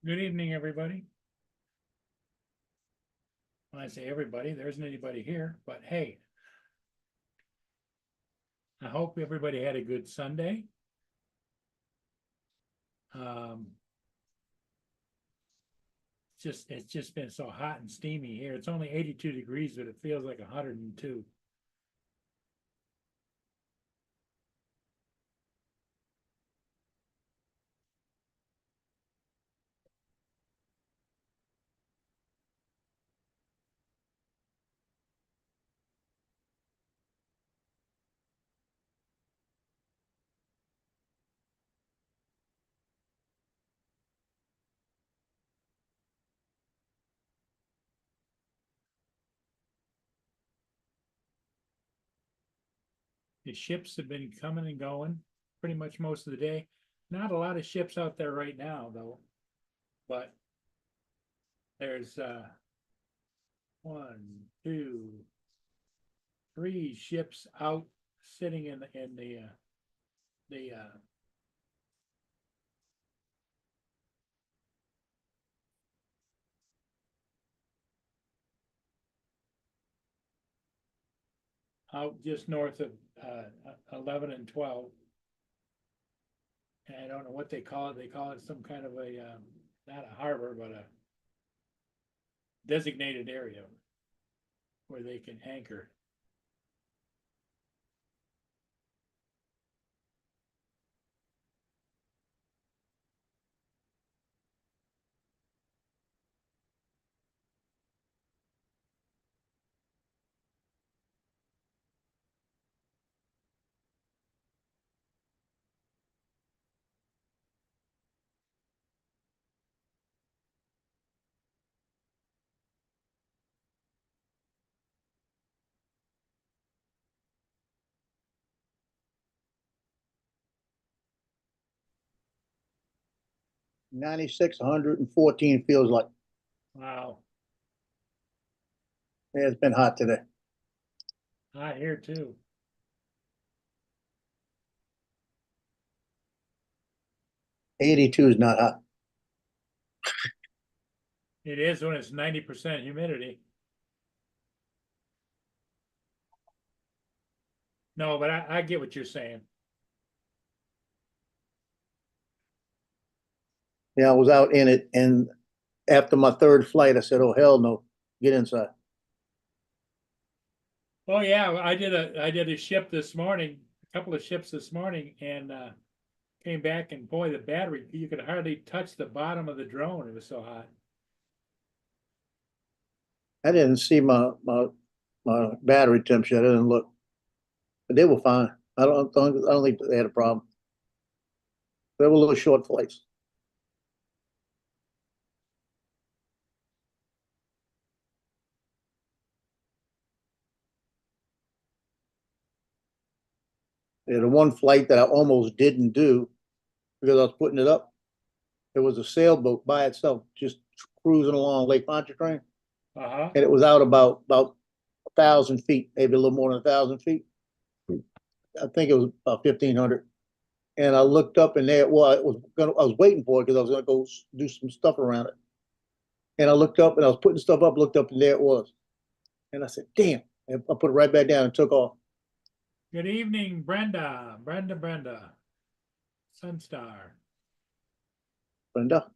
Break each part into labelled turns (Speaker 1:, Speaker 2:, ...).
Speaker 1: Good evening, everybody. When I say everybody, there isn't anybody here, but hey. I hope everybody had a good Sunday. It's just been so hot and steamy here. It's only 82 degrees, but it feels like 102. The ships have been coming and going pretty much most of the day. Not a lot of ships out there right now, though. But there's one, two, three ships out sitting in the out just north of 11 and 12. And I don't know what they call it. They call it some kind of a not a harbor, but a designated area where they can anchor.
Speaker 2: '96, 114 feels like.
Speaker 1: Wow,
Speaker 2: Yeah, it's been hot today.
Speaker 1: hot here too.
Speaker 2: 82 is not hot.
Speaker 1: It is when it's 90% humidity. No, but I get what you're saying.
Speaker 2: Yeah, I was out in it, and after my third flight, I said, "Oh hell no, get inside."
Speaker 1: Oh yeah, I did a ship this morning, a couple of ships this morning, and came back and boy, the battery, you could hardly touch the bottom of the drone. It was so hot.
Speaker 2: I didn't see my battery temps yet. I didn't look, but they were fine. I don't think they had a problem. They were little short flights. Yeah, the one flight that I almost didn't do because I was putting it up, it was a sailboat by itself, just cruising along Lake Pontchartrain,
Speaker 1: Uh-huh.
Speaker 2: and it was out about 1,000 feet, maybe a little more than 1,000 feet. I think it was about 1,500. And I looked up, and there it was. I was waiting for it because I was gonna go do some stuff around it. And I looked up, and I was putting stuff up. Looked up, and there it was. And I said, "Damn!" And I put it right back down and took off.
Speaker 1: Good evening, Brenda, Sunstar.
Speaker 2: Brenda,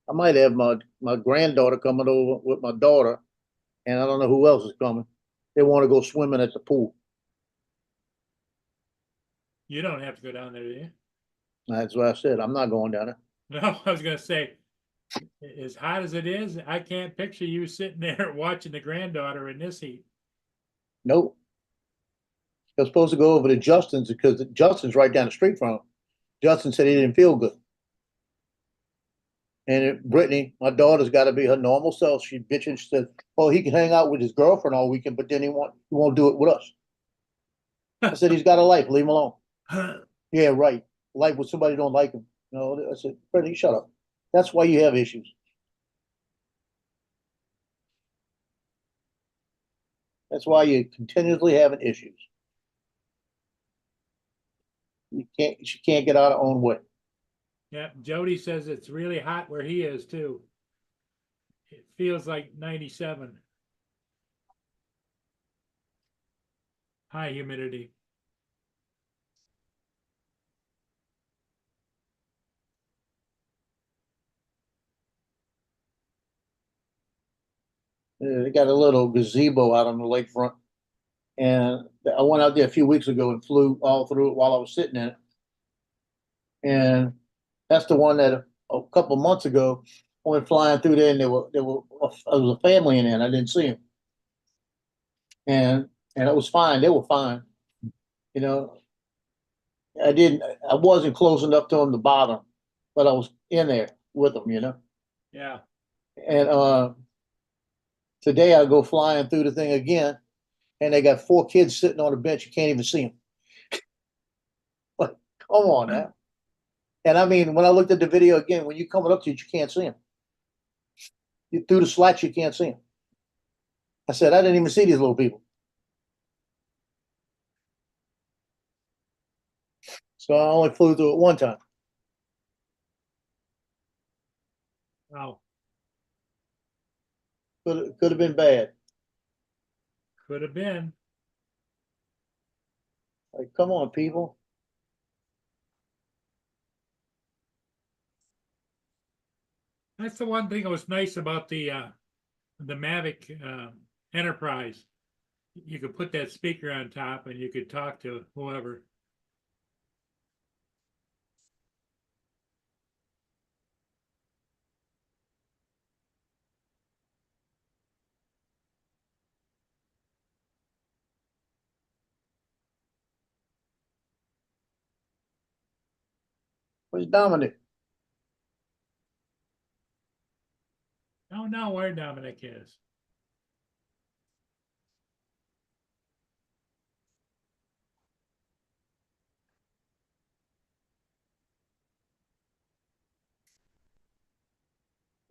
Speaker 2: I might have my granddaughter coming over with my daughter, and I don't know who else is coming. They want to go swimming at the pool.
Speaker 1: You don't have to go down there, do you?
Speaker 2: That's what I said. I'm not going down there.
Speaker 1: No, I was gonna say, as hot as it is, I can't picture you sitting there watching the granddaughter in this heat.
Speaker 2: Nope. I was supposed to go over to Justin's because Justin's right down the street from him. Justin said he didn't feel good. And Brittany, my daughter's got to be her normal self. She bitching. She said, "Oh, he can hang out with his girlfriend all weekend, but then he won't do it with us." I said, "He's got a life. Leave him alone." Yeah, right. Life with somebody who don't like him. No, I said, "Brittany, shut up. That's why you have issues. That's why you're continuously having issues. She can't get out of her own way."
Speaker 1: Yeah, Jody says it's really hot where he is too. It feels like 97. High humidity.
Speaker 2: They got a little gazebo out on the lakefront. And I went out there a few weeks ago and flew all through it while I was sitting in it. And that's the one that a couple months ago, I went flying through there and there was a family in there and I didn't see them. And it was fine. They were fine. You know, I wasn't close enough to them to bother them, but I was in there with them,
Speaker 1: Yeah.
Speaker 2: And today I go flying through the thing again, and they got 4 kids sitting on a bench. You can't even see them. Like, come on now. And I mean, when I looked at the video again, when you're coming up to it, you can't see them. Through the slats, you can't see them. I said, I didn't even see these little people. So I only flew through it one time.
Speaker 1: Wow.
Speaker 2: Could have been bad.
Speaker 1: Could have been.
Speaker 2: Like, come on, people.
Speaker 1: That's the one thing that was nice about the Mavic Enterprise. You could put that speaker on top and you could talk to whoever.
Speaker 2: Where's Dominic?
Speaker 1: I don't know where Dominic is.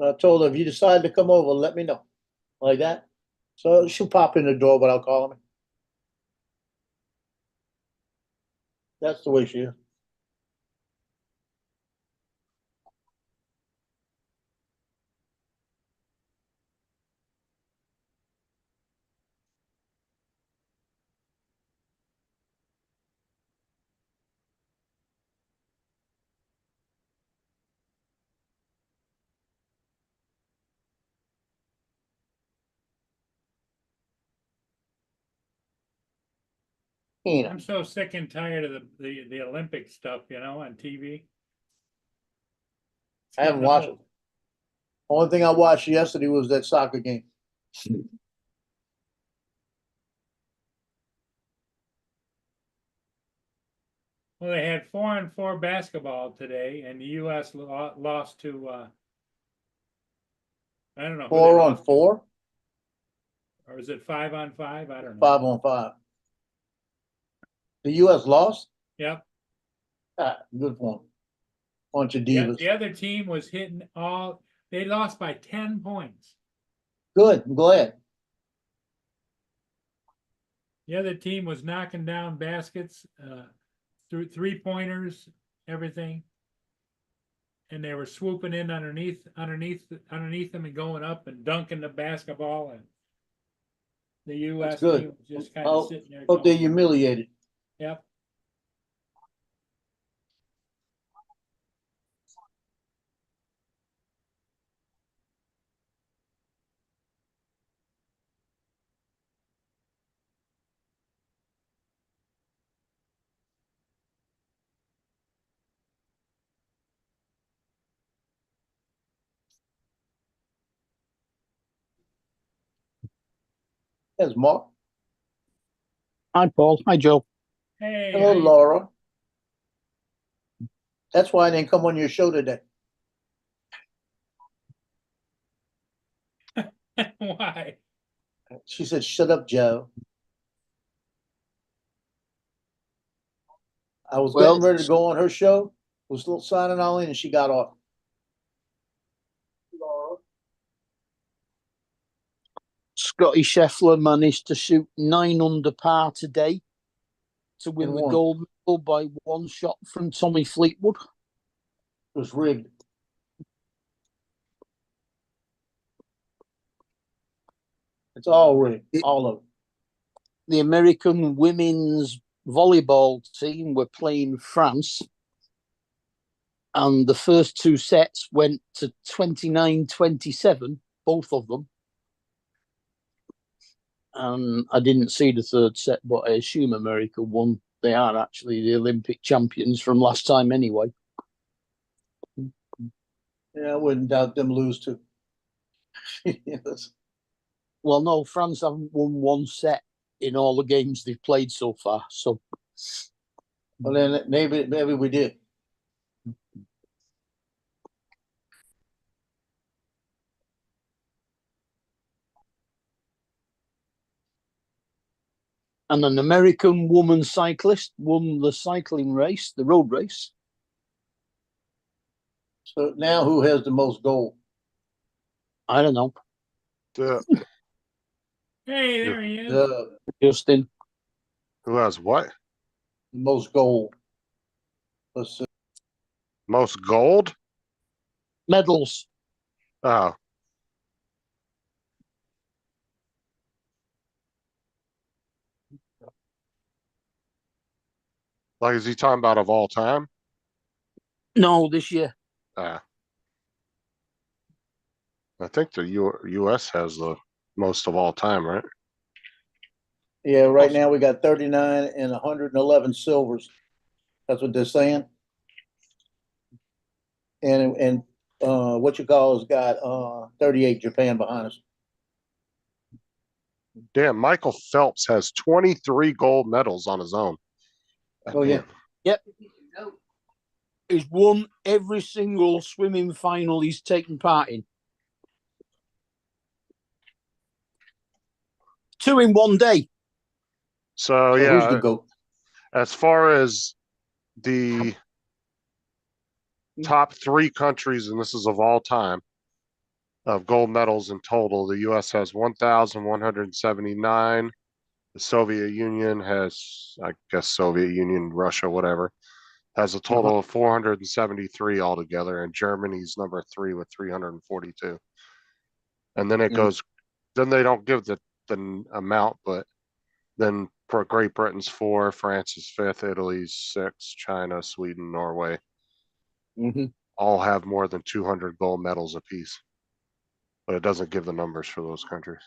Speaker 2: I told her, if you decide to come over, let me know. Like that. So she'll pop in the door without calling me. That's the way she is.
Speaker 1: I'm so sick and tired of the Olympic stuff, on TV.
Speaker 2: I haven't watched it. Only thing I watched yesterday was that soccer game.
Speaker 1: Well, they had 4-on-4 basketball today, and the U.S. lost to I don't know.
Speaker 2: 4-on-4?
Speaker 1: Or is it 5-on-5? I don't know.
Speaker 2: 5-on-5. The U.S. lost?
Speaker 1: Yep.
Speaker 2: Good for them. Bunch of
Speaker 1: Yeah,
Speaker 2: divas.
Speaker 1: the other team was hitting all. They lost by 10 points.
Speaker 2: Good. I'm glad.
Speaker 1: The other team was knocking down baskets, through 3-pointers, everything. And they were swooping in underneath them and going up and dunking the basketball. And the U.S.
Speaker 2: That's good.
Speaker 1: team was just kind of sitting there.
Speaker 2: Hope they're humiliated.
Speaker 1: Yep.
Speaker 2: There's Mark.
Speaker 3: Hi, Paul. Hi, Joe.
Speaker 1: Hey.
Speaker 2: Hello, Laura. That's why I didn't come on your show today.
Speaker 1: Why?
Speaker 2: She said, shut up, Joe. I was getting ready to go on her show, was signing all in, and she got off.
Speaker 3: Scotty Scheffler managed to shoot 9 under par today to win the gold medal by 1 shot from Tommy Fleetwood.
Speaker 2: was rigged. It's all rigged, all of it.
Speaker 3: The American women's volleyball team were playing France, and the first two sets went to 29-27, both of them. And I didn't see the third set, but I assume America won. They are actually the Olympic champions from last time anyway.
Speaker 2: Yeah, I wouldn't doubt them lose too. Yes.
Speaker 3: Well, no, France haven't won one set in all the games they've played so far. So,
Speaker 2: Well, then maybe we did.
Speaker 3: and an American woman cyclist won the cycling race, the road race.
Speaker 2: So now who has the most gold?
Speaker 3: I don't know,
Speaker 1: Hey, there he is.
Speaker 2: The
Speaker 3: Justin.
Speaker 4: Who has what?
Speaker 2: most gold. Let's see.
Speaker 4: Most gold?
Speaker 3: Medals.
Speaker 4: Oh. Like, is he talking about of all time?
Speaker 3: No, this year.
Speaker 4: I think the U.S. has the most of all time, right?
Speaker 2: Yeah, right now we got 39 and 111 silvers. That's what they're saying. And what you call has got 38 Japan behind us.
Speaker 4: Damn, Michael Phelps has 23 gold medals on his own.
Speaker 2: Oh, yeah.
Speaker 3: He's won every single swimming final he's taken part in. 2 in one day.
Speaker 4: So,
Speaker 2: So who's the
Speaker 4: yeah,
Speaker 2: GOAT?
Speaker 4: as far as the top 3 countries, and this is of all time, of gold medals in total, the U.S. has 1,179. The Soviet Union has, I guess, Soviet Union, Russia, whatever, has a total of 473 altogether, and Germany's number 3 with 342. And then it goes, then they don't give the amount, but then for Great Britain's 4, France is 5th, Italy's 6th, China, Sweden, Norway all have more than 200 gold medals apiece. But it doesn't give the numbers for those countries.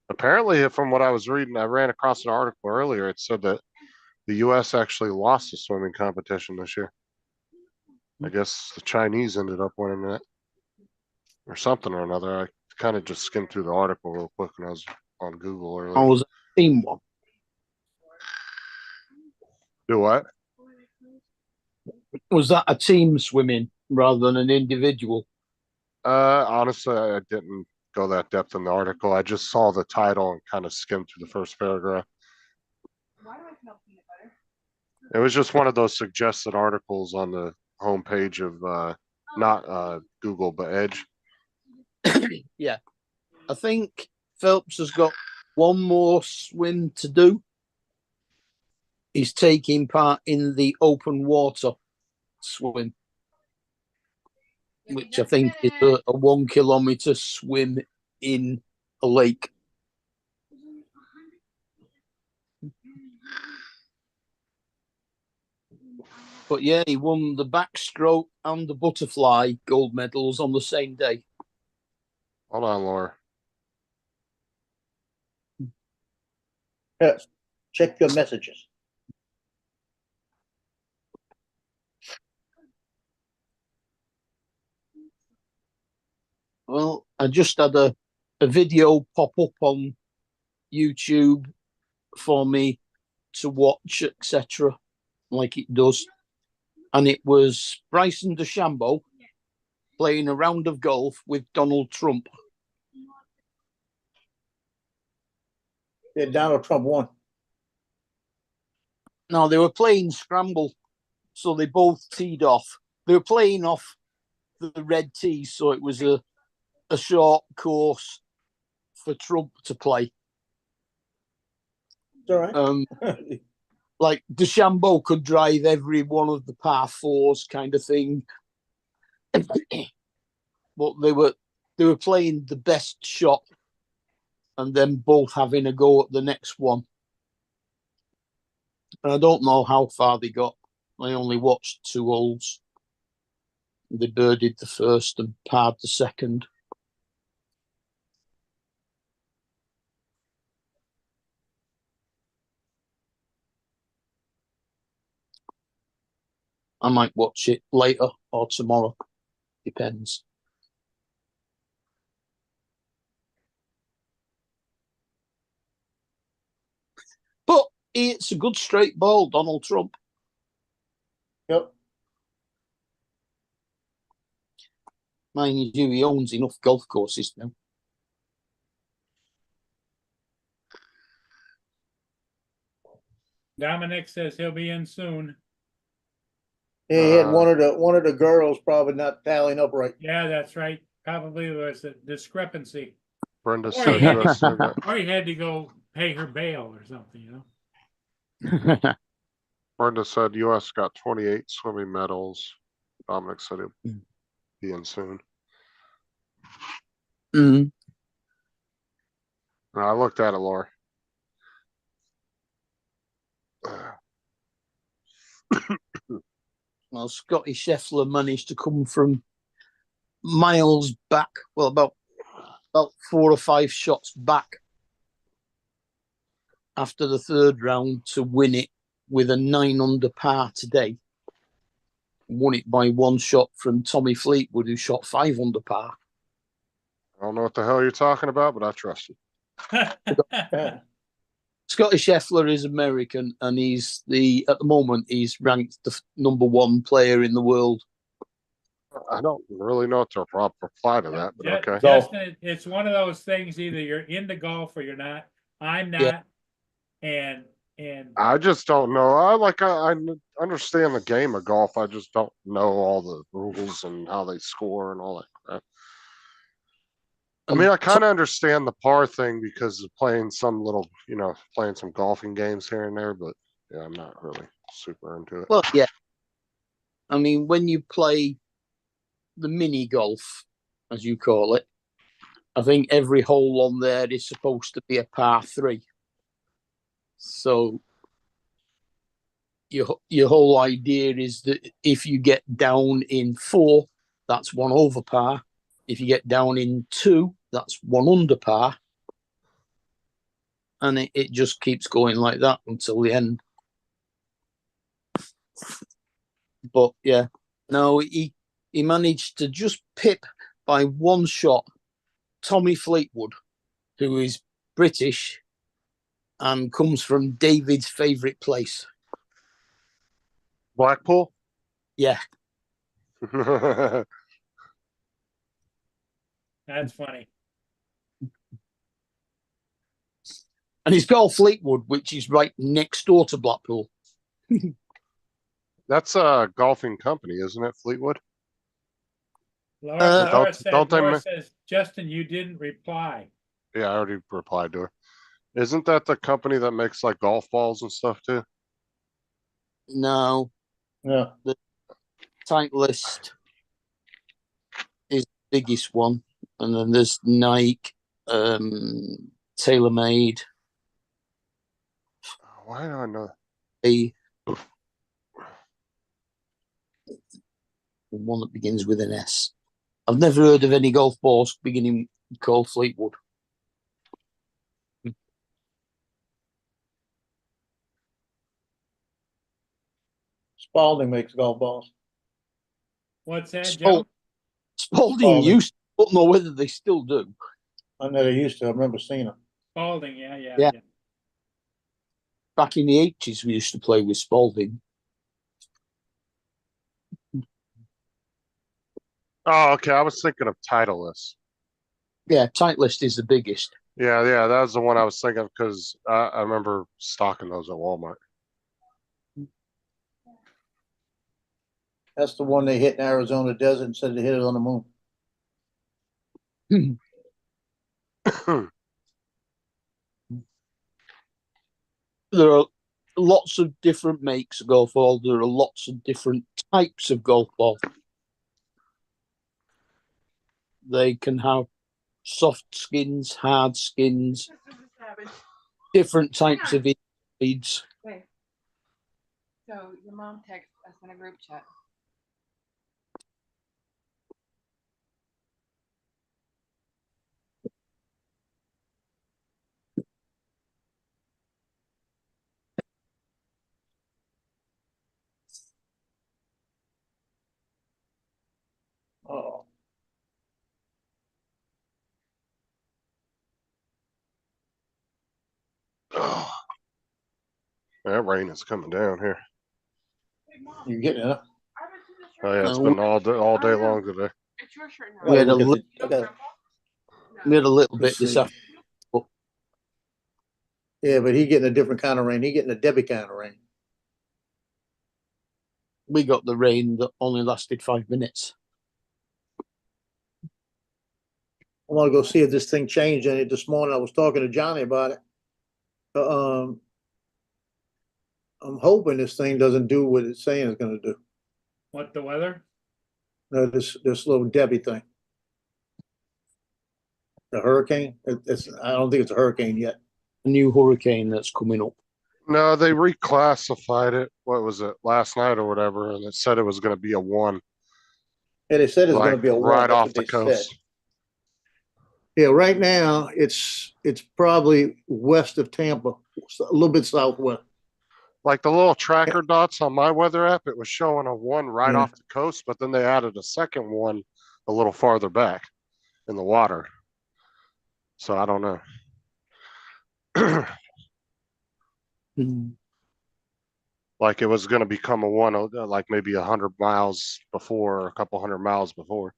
Speaker 4: Apparently, from what I was reading, I ran across an article earlier. It said that the U.S. actually lost the swimming competition this year. I guess the Chinese ended up winning it or something or another. I kind of just skimmed through the article real quick when I was on Google earlier.
Speaker 3: I was a team one.
Speaker 4: Do what?
Speaker 3: Was that a team swimming rather than an individual?
Speaker 4: Honestly, I didn't go that depth in the article. I just saw the title and kind of skimmed through the first paragraph. It was just one of those suggested articles on the homepage of not Google but Edge.
Speaker 3: Yeah. I think Phelps has got one more swim to do. He's taking part in the open water swim, which I think is a 1 kilometer swim in a lake. But yeah, he won the backstroke and the butterfly gold medals on the same day.
Speaker 4: Hold on, Laura.
Speaker 2: Yes. Check your messages.
Speaker 3: Well, I just had a video pop up on YouTube for me to watch, etc., like it does. And it was Bryson DeChambeau playing a round of golf with Donald Trump.
Speaker 2: Yeah, Donald Trump won.
Speaker 3: No, they were playing scramble, so they both teed off. They were playing off the red tee, so it was a short course for Trump to play.
Speaker 2: It's all right.
Speaker 3: like DeChambeau could drive every one of the par fours kind of thing. But they were playing the best shot and then both having a go at the next one. And I don't know how far they got. I only watched 2 holes. They birdied the first and parred the second. I might watch it later or tomorrow. Depends. But it's a good straight ball, Donald Trump.
Speaker 2: Yep.
Speaker 3: Mind you, he owns enough golf courses now.
Speaker 1: Dominic says he'll be in soon.
Speaker 2: Yeah, he had one of the girls probably not tallying up right.
Speaker 1: Yeah, that's right. Probably there was a discrepancy.
Speaker 4: Brenda
Speaker 1: Or
Speaker 4: said
Speaker 1: he had-
Speaker 4: US still got,
Speaker 1: Or he had to go pay her bail or something, you know?
Speaker 4: Brenda said US got 28 swimming medals. Dominic said he'll be in soon.
Speaker 3: Mm.
Speaker 4: I looked at it, Laura.
Speaker 3: Well, Scotty Scheffler managed to come from miles back. Well, about 4 or 5 shots back after the 3rd round to win it with a 9 under par today. Won it by 1 shot from Tommy Fleetwood, who shot 5 under par.
Speaker 4: I don't know what the hell you're talking about, but I trust you.
Speaker 3: Scotty Scheffler is American, and at the moment he's ranked the #1 player in the world.
Speaker 4: I don't really know what to reply to that, but okay.
Speaker 1: Justin, it's one of those things, either you're into golf or you're not. I'm not.
Speaker 3: Yeah.
Speaker 1: And
Speaker 4: I just don't know. I understand the game of golf. I just don't know all the rules and how they score and all that crap. I mean, I kind of understand the par thing because of playing some playing some golfing games here and there, but yeah, I'm not really super into it.
Speaker 3: Well, yeah. I mean, when you play the mini golf, as you call it, I think every hole on there is supposed to be a par 3. So your whole idea is that if you get down in 4, that's 1 over par. If you get down in 2, that's 1 under par. And it just keeps going like that until the end. But yeah, no, he managed to just pip by 1 shot Tommy Fleetwood, who is British and comes from David's favourite place.
Speaker 4: Blackpool?
Speaker 3: Yeah.
Speaker 1: that's funny.
Speaker 3: And he's got Fleetwood, which is right next door to Blackpool.
Speaker 4: That's a golfing company, isn't it, Fleetwood?
Speaker 1: Laura
Speaker 4: don't
Speaker 1: says, Justin, you didn't reply.
Speaker 4: Yeah, I already replied to her. Isn't that the company that makes like golf balls and stuff too?
Speaker 3: No,
Speaker 2: Yeah.
Speaker 3: the Titleist is the biggest one. And then there's Nike, TaylorMade,
Speaker 4: Why do I know?
Speaker 3: the one that begins with an S. I've never heard of any golf balls beginning called Fleetwood.
Speaker 2: Spalding makes golf balls.
Speaker 1: What's that, Joe?
Speaker 3: Spalding used to, don't know whether they still do.
Speaker 2: I know they used to. I remember seeing them.
Speaker 1: Spalding, yeah.
Speaker 3: Yeah. Back in the 80s, we used to play with Spalding.
Speaker 4: Oh, okay. I was thinking of Titleist.
Speaker 3: Yeah, Titleist is the biggest.
Speaker 4: Yeah, that was the one I was thinking of because I remember stocking those at Walmart.
Speaker 2: That's the one they hit in Arizona desert and said they hit it on the moon.
Speaker 3: There are lots of different makes of golf ball. There are lots of different types of golf ball. They can have soft skins, hard skins, different types of leads.
Speaker 5: Wait. So your mom texted us in a group chat.
Speaker 2: Oh,
Speaker 4: Ugh. That rain is coming down here.
Speaker 2: you getting it? Huh?
Speaker 4: Oh yeah, it's
Speaker 3: Uh,
Speaker 4: been all day long today.
Speaker 5: It's your shirt
Speaker 3: We had a
Speaker 2: Look at
Speaker 3: li-
Speaker 2: the- I gotta-
Speaker 3: we had a little
Speaker 2: let's
Speaker 3: bit this
Speaker 2: see.
Speaker 3: afternoon.
Speaker 2: Yeah, but he getting a different kind of rain. He getting a Debbie kind of rain.
Speaker 3: We got the rain that only lasted 5 minutes.
Speaker 2: I want to go see if this thing changed any this morning. I was talking to Johnny about it. Um, I'm hoping this thing doesn't do what it's saying it's gonna do.
Speaker 1: What, the weather?
Speaker 2: This little Debbie thing. The hurricane, I don't think it's a hurricane yet.
Speaker 3: A new hurricane that's coming up.
Speaker 4: No, they reclassified it. What was it, last night or whatever, and it said it was going to be a 1,
Speaker 2: Yeah, they said it's gonna
Speaker 4: like
Speaker 2: be a one,
Speaker 4: right
Speaker 2: that's
Speaker 4: off
Speaker 2: what
Speaker 4: the
Speaker 2: they said.
Speaker 4: coast.
Speaker 2: Yeah, right now, it's probably west of Tampa, a little bit southwest.
Speaker 4: Like the little tracker dots on my weather app, it was showing a 1 right
Speaker 2: Yeah.
Speaker 4: off the coast, but then they added a second 1 a little farther back in the water. So I don't know.
Speaker 3: Mm.
Speaker 4: Like it was going to become a 1, like maybe 100 miles before, or a couple 100 miles before.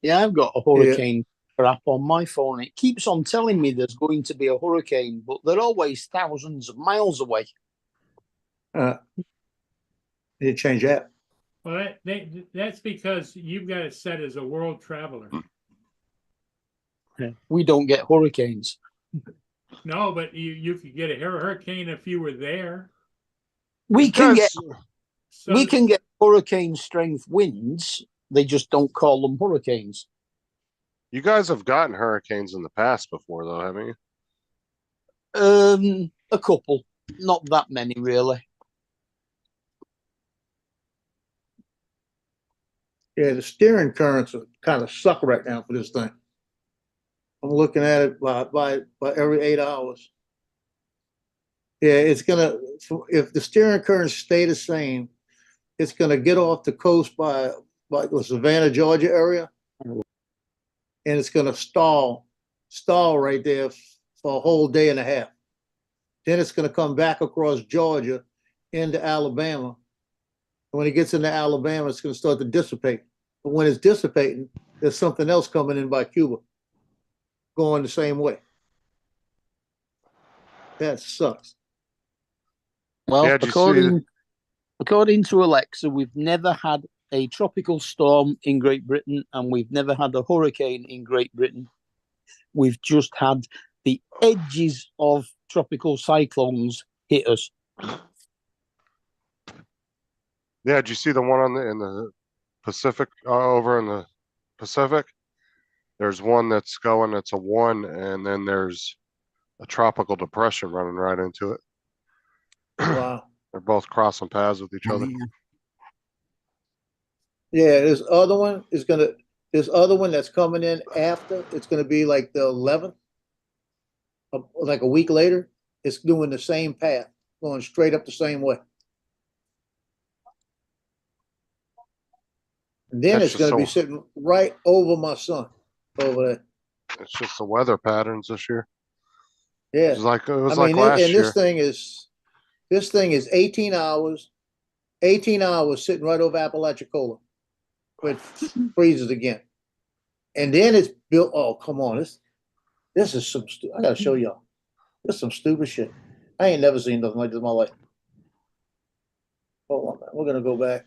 Speaker 3: Yeah, I've got a hurricane app on my phone. It keeps on telling me there's going to be a hurricane, but they're always thousands of miles away.
Speaker 2: You change that.
Speaker 1: Well, that's because you've got it set as a world traveler.
Speaker 3: We don't get hurricanes.
Speaker 1: No, but you could get a hurricane if you were there.
Speaker 3: We can get
Speaker 1: So,
Speaker 3: we can get hurricane strength winds. They just don't call them hurricanes.
Speaker 4: You guys have gotten hurricanes in the past before, though, haven't you?
Speaker 3: A couple, not that many, really.
Speaker 2: Yeah, the steering currents are kind of suck right now for this thing. I'm looking at it by every 8 hours. Yeah, it's gonna, if the steering currents stay the same, it's gonna get off the coast by the Savannah, Georgia area. And it's gonna stall right there for a whole day and a half. Then it's gonna come back across Georgia into Alabama. When it gets into Alabama, it's gonna start to dissipate. But when it's dissipating, there's something else coming in by Cuba, going the same way. That sucks.
Speaker 3: Well,
Speaker 4: Yeah, did you see
Speaker 3: according to Alexa, we've never had a tropical storm in Great Britain, and we've never had a hurricane in Great Britain. We've just had the edges of tropical cyclones hit us.
Speaker 4: Yeah, did you see the one in the Pacific, over in the Pacific? There's one that's going, it's a 1, and then there's a tropical depression running right into it.
Speaker 2: Wow.
Speaker 4: They're both crossing paths with each other.
Speaker 2: Yeah, this other one that's coming in after, it's gonna be like the 11th, like a week later. It's doing the same path, going straight up the same way. And then
Speaker 4: That's
Speaker 2: it's gonna be
Speaker 4: just
Speaker 2: sitting right over my son over there.
Speaker 4: It's just the weather patterns this year.
Speaker 2: Yeah.
Speaker 4: It was
Speaker 2: I
Speaker 4: like
Speaker 2: mean,
Speaker 4: last
Speaker 2: and
Speaker 4: year.
Speaker 2: this thing is 18 hours sitting right over Apalachicola, where it freezes again. And then it's built, oh, come on, this is I gotta show y'all. This is some stupid shit. I ain't never seen nothing like this in my life. Hold on, man. We're gonna go back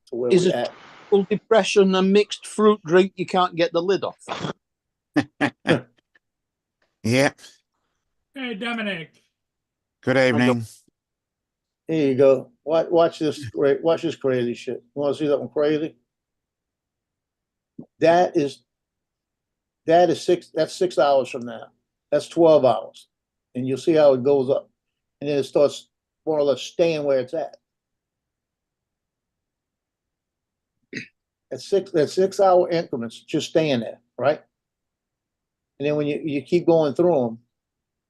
Speaker 2: to where
Speaker 3: Is
Speaker 2: we're
Speaker 3: it
Speaker 2: at.
Speaker 3: full depression, a mixed fruit drink you can't get the lid off?
Speaker 6: Yeah.
Speaker 1: Hey, Dominic,
Speaker 6: Good evening.
Speaker 2: Here you go. Watch this, watch this crazy shit. You wanna see something crazy? That's 6 hours from now. That's 12 hours. And you'll see how it goes up. And then it starts more or less staying where it's at. That's 6 hour increments, just staying there, right? And then when you keep going through them,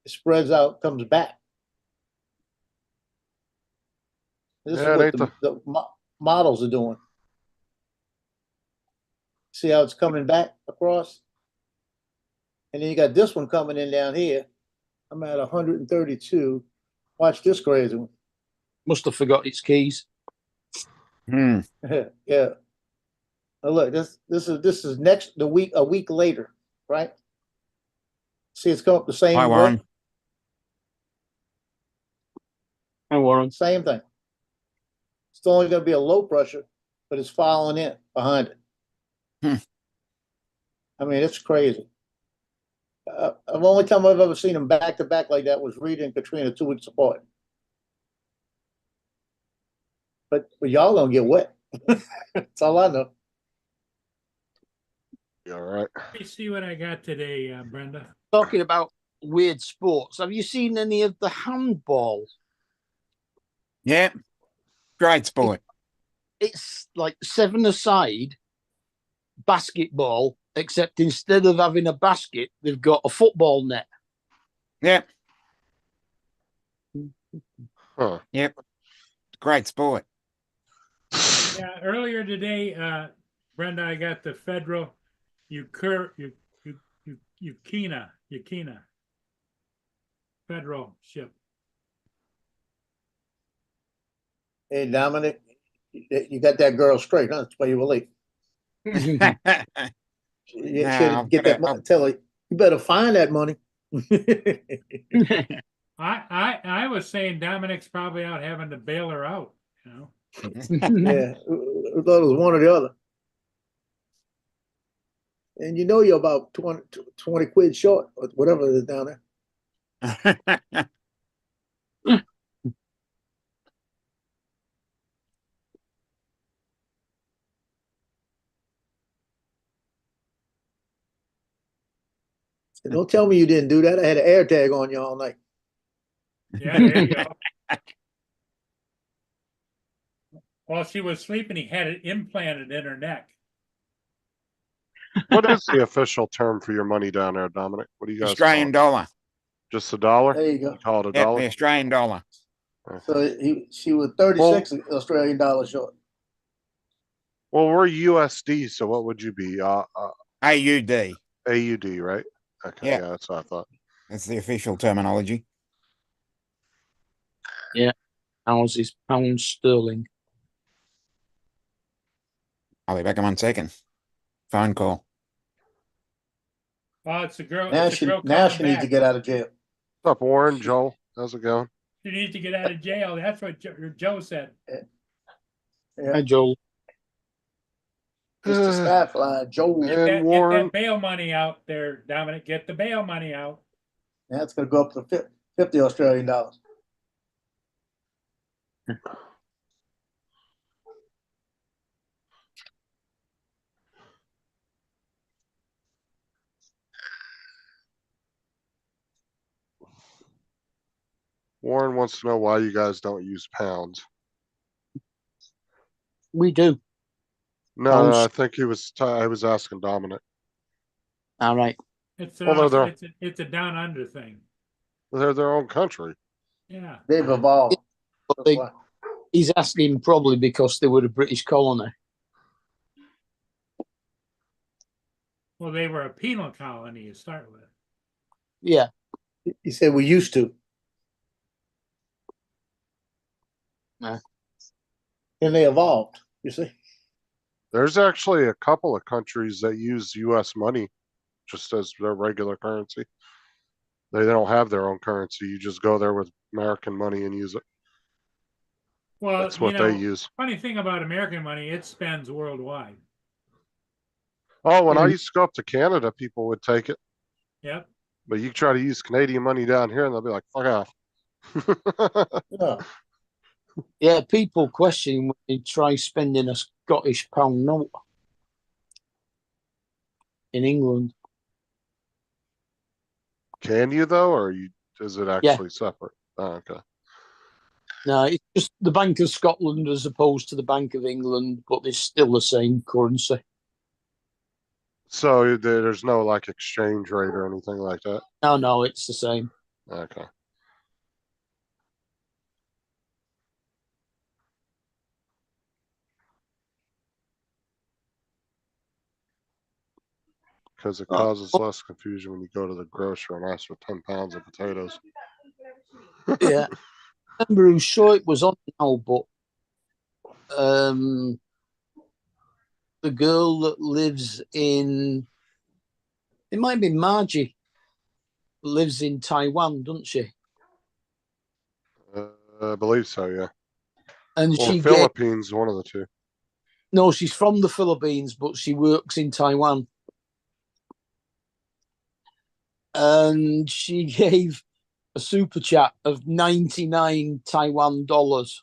Speaker 2: it spreads out, comes back. This is
Speaker 4: Yeah, it
Speaker 2: what
Speaker 4: ain't
Speaker 2: the models are doing. See how it's coming back across? And then you got this one coming in down here. I'm at 132. Watch this crazy one.
Speaker 3: Must have forgot its keys.
Speaker 6: Hmm.
Speaker 2: Yeah. Now look, this is a week later, right? See, it's come up the same
Speaker 6: Hi,
Speaker 2: way.
Speaker 6: Warren.
Speaker 3: Hi, Warren.
Speaker 2: Same thing. It's only going to be a low pressure, but it's following in behind it.
Speaker 6: Hmm.
Speaker 2: I mean, it's crazy. The only time I've ever seen them back to back like that was Rita and Katrina 2 weeks apart. But y'all gonna get wet. That's all I know.
Speaker 4: All right.
Speaker 1: let me see what I got today, Brenda.
Speaker 3: Talking about weird sports, have you seen any of the handball?
Speaker 6: Yeah. Great sport.
Speaker 3: It's like 7-a-side basketball, except instead of having a basket, they've got a football net.
Speaker 6: Yeah.
Speaker 4: Huh.
Speaker 6: Yep. Great sport.
Speaker 1: Yeah, earlier today, Brenda, I got the federal Yakina federal ship.
Speaker 2: Hey, Dominic, you got that girl straight, huh? That's why you were late.
Speaker 6: Yeah,
Speaker 2: She
Speaker 6: Nah,
Speaker 2: had to
Speaker 6: I've
Speaker 2: get
Speaker 6: gotta-
Speaker 2: that money. Tell her, you better find that money.
Speaker 1: I was saying Dominic's probably out having to bail her out, you know.
Speaker 2: Yeah, I thought it was one or the other. And you know you're about 20 quid short, or whatever it is down there. And don't tell me you didn't do that. I had an air tag on you all night.
Speaker 1: Yeah, there you go. While she was sleeping, he had it implanted in her neck.
Speaker 4: What is the official term for your money down there, Dominic? What do you guys
Speaker 6: Australian
Speaker 4: call it?
Speaker 6: dollar.
Speaker 4: Just a dollar?
Speaker 2: There you go.
Speaker 4: You call it a
Speaker 6: Yep,
Speaker 4: dollar?
Speaker 6: the Australian dollar.
Speaker 2: So she was 36 Australian dollars short.
Speaker 4: Well, we're USD, so what would you be?
Speaker 6: AUD.
Speaker 4: AUD, right? Okay,
Speaker 6: Yeah.
Speaker 4: yeah, that's what I thought.
Speaker 6: That's the official terminology.
Speaker 3: Ours is pound sterling.
Speaker 6: I'll be back in 1 second. Phone call.
Speaker 1: Oh, it's a girl.
Speaker 2: Now
Speaker 1: It's a
Speaker 2: she
Speaker 1: girl
Speaker 2: now
Speaker 1: coming
Speaker 2: she needs to
Speaker 1: back.
Speaker 2: get out of jail.
Speaker 4: What's up, Warren? Joel? How's it going?
Speaker 1: She needs to get out of jail. That's what Joe said.
Speaker 3: Hi, Joel.
Speaker 2: Mr. Skyfly, Joe.
Speaker 1: Get
Speaker 4: And
Speaker 1: that
Speaker 4: Warren,
Speaker 1: bail money out there, Dominic. Get the bail money out.
Speaker 2: Now it's gonna go up to 50 Australian dollars.
Speaker 4: Warren wants to know why you guys don't use pounds.
Speaker 3: We do.
Speaker 4: No,
Speaker 3: Pounds.
Speaker 4: I think I was asking Dominic.
Speaker 3: All right.
Speaker 1: It's
Speaker 4: Well, they're-
Speaker 1: it's a down under thing.
Speaker 4: They're their own country.
Speaker 1: Yeah.
Speaker 2: They've evolved.
Speaker 3: But
Speaker 2: That's
Speaker 3: they,
Speaker 2: why.
Speaker 3: he's asking probably because they were a British colony.
Speaker 1: Well, they were a penal colony to start with.
Speaker 3: Yeah.
Speaker 2: He said we used to.
Speaker 3: Nah.
Speaker 2: And they evolved, you see.
Speaker 4: There's actually a couple of countries that use US money just as their regular currency. They don't have their own currency. You just go there with American money and use it.
Speaker 1: Well,
Speaker 4: That's what they use.
Speaker 1: funny thing about American money, it spends worldwide.
Speaker 4: Oh, when I
Speaker 3: Mhm.
Speaker 4: used to go up to Canada, people would take it.
Speaker 1: Yep.
Speaker 4: But you try to use Canadian money down here and they'll be like, fuck off.
Speaker 2: Yeah,
Speaker 3: Yeah, people question when you try spending a Scottish pound note in England.
Speaker 4: Can you though, or is it actually separate? Oh, okay.
Speaker 3: No, it's just the Bank of Scotland as opposed to the Bank of England, but it's still the same currency.
Speaker 4: So there's no like exchange rate or anything like that?
Speaker 3: No, it's the same.
Speaker 4: Okay. Because it causes less confusion when you go to the grocer and ask for 10 pounds of potatoes.
Speaker 3: Yeah. I remember who saw it was on now, but the girl that lives in, it might be Margie, lives in Taiwan, doesn't she?
Speaker 4: I believe so, yeah.
Speaker 3: And
Speaker 4: Or
Speaker 3: she gave,
Speaker 4: Philippines, one of the two.
Speaker 3: no, she's from the Philippines, but she works in Taiwan. And she gave a super chat of 99 Taiwan dollars.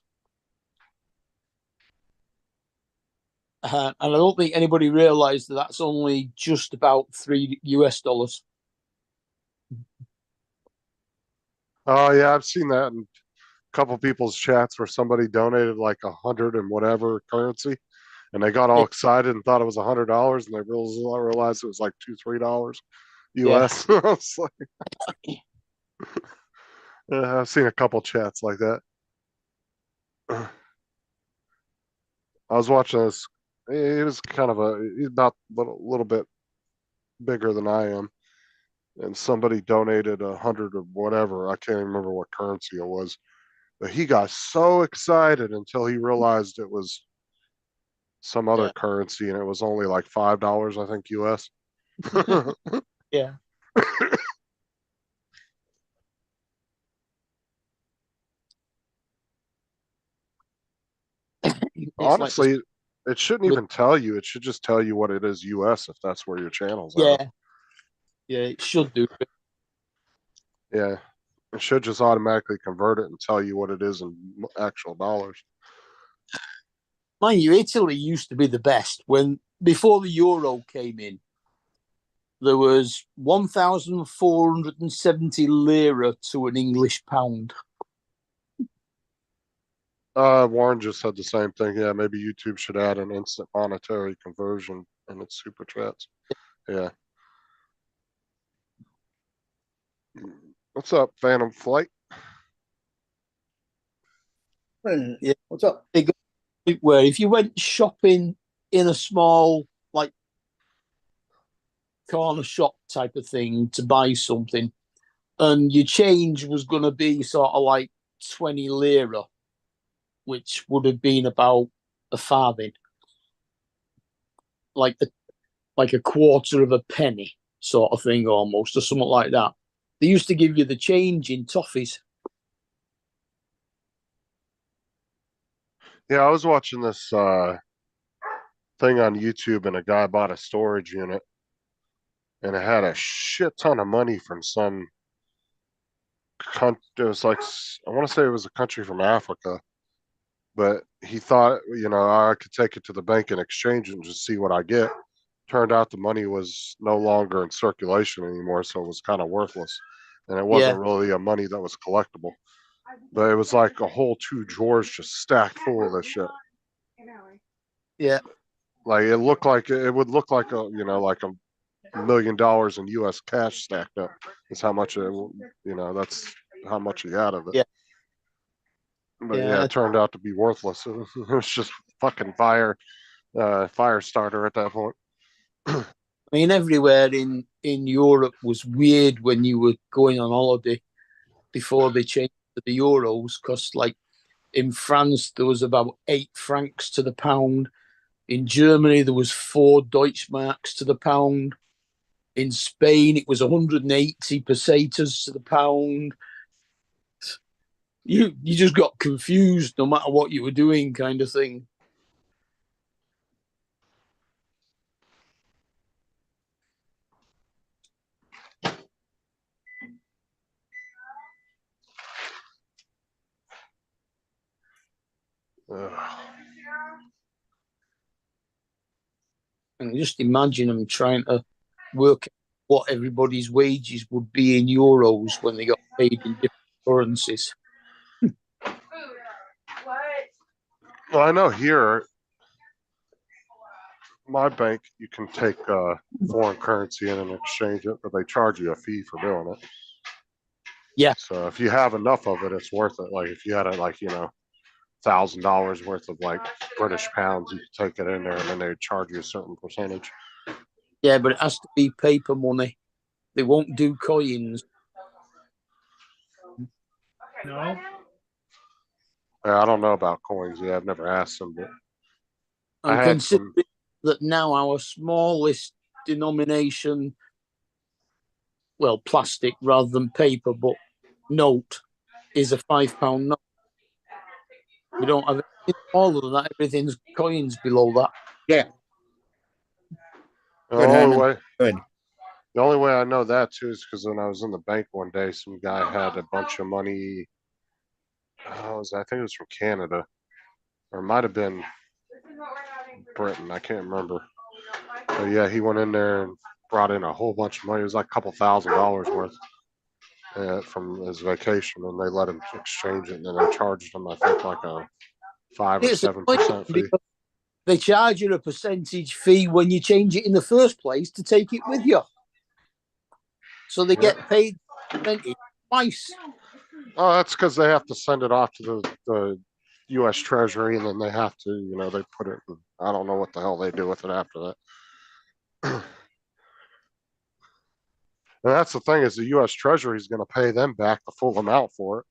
Speaker 3: And I don't think anybody realized that that's only just about $3.
Speaker 4: Oh, yeah, I've seen that in a couple people's chats where somebody donated like 100 and whatever currency, and they got all
Speaker 3: Yeah.
Speaker 4: excited and thought it was $100, and they realized it was like $2-3
Speaker 3: Yeah.
Speaker 4: US. I was like, I've seen a couple chats like that. I was watching this. He was kind of he's about a little bit bigger than I am, and somebody donated 100 or whatever. I can't even remember what currency it was, but he got so excited until he realized it was some other
Speaker 3: Yeah.
Speaker 4: currency, and it was only like $5, I think, US.
Speaker 3: Yeah. It's
Speaker 4: Honestly, it shouldn't
Speaker 3: like
Speaker 4: even tell you. It should just tell you what it is US if that's where your channel's at.
Speaker 3: yeah. Yeah, it should do.
Speaker 4: Yeah. It should just automatically convert it and tell you what it is in actual dollars.
Speaker 3: Mind you, Italy used to be the best when before the euro came in. There was 1,470 lira to an English pound.
Speaker 4: Warren just said the same thing. Yeah, maybe YouTube should add an instant monetary conversion in its super chats. Yeah. What's up, Phantom Flight?
Speaker 3: Yeah.
Speaker 2: what's up?
Speaker 3: Where if you went shopping in a small like corner shop type of thing to buy something, and your change was going to be sort of like 20 lira, which would have been about a farthing, like a quarter of a penny sort of thing almost, or something like that. They used to give you the change in toffees.
Speaker 4: Yeah, I was watching this thing on YouTube, and a guy bought a storage unit, and it had a shit ton of money from some it was like, I want to say it was a country from Africa, but he thought, I could take it to the bank and exchange it and just see what I get. Turned out the money was no longer in circulation anymore, so it was kind of worthless, and it wasn't really a money that was collectible. But it was like a whole 2 drawers just stacked full of this shit.
Speaker 3: Yeah.
Speaker 4: Like it would look like like $1 million in US cash stacked up. Is how much that's how much he had of it.
Speaker 3: Yeah.
Speaker 4: But yeah, it turned out to be worthless. It was just fucking fire starter at that point.
Speaker 3: I mean, everywhere in Europe was weird when you were going on holiday before they changed to the euros, because like in France there was about 8 francs to the pound. In Germany there was 4 Deutschmarks to the pound. In Spain it was 180 pesetas to the pound. You just got confused no matter what you were doing, kind of thing.
Speaker 4: Ugh.
Speaker 3: And just imagine them trying to work out what everybody's wages would be in euros when they got paid in different currencies.
Speaker 4: Well, I know here, my bank, you can take foreign currency in and exchange it, but they charge you a fee for doing it.
Speaker 3: Yeah.
Speaker 4: So if you have enough of it, it's worth it. Like if you had it like, $1,000 worth of like British pounds, you could take it in there and then they charge you a certain percentage.
Speaker 3: Yeah, but it has to be paper money. They won't do coins.
Speaker 1: No,
Speaker 4: I don't know about coins. Yeah, I've never asked them, but I
Speaker 3: And
Speaker 4: had
Speaker 3: considering
Speaker 4: some.
Speaker 3: that now our smallest denomination, well, plastic rather than paper, but note is a £5 note. We don't have anything smaller than that. Everything's coins below that.
Speaker 6: Yeah,
Speaker 4: The
Speaker 6: good,
Speaker 4: only
Speaker 6: Herman.
Speaker 4: way,
Speaker 6: Good.
Speaker 4: the only way I know that too is because when I was in the bank one day, some guy had a bunch of money. I think it was from Canada, or it might have been Britain. I can't remember. But yeah, he went in there and brought in a whole bunch of money. It was like a couple $1,000s worth from his vacation, and they let him exchange it, and then they charged him, I think, like a 5 or
Speaker 3: It's a
Speaker 4: 7% fee.
Speaker 3: because they charge you a percentage fee when you change it in the first place to take it with you. So they get paid twice.
Speaker 4: Oh, that's because they have to send it off to the U.S. Treasury, and then they have to, they put it. I don't know what the hell they do with it after that. And that's the thing is the U.S. Treasury is going to pay them back the full amount for it.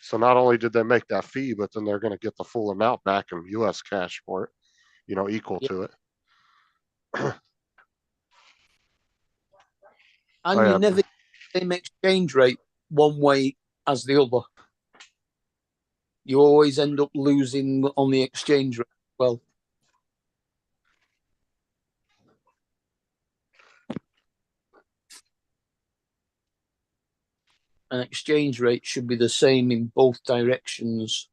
Speaker 4: So not only did they make that fee, but then they're going to get the full amount back in U.S. cash for it, equal to it.
Speaker 3: And
Speaker 4: Oh,
Speaker 3: you
Speaker 4: yeah.
Speaker 3: never get the same exchange rate one way as the other. You always end up losing on the exchange rate. Well, an exchange rate should be the same in both directions.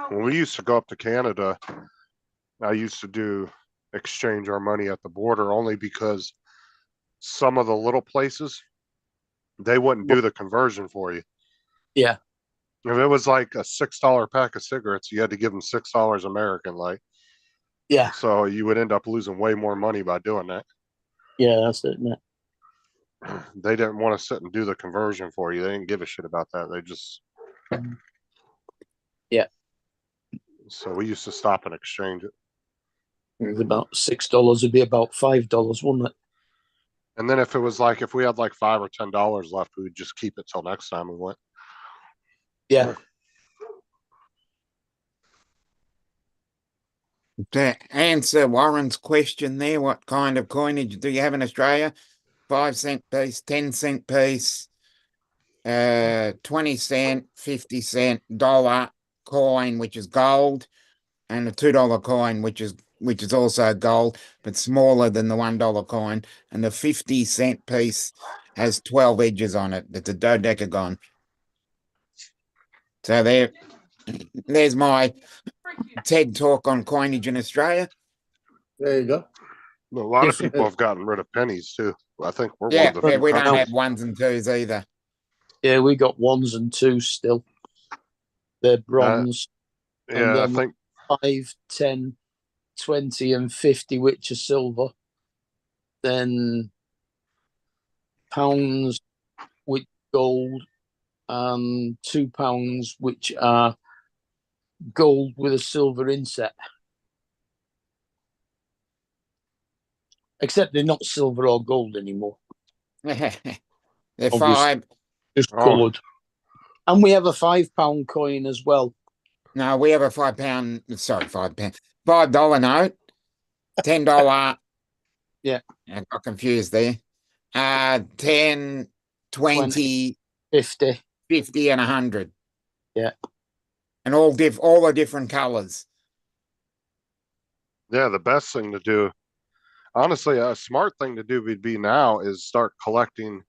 Speaker 4: When we used to go up to Canada, I used to exchange our money at the border only because some of the little places, they wouldn't do the conversion for you.
Speaker 3: Yeah.
Speaker 4: If it was like a $6 pack of cigarettes, you had to give them $6 American, like.
Speaker 3: Yeah.
Speaker 4: So you would end up losing way more money by doing that.
Speaker 3: Yeah, that's it, isn't it?
Speaker 4: They didn't want to sit and do the conversion for you. They didn't give a shit about that. They just.
Speaker 3: Yeah.
Speaker 4: So we used to stop and exchange it.
Speaker 3: It was about $6. It'd be about $5, wouldn't it?
Speaker 4: And then if we had like $5 or $10 left, we would just keep it till next time we went.
Speaker 3: Yeah.
Speaker 6: To answer Warren's question there, what kind of coinage do you have in Australia? 5-cent piece, 10-cent piece, 20-cent, 50-cent, dollar coin, which is gold, and a $2 coin, which is also gold, but smaller than the $1 coin. And the 50-cent piece has 12 edges on it. It's a dodecagon. So there's my TED talk on coinage in Australia.
Speaker 2: There you go.
Speaker 4: A lot of people have gotten rid of pennies too. I think we're one
Speaker 6: Yeah,
Speaker 4: of the few
Speaker 6: we don't
Speaker 4: countries.
Speaker 6: have ones and twos either.
Speaker 3: Yeah, we got ones and twos still. They're bronze.
Speaker 4: Yeah, I
Speaker 3: then
Speaker 4: think
Speaker 3: 5, 10, 20, and 50, which are silver. Then pounds with gold, and £2, which are gold with a silver inset. Except they're not silver or gold anymore.
Speaker 6: They're
Speaker 3: Obviously.
Speaker 6: five.
Speaker 3: Just
Speaker 4: Oh.
Speaker 3: coloured. And we have a £5 coin as well.
Speaker 6: No, we have a £5. Sorry, £5. $5 note, $10.
Speaker 3: Yeah.
Speaker 6: I got confused there. 10, 20,
Speaker 3: 50.
Speaker 6: 50, and 100.
Speaker 3: Yeah.
Speaker 6: And all the different colors.
Speaker 4: Yeah, the best thing to do, honestly, a smart thing to do would be now is start collecting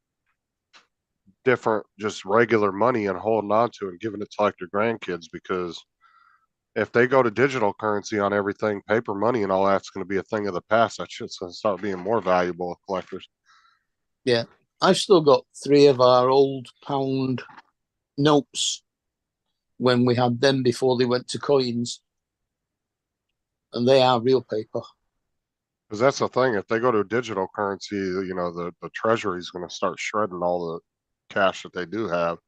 Speaker 4: different, just regular money and holding on to it and giving it to like their grandkids, because if they go to digital currency on everything, paper money and all that's going to be a thing of the past. That shit's going to start being more valuable to collectors.
Speaker 3: Yeah. I've still got 3 of our old pound notes when we had them before they went to coins. And they are real paper.
Speaker 4: Because that's the thing. If they go to digital currency, you know, the treasury is going to start shredding all the cash that they do have,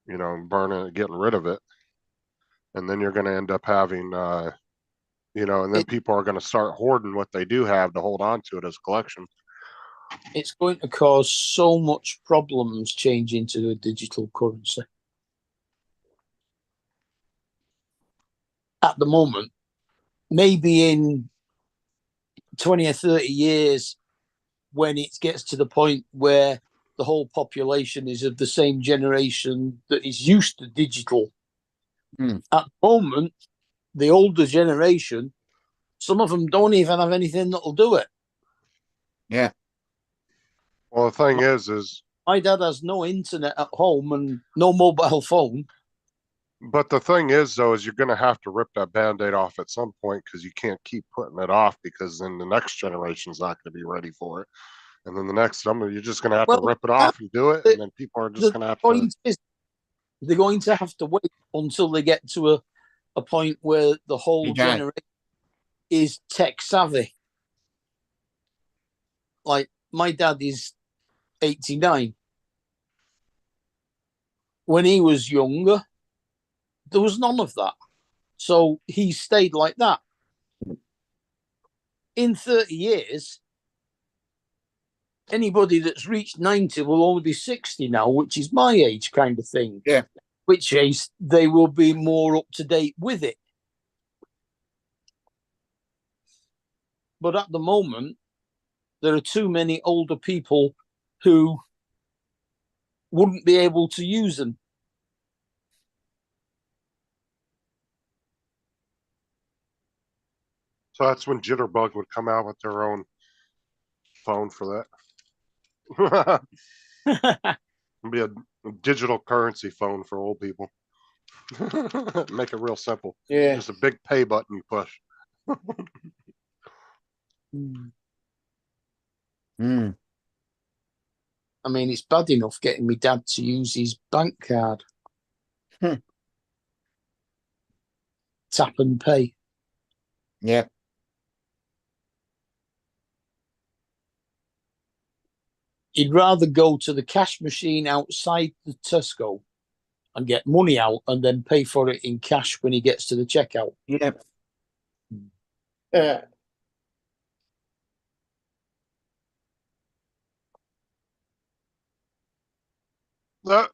Speaker 4: you know, burning it, getting rid of it. And then you're going to end up having, you know, and then people are going to start hoarding what they do have to hold on to it as collection.
Speaker 3: It's going to cause so much problems changing to a digital currency. At the moment, maybe in 20 or 30 years, when it gets to the point where the whole population is of the same generation that is used to digital.
Speaker 6: Mm.
Speaker 3: At the moment, the older generation, some of them don't even have anything that'll do it.
Speaker 6: Yeah.
Speaker 4: Well, the thing is,
Speaker 3: My dad has no internet at home and no mobile phone.
Speaker 4: but the thing is, though, is you're going to have to rip that Band-Aid off at some point, because you can't keep putting it off, because then the next generation's not going to be ready for it. And then the next summer, you're just going to have to rip it off and do it. And then people are just going to have to.
Speaker 3: They're going to have to wait until they get to a point where the whole
Speaker 6: Okay.
Speaker 3: generation is tech savvy. Like my dad is 89. When he was younger, there was none of that. So he stayed like that. In 30 years, anybody that's reached 90 will only be 60 now, which is my age kind of thing.
Speaker 6: Yeah.
Speaker 3: Which is they will be more up to date with it. But at the moment, there are too many older people who wouldn't be able to use them.
Speaker 4: So that's when Jitterbug would come out with their own phone for that. It'd be a digital currency phone for old people. Make it real simple.
Speaker 2: Yeah.
Speaker 4: Just a big pay button you push.
Speaker 6: Mm.
Speaker 3: I mean, it's bad enough getting my dad to use his bank card. Tap and pay.
Speaker 6: Yeah.
Speaker 3: He'd rather go to the cash machine outside the Tesco and get money out and then pay for it in cash when he gets to the checkout.
Speaker 6: Yeah.
Speaker 2: Yeah.
Speaker 4: That,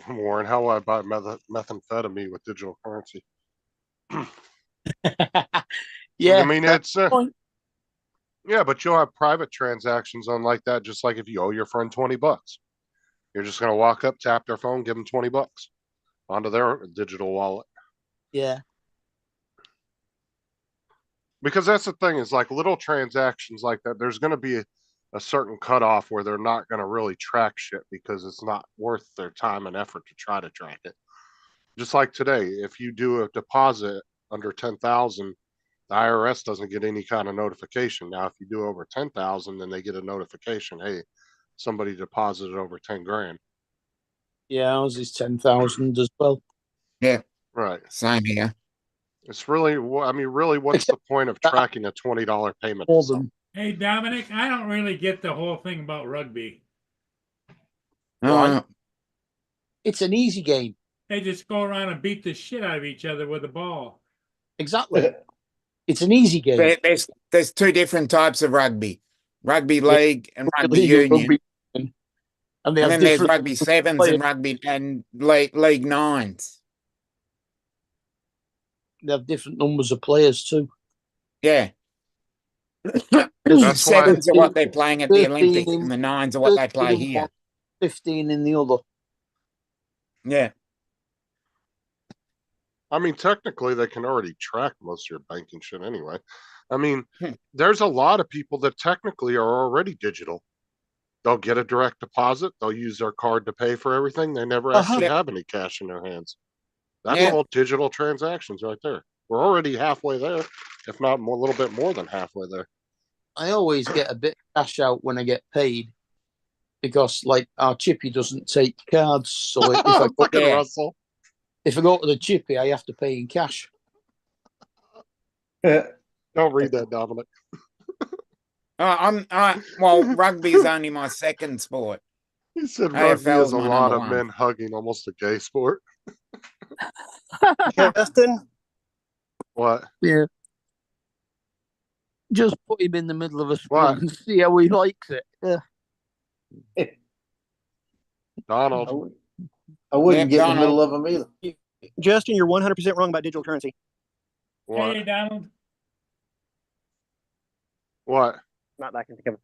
Speaker 4: Warren, how will I buy methamphetamine with digital currency?
Speaker 3: Yeah.
Speaker 4: I mean, it's
Speaker 3: point.
Speaker 4: yeah, but you'll have private transactions on like that, just like if you owe your friend $20. You're just gonna walk up, tap their phone, give them $20 onto their digital wallet.
Speaker 3: Yeah.
Speaker 4: Because that's the thing, is like little transactions like that, there's gonna be a certain cutoff where they're not gonna really track shit, because it's not worth their time and effort to try to track it. Just like today, if you do a deposit under 10,000, the IRS doesn't get any kind of notification. Now, if you do over 10,000, then they get a notification. Hey, somebody deposited over 10 grand.
Speaker 3: Yeah, ours is 10,000 as well.
Speaker 6: Yeah.
Speaker 4: Right.
Speaker 6: Same here.
Speaker 4: It's really, I mean, really, what's the point of tracking a $20 payment?
Speaker 3: More than
Speaker 1: Hey, Dominic, I don't really get the whole thing about rugby.
Speaker 3: Right. It's an easy game.
Speaker 1: They just go around and beat the shit out of each other with a ball.
Speaker 3: Exactly. It's an easy game.
Speaker 6: There's 2 different types of rugby: rugby league and rugby
Speaker 3: League
Speaker 6: union.
Speaker 3: rugby, and they have
Speaker 6: And then there's
Speaker 3: different
Speaker 6: rugby sevens
Speaker 3: players.
Speaker 6: and rugby and league nines.
Speaker 3: They have different numbers of players too.
Speaker 6: Yeah.
Speaker 4: That's
Speaker 6: Sevens are what they're playing at the
Speaker 3: 13
Speaker 6: Olympics,
Speaker 3: in-
Speaker 6: and the nines are what they play
Speaker 3: 13 in
Speaker 6: here.
Speaker 3: one, 15 in the other.
Speaker 6: Yeah.
Speaker 4: I mean, technically, they can already track most of your banking shit anyway. I mean, there's a lot of people that technically are already digital. They'll get a direct deposit. They'll use their card to pay for everything. They never
Speaker 3: Uh-huh.
Speaker 4: actually
Speaker 6: Yeah.
Speaker 4: have any cash in their hands. That's
Speaker 6: Yeah.
Speaker 4: all digital transactions right there. We're already halfway there, if not more, a little bit more than halfway there.
Speaker 3: I always get a bit of cash out when I get paid because, like, our chippy doesn't take cards. So if I
Speaker 4: Look at
Speaker 6: Yeah.
Speaker 4: Russell.
Speaker 3: if I go to the chippy, I have to pay in cash.
Speaker 4: Don't read that, Dominic.
Speaker 6: Well, rugby's only my second sport.
Speaker 4: He said
Speaker 6: AFL
Speaker 4: rugby is
Speaker 6: is
Speaker 4: a
Speaker 6: my
Speaker 4: lot
Speaker 6: number
Speaker 4: of
Speaker 6: one.
Speaker 4: men hugging, almost a gay sport.
Speaker 7: Justin,
Speaker 4: What?
Speaker 3: Yeah. Just put him in the middle of a
Speaker 4: What?
Speaker 3: scrum and see how he likes it. Yeah.
Speaker 4: Donald.
Speaker 2: I wouldn't
Speaker 6: Yeah,
Speaker 2: get in the
Speaker 6: Donald.
Speaker 2: middle of them either.
Speaker 7: Justin, you're 100% wrong about digital currency.
Speaker 4: What?
Speaker 1: Hey, Donald,
Speaker 4: What?
Speaker 7: Not that I can think of it.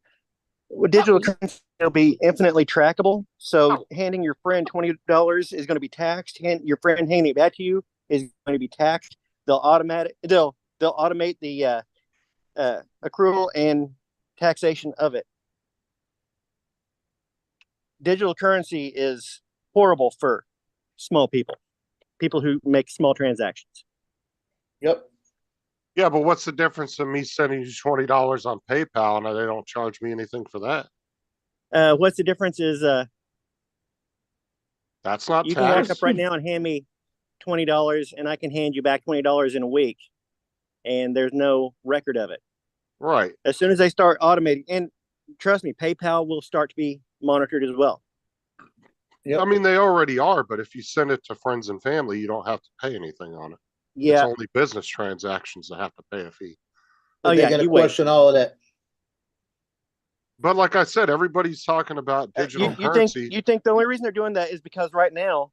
Speaker 7: With digital currency, it'll be infinitely trackable. So handing your friend $20 is going to be taxed. Your friend handing it back to you is going to be taxed. They'll automate the accrual and taxation of it. Digital currency is horrible for small people who make small transactions.
Speaker 2: Yep.
Speaker 4: Yeah, but what's the difference in me sending you $20 on PayPal and they don't charge me anything for that?
Speaker 7: What's the difference is
Speaker 4: That's not
Speaker 7: you can walk
Speaker 4: tax.
Speaker 7: up right now and hand me $20 and I can hand you back $20 in a week and there's no record of it.
Speaker 4: Right.
Speaker 7: As soon as they start automating, and trust me, PayPal will start to be monitored as well.
Speaker 2: Yep.
Speaker 4: I mean, they already are, but if you send it to friends and family, you don't have to pay anything on it. It's
Speaker 7: Yeah.
Speaker 4: only business transactions that have to pay a fee.
Speaker 7: Oh,
Speaker 2: But they're
Speaker 7: yeah,
Speaker 2: gonna
Speaker 7: you wait.
Speaker 2: question all of that.
Speaker 4: But like I said, everybody's talking about digital
Speaker 7: You
Speaker 4: currency.
Speaker 7: think the only reason they're doing that is because right now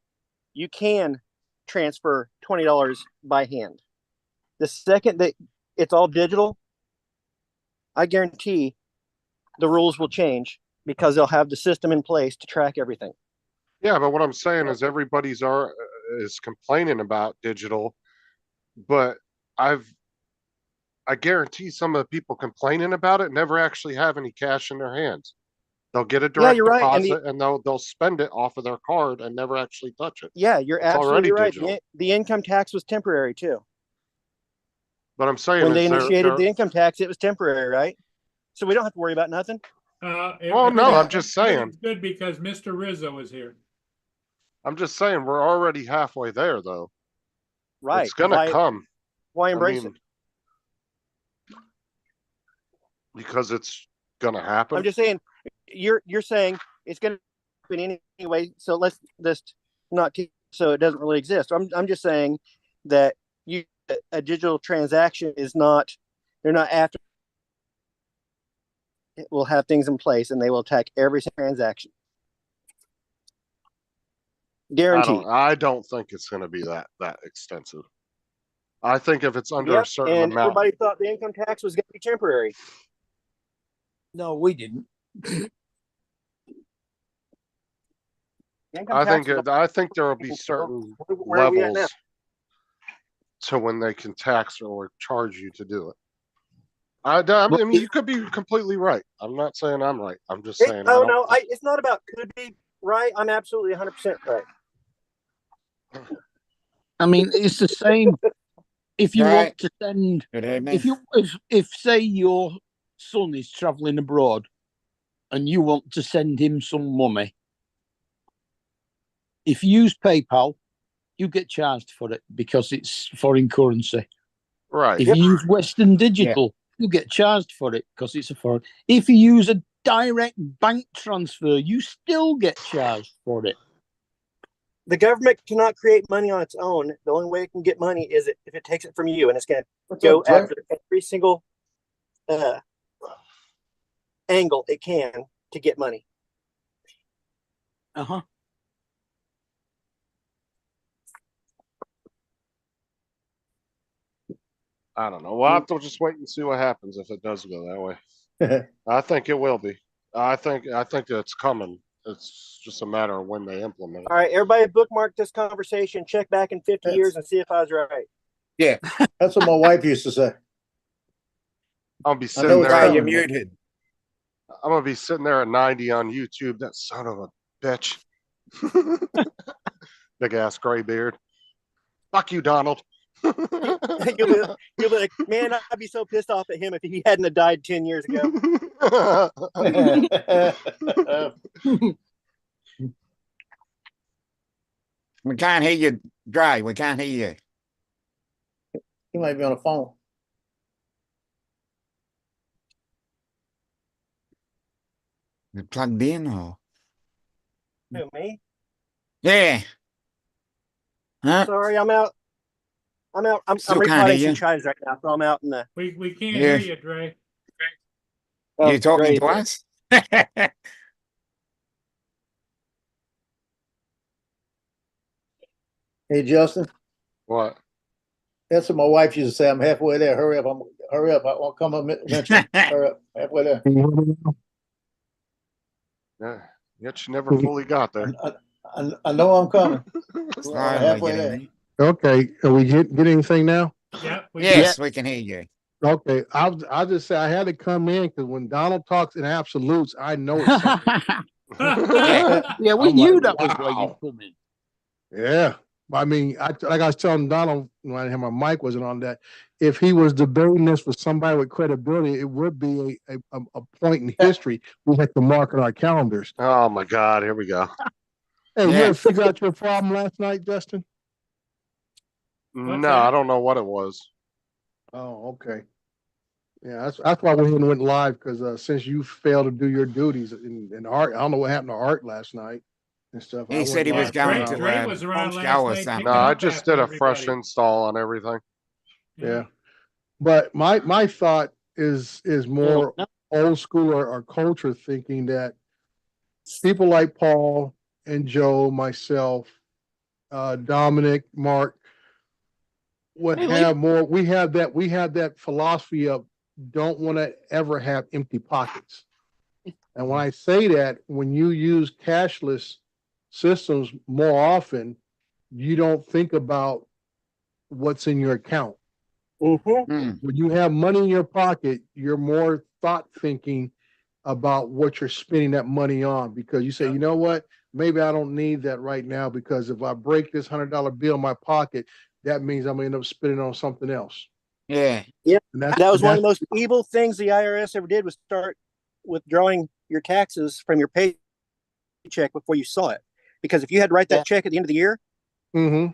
Speaker 7: you can transfer $20 by hand. The second that it's all digital, I guarantee the rules will change because they'll have the system in place to track everything.
Speaker 4: Yeah, but what I'm saying is everybody's is complaining about digital, but I guarantee some of the people complaining about it never actually have any cash in their hands. They'll get a direct
Speaker 7: you're right, and
Speaker 4: deposit and they'll spend it off of their card and never actually touch it.
Speaker 7: Yeah, you're
Speaker 4: It's already
Speaker 7: absolutely right.
Speaker 4: digital.
Speaker 7: The income tax was temporary too.
Speaker 4: But I'm saying
Speaker 7: When they
Speaker 4: is
Speaker 7: initiated the income tax, it was temporary, right? So we don't have to worry about nothing.
Speaker 4: Well, no, I'm just saying.
Speaker 1: It's good because Mr. Rizzo is here.
Speaker 4: I'm just saying we're already halfway there though.
Speaker 7: Right.
Speaker 4: It's gonna come.
Speaker 7: Why
Speaker 4: I
Speaker 7: embrace
Speaker 4: mean, because it's gonna
Speaker 7: it?
Speaker 4: happen.
Speaker 7: I'm just saying you're saying it's gonna happen anyway, so let's just not keep so it doesn't really exist. I'm just saying that a digital transaction is not they're not after it will have things in place and they will attack every transaction. Guaranteed.
Speaker 4: I don't think it's gonna be that extensive. I think if it's under a
Speaker 7: Yep,
Speaker 4: certain
Speaker 7: and
Speaker 4: amount,
Speaker 7: everybody thought the income tax was going to be temporary.
Speaker 3: No, we didn't.
Speaker 7: The income
Speaker 4: I
Speaker 7: tax
Speaker 4: think there will be certain
Speaker 7: where are we at now?
Speaker 4: levels to when they can tax or charge you to do it. I mean, you could be completely right. I'm not saying I'm right. I'm just saying.
Speaker 7: It's not about could be right. I'm absolutely 100% right.
Speaker 3: I mean, it's the same. If you
Speaker 6: Right.
Speaker 3: want to send,
Speaker 6: Good evening.
Speaker 3: if say your son is traveling abroad, and you want to send him some money, if you use PayPal, you get charged for it because it's foreign currency.
Speaker 4: Right.
Speaker 3: If you use Western Digital, you get charged for it because it's a foreign. If you use a direct bank transfer, you still get charged for it.
Speaker 7: The government cannot create money on its own. The only way it can get money is if it takes it from you, and it's going to go after every single angle it can to get money.
Speaker 3: Uh-huh.
Speaker 4: I don't know. We'll have to just wait and see what happens if it does go that way. I think it will be. I think it's coming. It's just a matter of when they implement it.
Speaker 7: All right, everybody bookmark this conversation. Check back in 50 years and see if I was right.
Speaker 6: Yeah.
Speaker 2: That's what my wife used to say.
Speaker 4: I'll be
Speaker 2: know
Speaker 4: sitting
Speaker 2: it's
Speaker 6: Ray,
Speaker 4: there.
Speaker 6: you're muted.
Speaker 4: I'm gonna be sitting there at 90 on YouTube. That son of a bitch. Big ass gray beard. Fuck you, Donald.
Speaker 7: You'll be like, man, I'd be so pissed off at him if he hadn't have died 10 years ago.
Speaker 6: We can't hear you, Dre. We can't hear you.
Speaker 2: He might be on the phone.
Speaker 6: You plugged in or?
Speaker 7: Who, me?
Speaker 6: Yeah. Huh?
Speaker 7: Sorry, I'm out. I'm
Speaker 6: Still can't
Speaker 7: repotting
Speaker 6: hear
Speaker 7: some
Speaker 6: you.
Speaker 7: chives right now, so I'm out in the.
Speaker 1: We can't
Speaker 6: Yeah.
Speaker 1: hear you, Dre.
Speaker 7: Oh,
Speaker 6: You talking
Speaker 7: great.
Speaker 6: to us?
Speaker 2: Hey, Justin,
Speaker 4: What?
Speaker 2: that's what my wife used to say. I'm halfway there. Hurry up. Hurry up. I won't come up eventually. Hurry up. Halfway there.
Speaker 4: Yeah. Yet she never fully got there.
Speaker 2: I know I'm coming.
Speaker 6: Slowly
Speaker 2: halfway
Speaker 6: getting
Speaker 2: there.
Speaker 8: Okay, are we get anything now?
Speaker 1: Yeah.
Speaker 6: there. Yes, we can hear you.
Speaker 8: Okay, I'll just say I had to come in because when Donald talks in absolutes, I know it's something.
Speaker 3: Yeah, we
Speaker 8: I'm
Speaker 3: knew
Speaker 8: like,
Speaker 3: that was where
Speaker 8: wow.
Speaker 3: you'd come in.
Speaker 8: Yeah, I mean, like I was telling Donald when I had my mic wasn't on that, if he was debating this with somebody with credibility, it would be a point in history we had to mark on our calendars.
Speaker 4: Oh my God, here we go.
Speaker 8: Hey, you
Speaker 6: Yeah.
Speaker 8: ever figure out your problem last night, Justin?
Speaker 1: What's
Speaker 4: No,
Speaker 1: that?
Speaker 4: I don't know what it was.
Speaker 8: Oh, okay. Yeah, that's why we went live because since you failed to do your duties in Art, I don't know what happened to Art last night and stuff.
Speaker 6: He
Speaker 8: I
Speaker 6: said he
Speaker 8: went
Speaker 6: was
Speaker 8: live
Speaker 6: going
Speaker 8: for an
Speaker 6: to,
Speaker 8: hour.
Speaker 1: Dre was around
Speaker 6: show
Speaker 1: last
Speaker 6: or
Speaker 1: night.
Speaker 6: something.
Speaker 4: No,
Speaker 1: picking
Speaker 4: I
Speaker 1: up
Speaker 4: just
Speaker 1: after
Speaker 4: did a fresh
Speaker 1: everybody.
Speaker 4: install on everything.
Speaker 8: Yeah, but my thought is more old school or culture thinking that people like Paul and Joe, myself, Dominic, Mark would
Speaker 3: Really?
Speaker 8: have more. We have that philosophy of don't want to ever have empty pockets. And when I say that, when you use cashless systems more often, you don't think about what's in your account.
Speaker 7: Mm-hmm.
Speaker 6: Mm.
Speaker 8: When you have money in your pocket, you're more thought thinking about what you're spending that money on because you say, you know what, maybe I don't need that right now because if I break this $100 bill in my pocket, that means I'm gonna end up spending on something else.
Speaker 6: Yeah.
Speaker 8: And
Speaker 7: That was one of the most evil things the IRS ever did was start withdrawing your taxes from your paycheck before you saw it. Because if you had to write that check at the end of the year,
Speaker 8: Mm-hmm.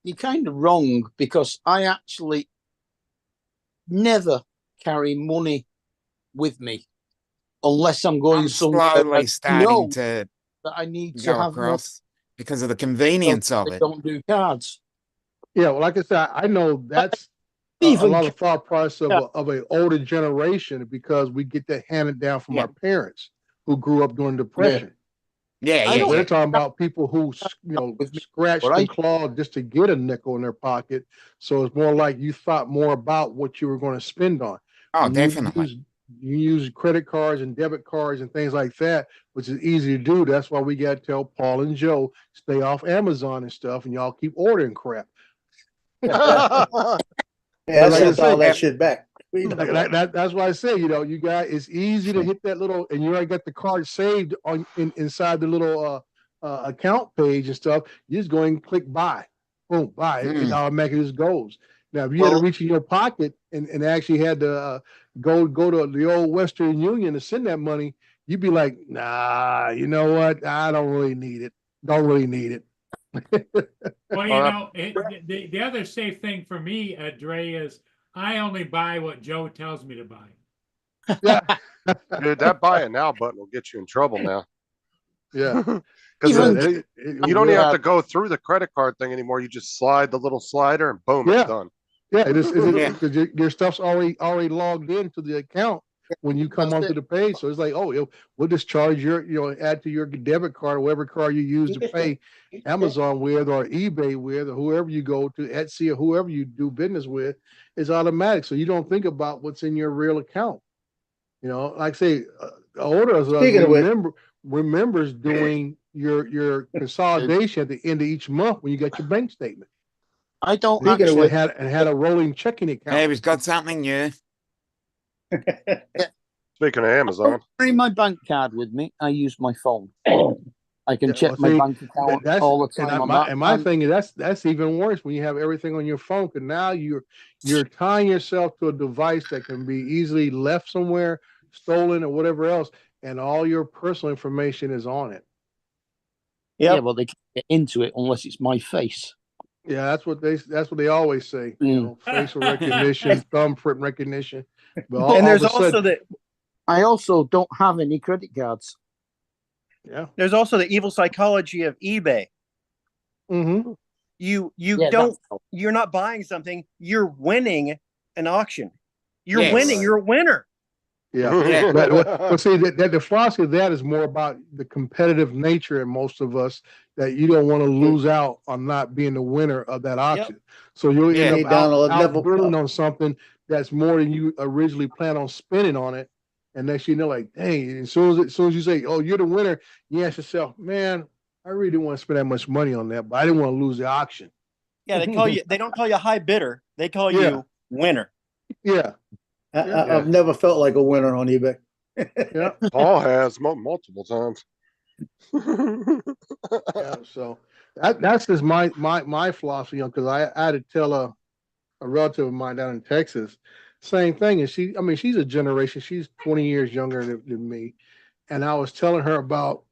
Speaker 3: You're kind of wrong because I actually never carry money with me unless I'm going
Speaker 6: I'm
Speaker 3: somewhere
Speaker 6: slowly
Speaker 3: I
Speaker 6: starting
Speaker 3: know
Speaker 6: to
Speaker 3: that I need to
Speaker 6: go
Speaker 3: have money.
Speaker 6: across because of the convenience of
Speaker 3: They
Speaker 6: it.
Speaker 3: don't do cards.
Speaker 8: Yeah, well, like I said, I know that's a
Speaker 3: Even
Speaker 8: lot of thought process of a older generation because we get that handed down from
Speaker 3: Yeah.
Speaker 8: our parents who grew up during Depression.
Speaker 6: Yeah,
Speaker 3: I
Speaker 6: yeah,
Speaker 3: don't-
Speaker 8: We're
Speaker 6: yeah.
Speaker 8: talking about people who,
Speaker 3: With me,
Speaker 8: scratched
Speaker 3: but I-
Speaker 8: and clawed just to get a nickel in their pocket. So it's more like you thought more about what you were going to spend on.
Speaker 6: Oh,
Speaker 8: And
Speaker 6: definitely.
Speaker 8: You use credit cards and debit cards and things like that, which is easy to do. That's why we got to tell Paul and Joe, stay off Amazon and stuff, and y'all keep ordering crap.
Speaker 2: Yeah, I
Speaker 8: Like I
Speaker 2: sent all
Speaker 8: said,
Speaker 2: that shit back.
Speaker 8: That's why I say, you guys, it's easy to hit that little, and you already got the card saved inside the little account page and stuff. You just go and click buy, boom, buy. It automatically just goes. Now, if you had to reach in your pocket and actually had to go to the old Western Union to send that money, you'd be like, nah, you know what? I don't really need it. Don't really need it.
Speaker 1: Well, you know, the other safe thing for me, Dre, is I only buy what Joe tells me to buy.
Speaker 8: Yeah,
Speaker 4: Dude, that buy it now button will get you in trouble now.
Speaker 8: yeah.
Speaker 4: Because
Speaker 3: Even-
Speaker 4: you don't even have to go through the credit card thing anymore. You just slide the little slider and boom,
Speaker 8: Yeah.
Speaker 4: it's done.
Speaker 8: Yeah, it is
Speaker 6: Yeah.
Speaker 8: because your stuff's already logged into the account when you come
Speaker 3: That's
Speaker 8: onto
Speaker 3: it.
Speaker 8: the page. So it's like, oh, we'll just charge add to your debit card or whatever card you use to pay Amazon with or eBay with or whoever you go to, Etsy or whoever you do business with, is automatic. So you don't think about what's in your real account. Like I say, older as us
Speaker 2: Speaking of which-
Speaker 8: remembers doing your consolidation at the end of each month when you get your bank statement.
Speaker 3: I don't
Speaker 2: Speaking of
Speaker 3: actually.
Speaker 2: which-
Speaker 8: Had a rolling checking account.
Speaker 6: Hey, he's got something new.
Speaker 4: Speaking of Amazon,
Speaker 3: Bring my bank card with me. I use my phone. I can
Speaker 8: Yeah,
Speaker 3: check
Speaker 8: well,
Speaker 3: my
Speaker 8: see,
Speaker 3: bank account
Speaker 8: that's
Speaker 3: all the
Speaker 8: and
Speaker 3: time on
Speaker 8: my
Speaker 3: that.
Speaker 8: and my
Speaker 3: And
Speaker 8: thing is that's even worse when you have everything on your phone. Because now you're tying yourself to a device that can be easily left somewhere, stolen, or whatever else, and all your personal information is on it.
Speaker 3: yeah,
Speaker 7: Yep.
Speaker 3: well, they can't get into it unless it's my face.
Speaker 8: Yeah, that's what they always say. You
Speaker 3: Mm.
Speaker 8: know, facial recognition, thumbprint recognition. But all
Speaker 7: And
Speaker 8: of
Speaker 7: there's
Speaker 8: a
Speaker 7: also
Speaker 8: sudden,
Speaker 3: I also don't have any credit cards.
Speaker 8: yeah.
Speaker 7: the evil psychology of eBay.
Speaker 8: Mm-hmm.
Speaker 7: You
Speaker 3: Yeah,
Speaker 7: don't
Speaker 3: that's
Speaker 7: you're not buying something, you're winning an auction. You're
Speaker 6: Yes.
Speaker 7: winning, you're a winner.
Speaker 8: Yeah.
Speaker 6: Yeah.
Speaker 8: But see that the philosophy of that is more about the competitive nature in most of us that you don't want to lose out on not being the winner of that auction. So you'll
Speaker 6: Yeah.
Speaker 8: end
Speaker 2: Stay
Speaker 8: up
Speaker 2: down a level.
Speaker 8: outbidding on something that's more than you originally plan on spending on it. And next you know, like, dang, as soon as you say, oh, you're the winner, you ask yourself, man, I really didn't want to spend that much money on that, but I didn't want to lose the auction.
Speaker 7: Yeah, they don't call you high bidder, they call
Speaker 8: Yeah.
Speaker 7: you winner.
Speaker 8: Yeah.
Speaker 2: I've never felt like a winner on eBay.
Speaker 8: Yeah.
Speaker 4: Paul has multiple times.
Speaker 8: Yeah, so that's just my philosophy, because I had to tell a relative of mine down in Texas, same thing. And she's a generation, she's 20 years younger than me. And I was telling her about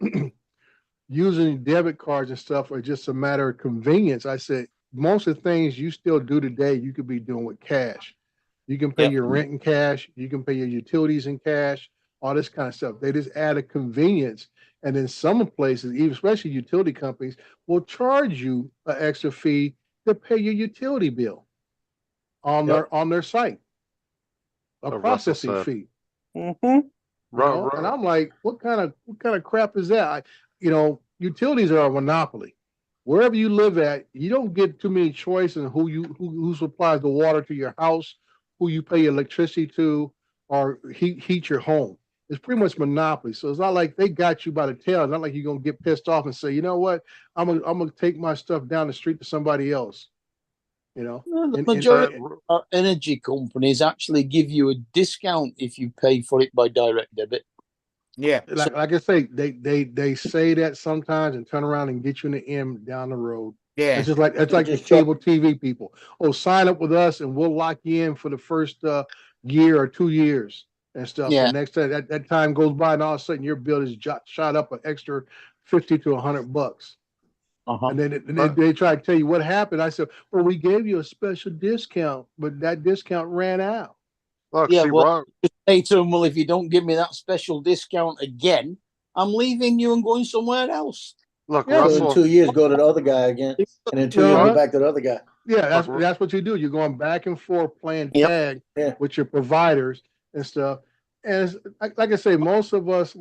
Speaker 8: using debit cards and stuff are just a matter of convenience. I said, most of the things you still do today, you could be doing with cash. You can pay
Speaker 7: Yep.
Speaker 8: your rent in cash. You can pay your utilities in cash, all this kind of stuff. They just add a convenience. And then some places, even especially utility companies, will charge you an extra fee to pay your utility bill on their site, a
Speaker 4: Russell
Speaker 8: processing
Speaker 4: said.
Speaker 8: fee.
Speaker 7: Mm-hmm.
Speaker 8: You know? And I'm like, what kind of crap is that? Utilities are a monopoly. Wherever you live at, you don't get too many choices in who supplies the water to your house, who you pay your electricity to, or heat your home. It's pretty much monopoly. So it's not like they got you by the tail. It's not like you're gonna get pissed off and say, you know what, I'm gonna take my stuff down the street to somebody else. You know,
Speaker 3: the majority of energy companies actually give you a discount if you pay for it by direct debit.
Speaker 6: Yeah.
Speaker 8: like I say, they say that sometimes and turn around and get you in the end down the road.
Speaker 6: Yeah.
Speaker 8: It's like the
Speaker 2: Just
Speaker 8: cable TV people. Oh, sign up with us and we'll lock you in for the first year or 2 years and stuff.
Speaker 3: Yeah.
Speaker 8: And next time that time goes by, and all of a sudden your bill is shot up an extra $50 to $100.
Speaker 3: Uh-huh.
Speaker 8: And then they try to tell you what happened. I said, well, we gave you a special discount, but that discount ran out.
Speaker 4: Look,
Speaker 3: Yeah,
Speaker 4: see,
Speaker 3: well, just say to them, well, if you don't give me that special discount again, I'm leaving you and going somewhere else.
Speaker 4: look,
Speaker 8: Yeah.
Speaker 2: So in
Speaker 4: Russell.
Speaker 2: 2 years, go to the other guy again, and in 2 years, go back to the other guy.
Speaker 8: Yeah, that's what you do. You're going back and forth playing
Speaker 7: Yep.
Speaker 8: tag
Speaker 2: Yeah.
Speaker 8: with your providers and stuff. And it's, like I say, most of us,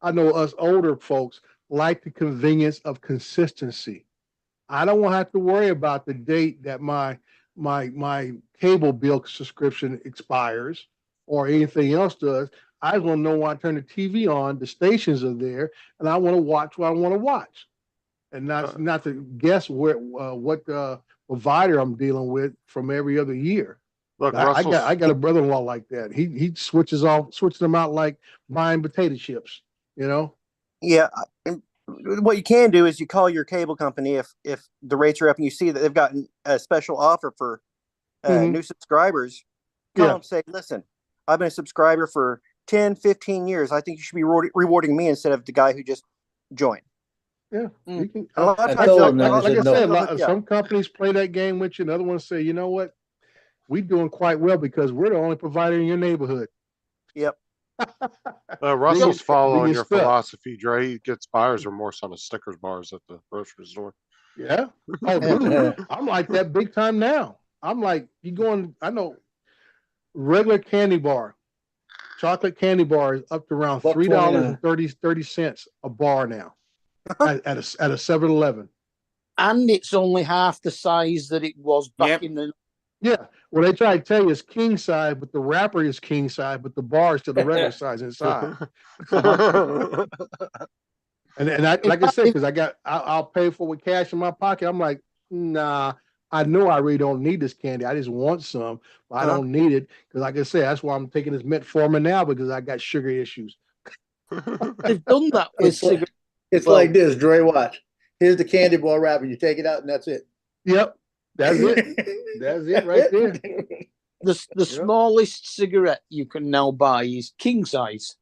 Speaker 8: I know us older folks, like the convenience of consistency. I don't want to have to worry about the date that my cable bill subscription expires or anything else does. I just want to know when I turn the TV on, the stations are there, and I want to watch what I want to watch, and not to guess what provider I'm dealing with from every other year.
Speaker 4: Look,
Speaker 8: I got a brother-in-law like that. He switches them out like buying potato chips. You know.
Speaker 7: Yeah. And what you can do is you call your cable company if the rates are up and you see that they've gotten a special offer for new subscribers. Call them, say, listen, I've been a subscriber for 10, 15 years. I think you should be rewarding me instead of the guy who just joined.
Speaker 8: Yeah,
Speaker 3: Mm.
Speaker 8: you can.
Speaker 7: A lot of
Speaker 2: I
Speaker 7: times,
Speaker 2: told
Speaker 7: like,
Speaker 2: them that,
Speaker 8: Like
Speaker 2: they
Speaker 8: I
Speaker 2: said no.
Speaker 8: said, some companies play that game with you, and other ones say, you know what, we're doing quite well because we're the only provider in your neighborhood.
Speaker 7: Yep.
Speaker 4: Russell's following your
Speaker 8: stuff.
Speaker 4: philosophy, Dre. He gets buyer's remorse on his Snickers bars at the grocery store.
Speaker 8: Yeah. Oh, dude, I'm like that big time now. I'm like, I know regular candy bar, chocolate candy bar is up to around $3.30 a bar now at a 7-Eleven.
Speaker 3: And it's only half the size that it was back in the.
Speaker 8: Yeah. Well, they try to tell you it's king size, but the wrapper is king size, but the bar is to the regular size inside. And like I said, because I'll pay for with cash in my pocket. I'm like, nah, I know I really don't need this candy. I just want some, but I
Speaker 7: Uh-huh.
Speaker 8: don't need it. Cause like I said, that's why I'm taking this metformin now because I got sugar issues.
Speaker 3: They've done that with
Speaker 2: It's like,
Speaker 3: cigarettes.
Speaker 2: it's
Speaker 3: Well-
Speaker 2: like this, Dre, watch. Here's the candy bar wrapper. You take it out and that's it.
Speaker 8: Yep. That's it. That's it right there.
Speaker 3: The
Speaker 8: Yep.
Speaker 3: smallest cigarette you can now buy is king size.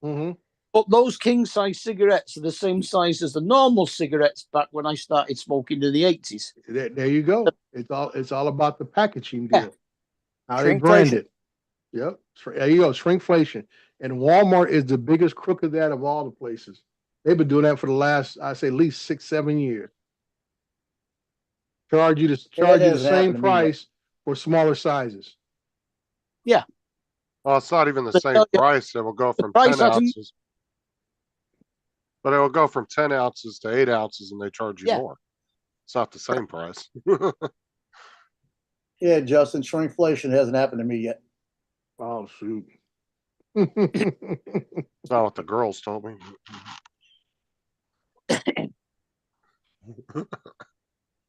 Speaker 8: Mm-hmm.
Speaker 3: But those king size cigarettes are the same size as the normal cigarettes back when I started smoking in the 80s.
Speaker 8: There you go. It's all about the packaging deal.
Speaker 3: Yeah.
Speaker 8: How they brand
Speaker 7: Shrinkflation.
Speaker 8: it. Yep. There you go. Shrinkflation. And Walmart is the biggest crook of that of all the places. They've been doing that for the last, I say, at least 6-7 years. Charge you the
Speaker 2: hasn't happened
Speaker 8: same
Speaker 2: to me yet.
Speaker 8: price for smaller sizes.
Speaker 4: Well, it's not even the
Speaker 3: They
Speaker 4: same
Speaker 3: tell you-
Speaker 4: price. It will go from
Speaker 3: price
Speaker 4: 10
Speaker 3: hasn't-
Speaker 4: ounces. But it will go from 10 ounces to 8 ounces and they charge you
Speaker 3: Yeah.
Speaker 4: more. It's not the same price.
Speaker 2: Yeah, Justin, shrinkflation hasn't happened to me yet.
Speaker 8: Oh, shoot.
Speaker 4: It's not what the girls told me.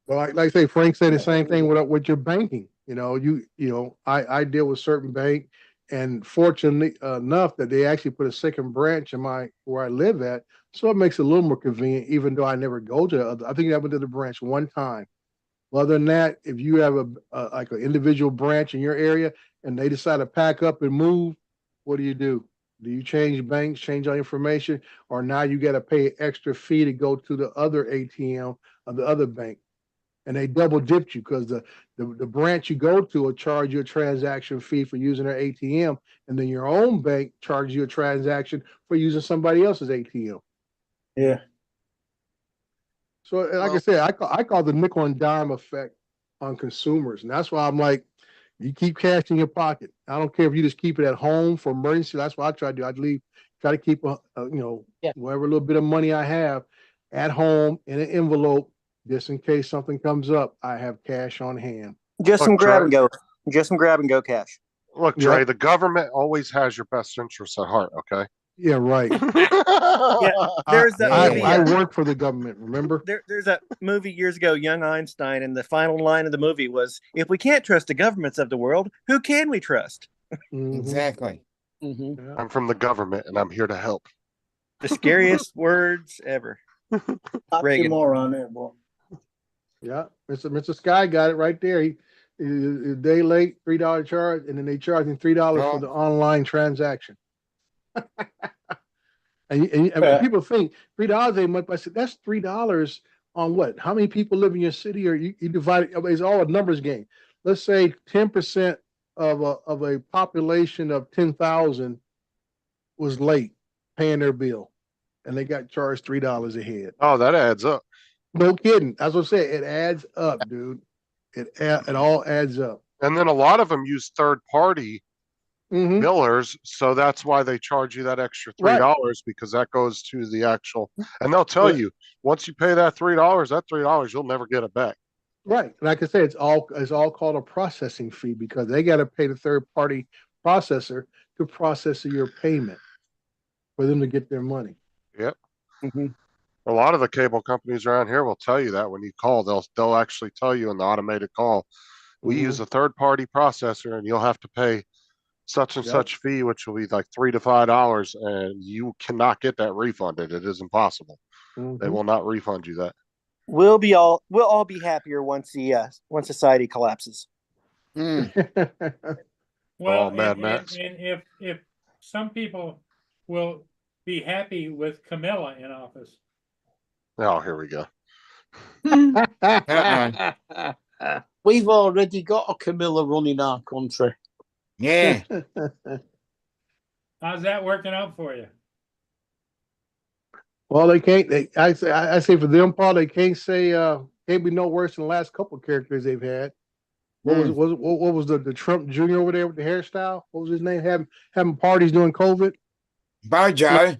Speaker 8: Well, like I say, Frank said the same thing with your banking. I deal with certain bank, and fortunately enough that they actually put a second branch in where I live at, so it makes it a little more convenient. Even though I never go to the other, I think I went to the branch one time. Other than that, if you have like an individual branch in your area and they decide to pack up and move, what do? Do you change banks, change all information, or now you got to pay extra fee to go to the other ATM of the other bank? And they double dipped you because the branch you go to will charge you a transaction fee for using their ATM, and then your own bank charges you a transaction for using somebody else's ATM.
Speaker 2: Yeah.
Speaker 8: So, like I
Speaker 3: Well-
Speaker 8: said, I call the nickel and dime effect on consumers, and that's why I'm like, you keep cash in your pocket. I don't care if you just keep it at home for emergency. That's what I try to do. Try to keep
Speaker 3: Yeah.
Speaker 8: whatever little bit of money I have at home in an envelope, just in case something comes up. I have cash on hand.
Speaker 7: Just some
Speaker 4: Look,
Speaker 7: grab
Speaker 4: Trey.
Speaker 7: and go. Just some grab and go cash.
Speaker 4: Look,
Speaker 8: Yeah.
Speaker 4: Dre, the government always has your best interests at heart, okay?
Speaker 8: Yeah, right.
Speaker 7: There's that
Speaker 2: I-
Speaker 7: movie.
Speaker 8: I work for the government. Remember?
Speaker 7: There's that movie years ago, Young Einstein, and the final line of the movie was, "If we can't trust the governments of the world, who can we trust?"
Speaker 8: Mhm.
Speaker 6: Exactly.
Speaker 3: Mhm.
Speaker 8: Yeah.
Speaker 4: I'm from the government and I'm here to help.
Speaker 7: The scariest words ever. Reagan.
Speaker 2: Oxymoron there, boy.
Speaker 8: Yeah, Mr. Sky got it right there. He a day late, $3 charge, and then they charge him $3 for
Speaker 6: Oh.
Speaker 8: the online transaction. and
Speaker 2: Yeah.
Speaker 8: people think $3 ain't much, but I said that's $3 on what? How many people live in your city? Or you divide it? It's all a numbers game. Let's say 10% of a population of 10,000 was late paying their bill, and they got charged $3 a head.
Speaker 4: Oh, that adds up.
Speaker 8: No kidding. That's what I'm saying. It adds up, dude. It all adds up.
Speaker 4: And then a lot of them use third party
Speaker 8: Mhm.
Speaker 4: billers, so that's why they charge you that extra
Speaker 8: Right.
Speaker 4: $3 because that goes to the actual. And they'll tell
Speaker 8: Right.
Speaker 4: you once you pay that $3, you'll never get it back.
Speaker 8: Right. Like I said, it's all called a processing fee because they got to pay the third party processor to process your payment for them to get their money.
Speaker 3: Mhm.
Speaker 4: A lot of the cable companies around here will tell you that when you call, they'll actually tell you in the automated call, we
Speaker 8: Mhm.
Speaker 4: use a third party processor and you'll have to pay such and
Speaker 8: Yep.
Speaker 4: such fee, which will be like $3 to $5, and you cannot get that refunded. It is impossible. They
Speaker 8: Mhm.
Speaker 4: will not refund you that.
Speaker 7: We'll all be happier once society collapses.
Speaker 6: Mm.
Speaker 1: Well,
Speaker 4: Mad
Speaker 1: and
Speaker 4: Max.
Speaker 1: if some people will be happy with Camilla in office.
Speaker 4: Oh, here we go.
Speaker 3: We've already got a Camilla running our country.
Speaker 6: Yeah.
Speaker 1: How's that working out for you?
Speaker 8: Well, they can't. I say for them, Paul, they can't say can't be no worse than the last couple characters they've had. What was the Trump Jr. over there with the hairstyle? What was his name? Having parties during COVID.
Speaker 6: Bojo.
Speaker 8: Yeah,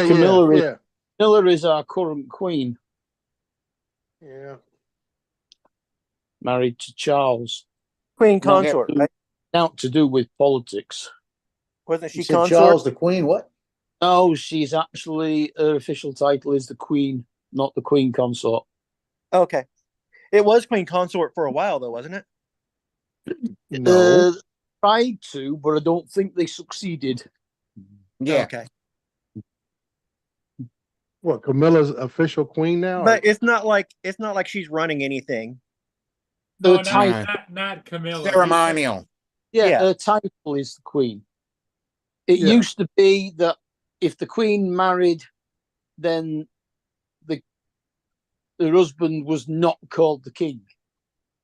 Speaker 3: Camilla is-
Speaker 8: yeah,
Speaker 3: Camilla is our current queen,
Speaker 8: yeah.
Speaker 3: married to Charles.
Speaker 7: Queen
Speaker 3: No,
Speaker 7: consort, right?
Speaker 3: Not to do with politics.
Speaker 7: Wasn't she
Speaker 2: You said
Speaker 7: consort?
Speaker 2: Charles the Queen, what?
Speaker 3: No, she's actually, her official title is the Queen, not the Queen Consort.
Speaker 7: Okay. It was queen consort for a while, though, wasn't it?
Speaker 8: No,
Speaker 3: Tried to, but I don't think they succeeded.
Speaker 6: Yeah,
Speaker 7: Okay.
Speaker 8: what, Camilla's official queen now?
Speaker 7: But it's not like she's running anything.
Speaker 1: No,
Speaker 3: Her title,
Speaker 1: not Camilla.
Speaker 6: ceremonial.
Speaker 7: Yeah.
Speaker 3: her title is the queen. It
Speaker 8: Yeah.
Speaker 3: used to be that if the queen married, then her husband was not called the king.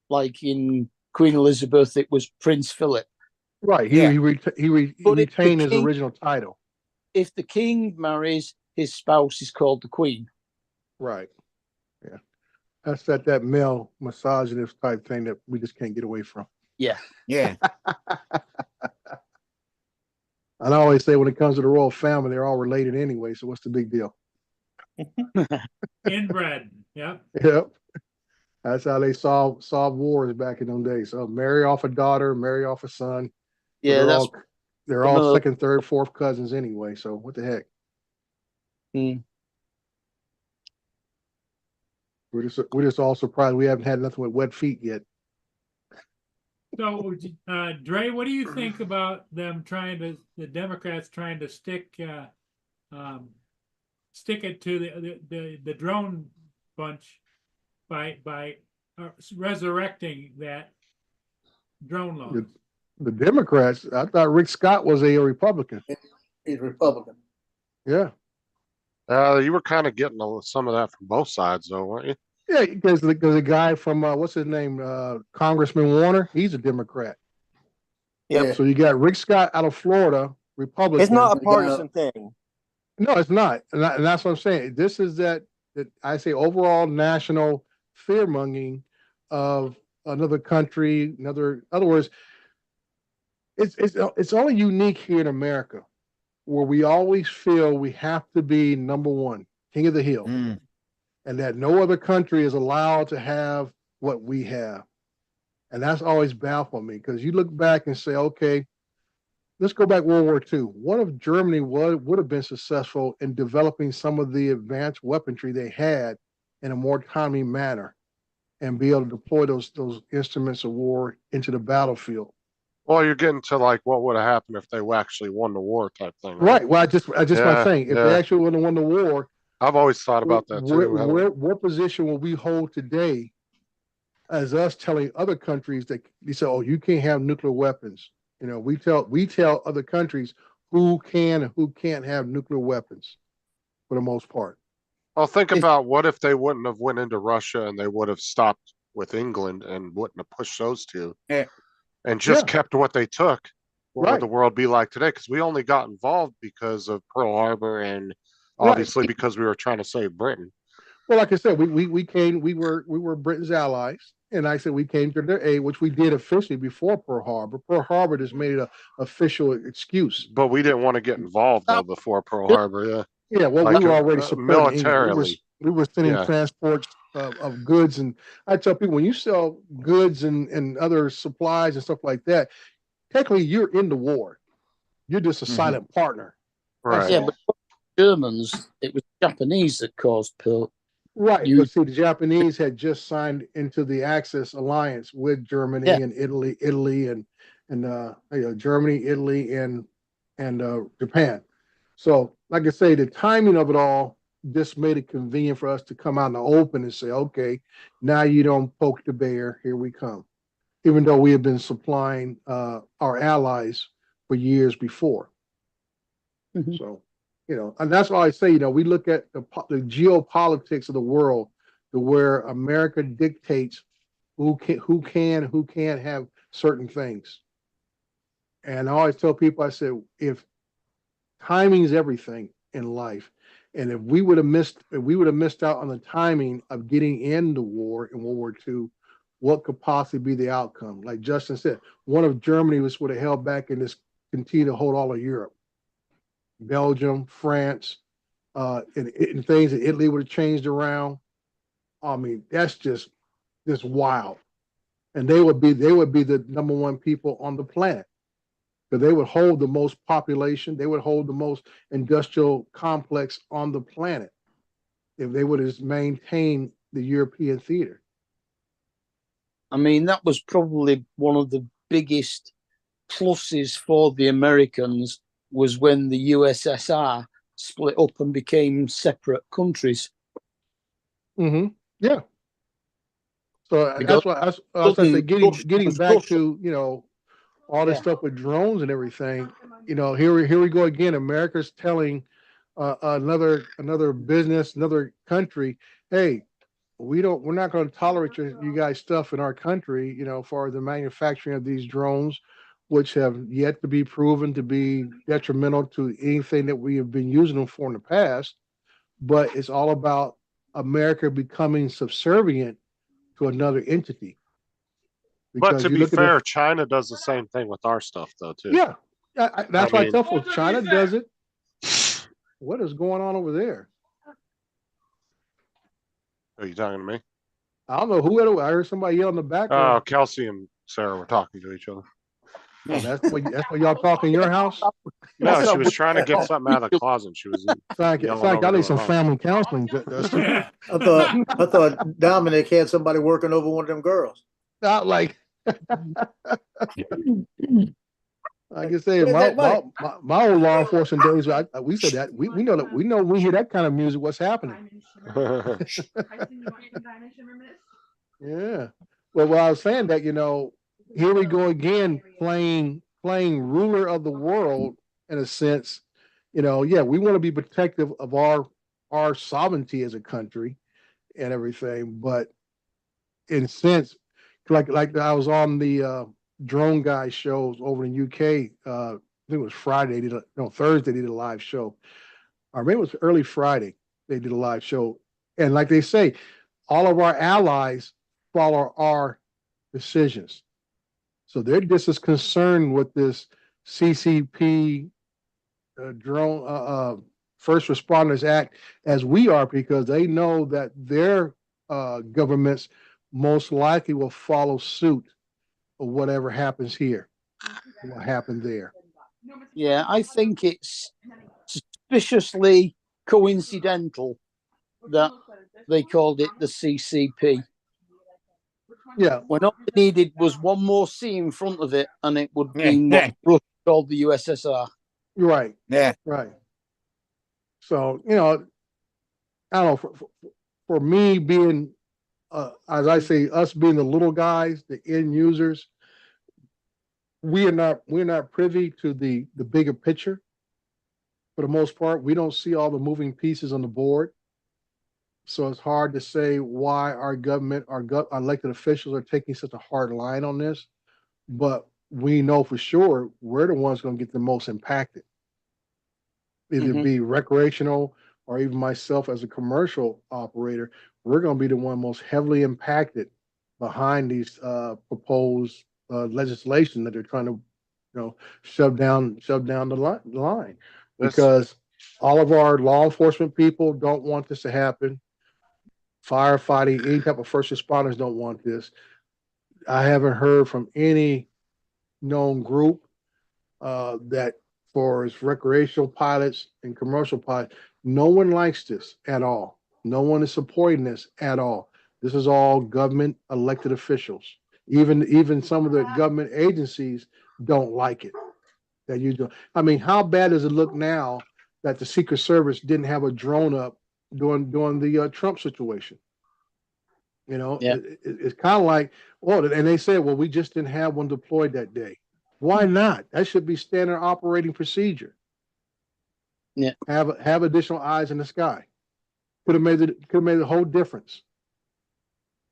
Speaker 3: Like in Queen Elizabeth, it was Prince Philip.
Speaker 8: Right,
Speaker 6: Yeah.
Speaker 8: he
Speaker 3: But if the
Speaker 8: retained his
Speaker 3: king-
Speaker 8: original title.
Speaker 3: If the king marries, his spouse is called the queen.
Speaker 8: Right. Yeah. That's that male misogynist type thing that we just can't get away from.
Speaker 3: Yeah.
Speaker 6: Yeah,
Speaker 8: And I always say when it comes to the royal family, they're all related anyway, so what's the big deal?
Speaker 1: Inbred, yeah.
Speaker 8: Yep. That's how they solve wars back in them days. So marry off a daughter, marry off a son. But
Speaker 3: Yeah,
Speaker 8: they're all
Speaker 3: another-
Speaker 8: second, third, fourth cousins anyway. So what the heck?
Speaker 3: Hmm.
Speaker 8: We're just all surprised we haven't had nothing with wet feet yet.
Speaker 1: So, Dre, what do you think about them the Democrats trying to stick it to the drone bunch by resurrecting that drone law?
Speaker 8: The Democrats, I thought Rick Scott was a Republican.
Speaker 2: He's Republican.
Speaker 8: Yeah.
Speaker 4: You were kind of getting some of that from both sides, though, weren't you?
Speaker 8: Yeah, because the guy from what's his name, Congressman Warner, he's a Democrat.
Speaker 7: Yep.
Speaker 2: Yeah.
Speaker 8: So you got Rick Scott out of Florida, Republican.
Speaker 7: It's not a partisan thing.
Speaker 8: No, it's not, and that's what I'm saying. This is that I say overall national fear mongering of another country, in other words, it's only unique here in America where we always feel we have to be number one, king of the hill.
Speaker 6: Mm.
Speaker 8: And that no other country is allowed to have what we have. And that's always baffled me because you look back and say, okay, let's go back World War II. What if Germany would have been successful in developing some of the advanced weaponry they had in a more timely manner and be able to deploy those instruments of war into the battlefield?
Speaker 4: Well, you're getting to like what would have happened if they actually won the war type thing.
Speaker 8: Right. Well, I just my
Speaker 4: Yeah,
Speaker 8: thing. If
Speaker 4: yeah.
Speaker 8: they actually would have won the war,
Speaker 4: I've always thought about that too.
Speaker 8: what position will we hold today as us telling other countries that they say, oh, you can't have nuclear weapons? You know, we tell other countries who can and who can't have nuclear weapons for the most part.
Speaker 4: Well, think about what if they wouldn't have went into Russia and they would have stopped with England and wouldn't have pushed those two,
Speaker 6: Yeah.
Speaker 4: and just
Speaker 8: Yeah.
Speaker 4: kept what they took. What
Speaker 8: Right.
Speaker 4: would the world be like today? Because we only got involved because of Pearl Harbor and
Speaker 8: Right.
Speaker 4: obviously because we were trying to save Britain.
Speaker 8: Well, like I said, we were Britain's allies, and I said we came to their aid, which we did officially before Pearl Harbor. Pearl Harbor just made it a official excuse.
Speaker 4: But we didn't want to get involved though before Pearl Harbor. Yeah.
Speaker 8: Yeah, well,
Speaker 4: Like
Speaker 8: we were
Speaker 4: a-
Speaker 8: already supporting England.
Speaker 4: militarily.
Speaker 8: We were sending
Speaker 4: Yeah.
Speaker 8: transports of goods, and I tell people when you sell goods and other supplies and stuff like that, technically you're in the war. You're just a
Speaker 6: Mhm.
Speaker 8: silent partner.
Speaker 4: Right.
Speaker 3: Yeah, but Germans, it was Japanese that caused Pearl.
Speaker 8: Right,
Speaker 3: You-
Speaker 8: but see, the Japanese had just signed into the Axis alliance with Germany
Speaker 3: Yeah.
Speaker 8: and Italy and Germany, Italy, and Japan. So, like I say, the timing of it all just made it convenient for us to come out in the open and say, okay, now you don't poke the bear, here we come. Even though we have been supplying our allies for years before.
Speaker 3: Mhm.
Speaker 8: So, and that's why I say, we look at the geopolitics of the world to where America dictates who can and who can't have certain things. And I always tell people, I said, if timing is everything in life, and if we would have missed out on the timing of getting into war in World War II, what could possibly be the outcome? Like Justin said, one of Germany would have held back and just continue to hold all of Europe. Belgium, France, and things that Italy would have changed around. I mean, that's just wild. And they would be the number one people on the planet. Because they would hold the most population, they would hold the most industrial complex on the planet if they would have maintained the European theater.
Speaker 3: I mean, that was probably one of the biggest pluses for the Americans was when the USSR split up and became separate countries.
Speaker 8: Mm-hmm. Yeah. So
Speaker 3: Because
Speaker 8: that's why I say
Speaker 3: Russia
Speaker 8: getting
Speaker 3: was
Speaker 8: back
Speaker 3: Russia.
Speaker 8: to, all this
Speaker 3: Yeah.
Speaker 8: stuff with drones and everything, here we go again. America's telling another business, another country, hey, we're not going to tolerate you guys stuff in our country, for the manufacturing of these drones, which have yet to be proven to be detrimental to anything that we have been using them for in the past. But it's all about America becoming subservient to another entity.
Speaker 4: But
Speaker 8: Because
Speaker 4: to
Speaker 8: you
Speaker 4: be
Speaker 8: look at
Speaker 4: fair, China does the same thing with our stuff though, too.
Speaker 8: yeah, that's
Speaker 4: I
Speaker 8: why I
Speaker 4: mean-
Speaker 8: tell folks China does it. What is going on over there?
Speaker 4: Are you talking to me?
Speaker 8: I don't know who I heard somebody yell in the background.
Speaker 4: Kelsey and Sarah were talking to each other.
Speaker 8: Oh, that's what y'all talk in your house.
Speaker 4: No,
Speaker 3: That's
Speaker 4: she
Speaker 3: not
Speaker 4: was
Speaker 3: what-
Speaker 4: trying to get something out of the closet. She was
Speaker 8: Frank,
Speaker 4: yelling
Speaker 8: Frank, I
Speaker 4: over
Speaker 8: need
Speaker 4: to
Speaker 8: some
Speaker 4: her mom.
Speaker 8: family counseling. Dustin.
Speaker 2: I thought Dominic had somebody working over one of them girls.
Speaker 8: Not like I can say
Speaker 2: Where's that money?
Speaker 8: my old law enforcement days. We said that we know that when we hear that kind of music, what's happening? Yeah. Well, I was saying that, here we go again playing ruler of the world in a sense. Yeah, we want to be protective of our sovereignty as a country and everything, but in a sense, like I was on the drone guy shows over in UK. I think it was Friday. Thursday. They did a live show. Or maybe it was early Friday. They did a live show, and like they say, all of our allies follow our decisions. So they're just as concerned with this CCP drone First Responders Act as we are, because they know that their governments most likely will follow suit of whatever happens here, what happened there.
Speaker 3: Yeah, I think it's suspiciously coincidental that they called it the CCP.
Speaker 8: Yeah,
Speaker 3: When all they needed was one more C in front of it, and it would
Speaker 6: Yeah,
Speaker 3: be what Russia called the USSR.
Speaker 8: you're right.
Speaker 6: Yeah.
Speaker 8: Right. So, I don't know, for me being, as I say, us being the little guys, the end users, we're not privy to the bigger picture. For the most part, we don't see all the moving pieces on the board. So it's hard to say why our government, our elected officials are taking such a hard line on this. But we know for sure we're the ones going to get the most impacted. Either
Speaker 3: Mhm.
Speaker 8: be recreational or even myself as a commercial operator, we're going to be the one most heavily impacted behind these proposed legislation that they're trying to, shove down the line. Because all of our law enforcement people don't want this to happen. Firefighting, any type of first responders don't want this. I haven't heard from any known group that for as recreational pilots and commercial pilots, no one likes this at all. No one is supporting this at all. This is all government elected officials. Even some of the government agencies don't like it. That you do. I mean, how bad does it look now that the Secret Service didn't have a drone up during the Trump situation?
Speaker 3: Yeah.
Speaker 8: It's kind of like, well, and they said, well, we just didn't have one deployed that day. Why not? That should be standard operating procedure.
Speaker 3: Yeah.
Speaker 8: Have additional eyes in the sky. Could have made the whole difference.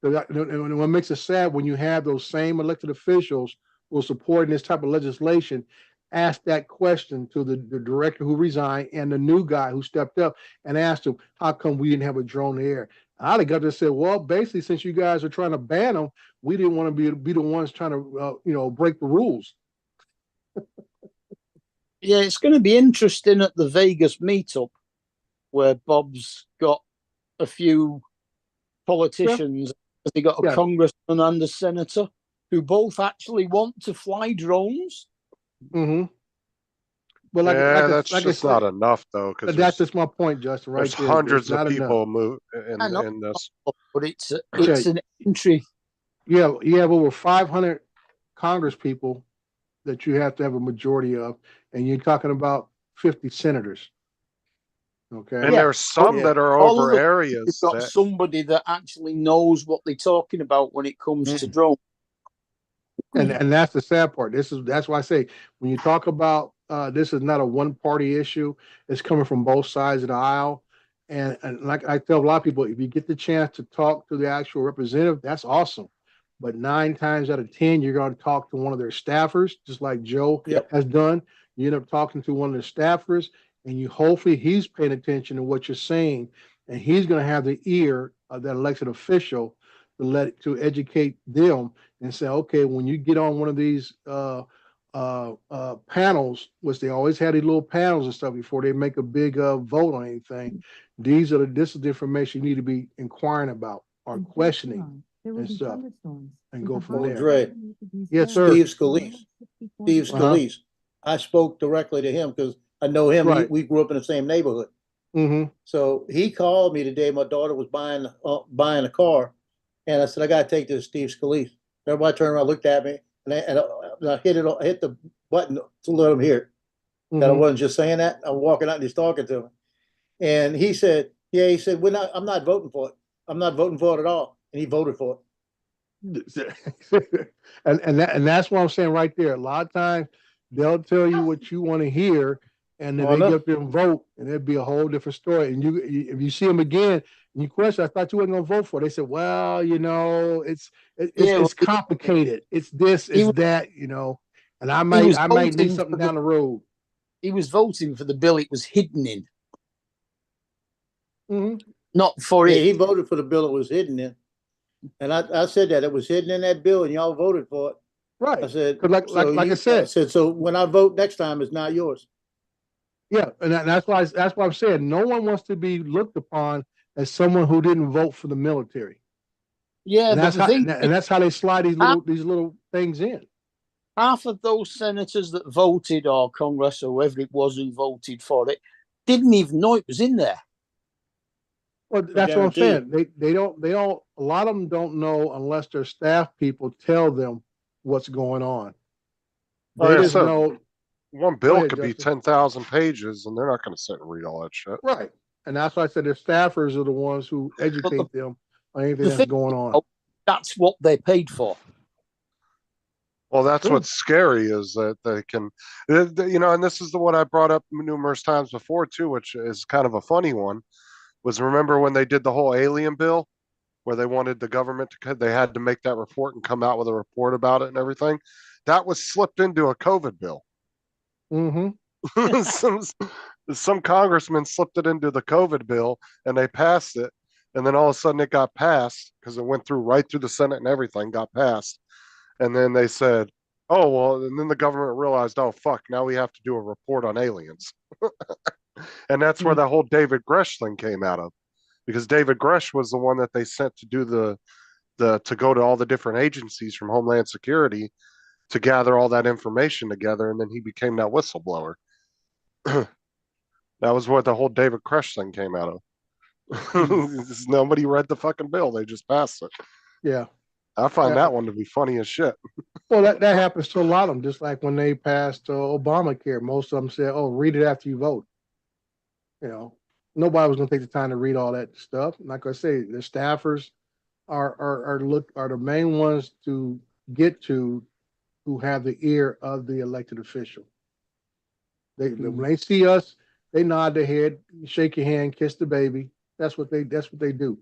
Speaker 8: And what makes it sad when you have those same elected officials who are supporting this type of legislation ask that question to the director who resigned and the new guy who stepped up and asked him, how come we didn't have a drone in the air? I'd have got to say, well, basically, since you guys are trying to ban them, we didn't want to be the ones trying to, break the rules.
Speaker 3: Yeah, it's going to be interesting at the Vegas meetup where Bob's got a few politicians. They got a
Speaker 8: Yeah.
Speaker 3: congressman and a senator who both actually want to fly drones.
Speaker 8: Mm-hmm. But
Speaker 4: that's
Speaker 8: like I
Speaker 4: just
Speaker 8: said,
Speaker 4: not enough though, because
Speaker 8: that's just my point, Justin. Right
Speaker 4: there's
Speaker 8: there.
Speaker 4: hundreds
Speaker 8: It's not
Speaker 4: of
Speaker 8: enough.
Speaker 4: people move
Speaker 3: I know.
Speaker 4: in this.
Speaker 3: But it's
Speaker 8: Okay.
Speaker 3: an entry
Speaker 8: you have over 500 Congress people that you have to have a majority of, and you're talking about 50 senators. Okay.
Speaker 4: And
Speaker 3: Yeah.
Speaker 4: there's some
Speaker 2: Yeah.
Speaker 4: that are
Speaker 3: All
Speaker 4: over
Speaker 3: of the You've
Speaker 4: areas
Speaker 3: got
Speaker 4: that,
Speaker 3: somebody that actually knows what they're talking about when it comes to drones.
Speaker 8: And that's the sad part. That's why I say when you talk about this is not a one party issue. It's coming from both sides of the aisle. And like I tell a lot of people, if you get the chance to talk to the actual representative, that's awesome. But 9 times out of 10, you're going to talk to one of their staffers, just like Joe
Speaker 2: Yep.
Speaker 8: has done. You end up talking to one of the staffers, and you hopefully he's paying attention to what you're saying, and he's going to have the ear of that elected official to educate them and say, okay, when you get on one of these panels, which they always had these little panels and stuff before they make a big vote on anything. This is the information you need to be inquiring about or questioning and stuff, and go from
Speaker 2: Well,
Speaker 8: there.
Speaker 2: Dre,
Speaker 8: Yes, sir.
Speaker 2: Steve Scalise. Steve
Speaker 8: Uh-huh.
Speaker 2: Scalise. I spoke directly to him because I know him.
Speaker 8: Right.
Speaker 2: We grew up in the same neighborhood.
Speaker 8: Mm-hmm.
Speaker 2: So he called me today. My daughter was buying a car, and I said, I gotta take this to Steve Scalise. Everybody turned around, looked at me, and I hit the button to let him hear it. That I
Speaker 8: Mhm.
Speaker 2: wasn't just saying that. I'm walking out and he's talking to me. And he said, yeah, he said, I'm not voting for it. I'm not voting for it at all. And he voted for it.
Speaker 8: and that's what I'm saying right there. A lot of times they'll tell you what you want to hear, and then
Speaker 2: Oh, I
Speaker 8: they
Speaker 2: know.
Speaker 8: get up there and vote, and it'd be a whole different story. And if you see them again, and you question, I thought you weren't going to vote for it. They said, well, it's complicated. It's this,
Speaker 3: He
Speaker 8: it's
Speaker 3: was,
Speaker 8: that, and I
Speaker 3: was
Speaker 8: might need
Speaker 3: voting
Speaker 8: something
Speaker 3: for the-
Speaker 8: down the road.
Speaker 3: he was voting for the bill it was hidden in,
Speaker 8: Mhm.
Speaker 3: not for
Speaker 2: Yeah,
Speaker 3: it.
Speaker 2: he voted for the bill it was hidden in. And I said that it was hidden in that bill and y'all voted for it.
Speaker 8: Right.
Speaker 2: I said,
Speaker 8: 'Cause like I said,
Speaker 2: so when I vote next time, it's not yours.
Speaker 8: yeah, and that's why I'm saying no one wants to be looked upon as someone who didn't vote for the military.
Speaker 3: Yeah,
Speaker 8: And
Speaker 3: but
Speaker 8: that's
Speaker 3: the
Speaker 8: how
Speaker 3: thing,
Speaker 8: and that's how they slide these little things in.
Speaker 3: half of those senators that voted, or Congress, or whoever it was who voted for it, didn't even know it was in there.
Speaker 8: Well, that's what I'm
Speaker 2: guarantee
Speaker 8: saying. They don't a lot of them don't know unless their staff people tell them what's going on.
Speaker 4: Oh,
Speaker 8: They
Speaker 4: yeah,
Speaker 8: just
Speaker 4: so
Speaker 8: know.
Speaker 4: one
Speaker 8: Go
Speaker 4: bill
Speaker 8: ahead,
Speaker 4: could be
Speaker 8: Justin.
Speaker 4: 10,000 pages and they're not going to sit and read all that shit.
Speaker 8: Right. And that's why I said their staffers are the ones who educate them on anything
Speaker 3: the
Speaker 8: that's
Speaker 3: thing-
Speaker 8: going on.
Speaker 3: That's what they paid for.
Speaker 4: Well, that's
Speaker 8: True.
Speaker 4: what's scary is that they can, and this is the one I brought up numerous times before too, which is kind of a funny one, was remember when they did the whole alien bill where they wanted the government they had to make that report and come out with a report about it and everything. That was slipped into a COVID bill.
Speaker 8: Mm-hmm.
Speaker 4: some congressman slipped it into the COVID bill and they passed it. And then all of a sudden it got passed because it went through right through the Senate and everything got passed. And then they said, oh, well, and then the government realized, oh, fuck, now we have to do a report on aliens. And that's where the whole David Gresh thing came out of, because David Gresh was the one that they sent to do to go to all the different agencies from Homeland Security to gather all that information together. And then he became that whistleblower. That was what the whole David Gresh thing came out of. Nobody read the fucking bill. They just passed it.
Speaker 8: Yeah.
Speaker 4: I find that one to be funny as shit.
Speaker 8: Well, that happens to a lot of them. Just like when they passed Obamacare, most of them said, "Oh, read it after you vote." Nobody was going to take the time to read all that stuff. Like I say, the staffers are the main ones to get to, who have the ear of the elected official. When they see us, they nod their head, shake your hand, kiss the baby. That's what they do.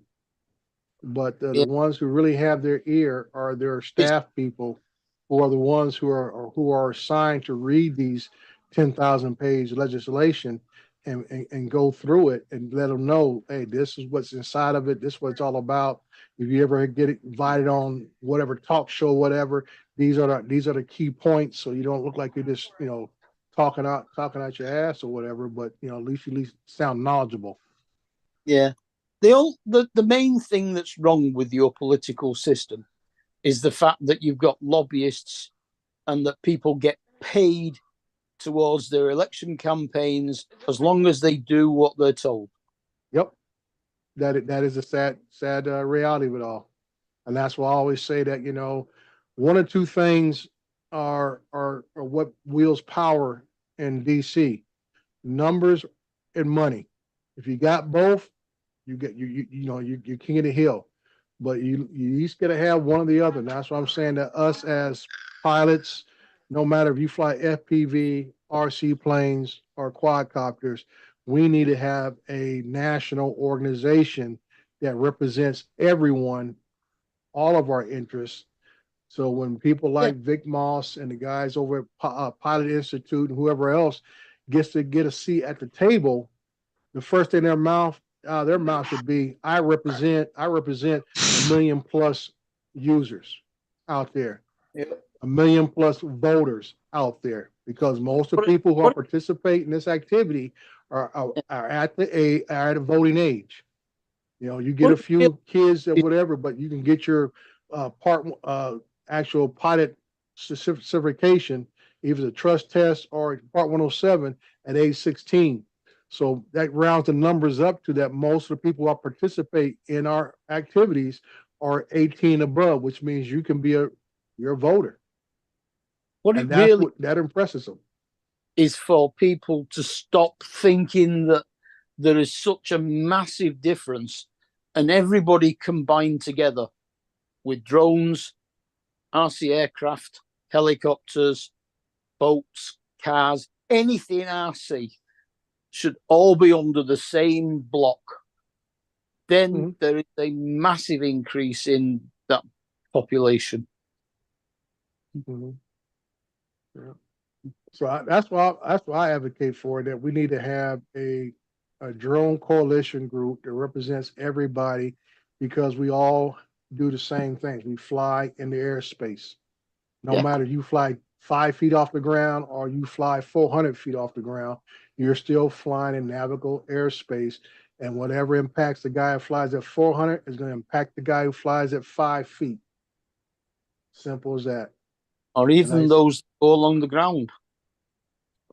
Speaker 8: But the ones who really have their ear are their staff people, who are the ones who are assigned to read these 10,000 page legislation and go through it and let them know, hey, this is what's inside of it. This is what it's all about. If you ever get invited on whatever talk show, whatever, these are the key points. So you don't look like you're just talking out your ass or whatever. But at least sound knowledgeable.
Speaker 3: Yeah. The main thing that's wrong with your political system is the fact that you've got lobbyists and that people get paid towards their election campaigns as long as they do what they're told.
Speaker 8: Yep. That is a sad reality of it all. And that's why I always say that, one or two things are what wields power in DC: numbers and money. If you got both, you're king of the hill. But you each gotta have one or the other. And that's what I'm saying, that us as pilots, no matter if you fly FPV, RC planes, or quadcopters, we need to have a national organization that represents everyone, all of our interests. So when people like Vic Moss and the guys over at Pilot Institute and whoever else gets to get a seat at the table, the first thing in their mouth should be, I represent 1 million plus users out there,
Speaker 2: Yep.
Speaker 8: 1 million plus voters out there, because most of the
Speaker 3: But-
Speaker 8: people who
Speaker 3: but-
Speaker 8: participate in this activity are at a voting age. You get a few kids or whatever, but you can get your actual pilot certification, either the trust test or Part 107 at age 16. So that rounds the numbers up to that most of the people who participate in our activities are 18 above, which means you can be you're a voter.
Speaker 3: What it
Speaker 8: And that's
Speaker 3: really
Speaker 8: that impresses them.
Speaker 3: is for people to stop thinking that there is such a massive difference, and everybody combined together with drones, RC aircraft, helicopters, boats, cars, anything RC should all be under the same block. Then
Speaker 8: Mhm.
Speaker 3: there is a massive increase in that population.
Speaker 8: Mhm. Yeah. So that's why I advocate for, that we need to have a drone coalition group that represents everybody, because we all do the same things. We fly in the airspace. No
Speaker 3: Yeah.
Speaker 8: matter you fly 5 feet off the ground or you fly 400 feet off the ground, you're still flying in navigable airspace. And whatever impacts the guy who flies at 400 is going to impact the guy who flies at 5 feet. Simple as that.
Speaker 3: Or even
Speaker 2: Nice.
Speaker 3: those that go along the ground.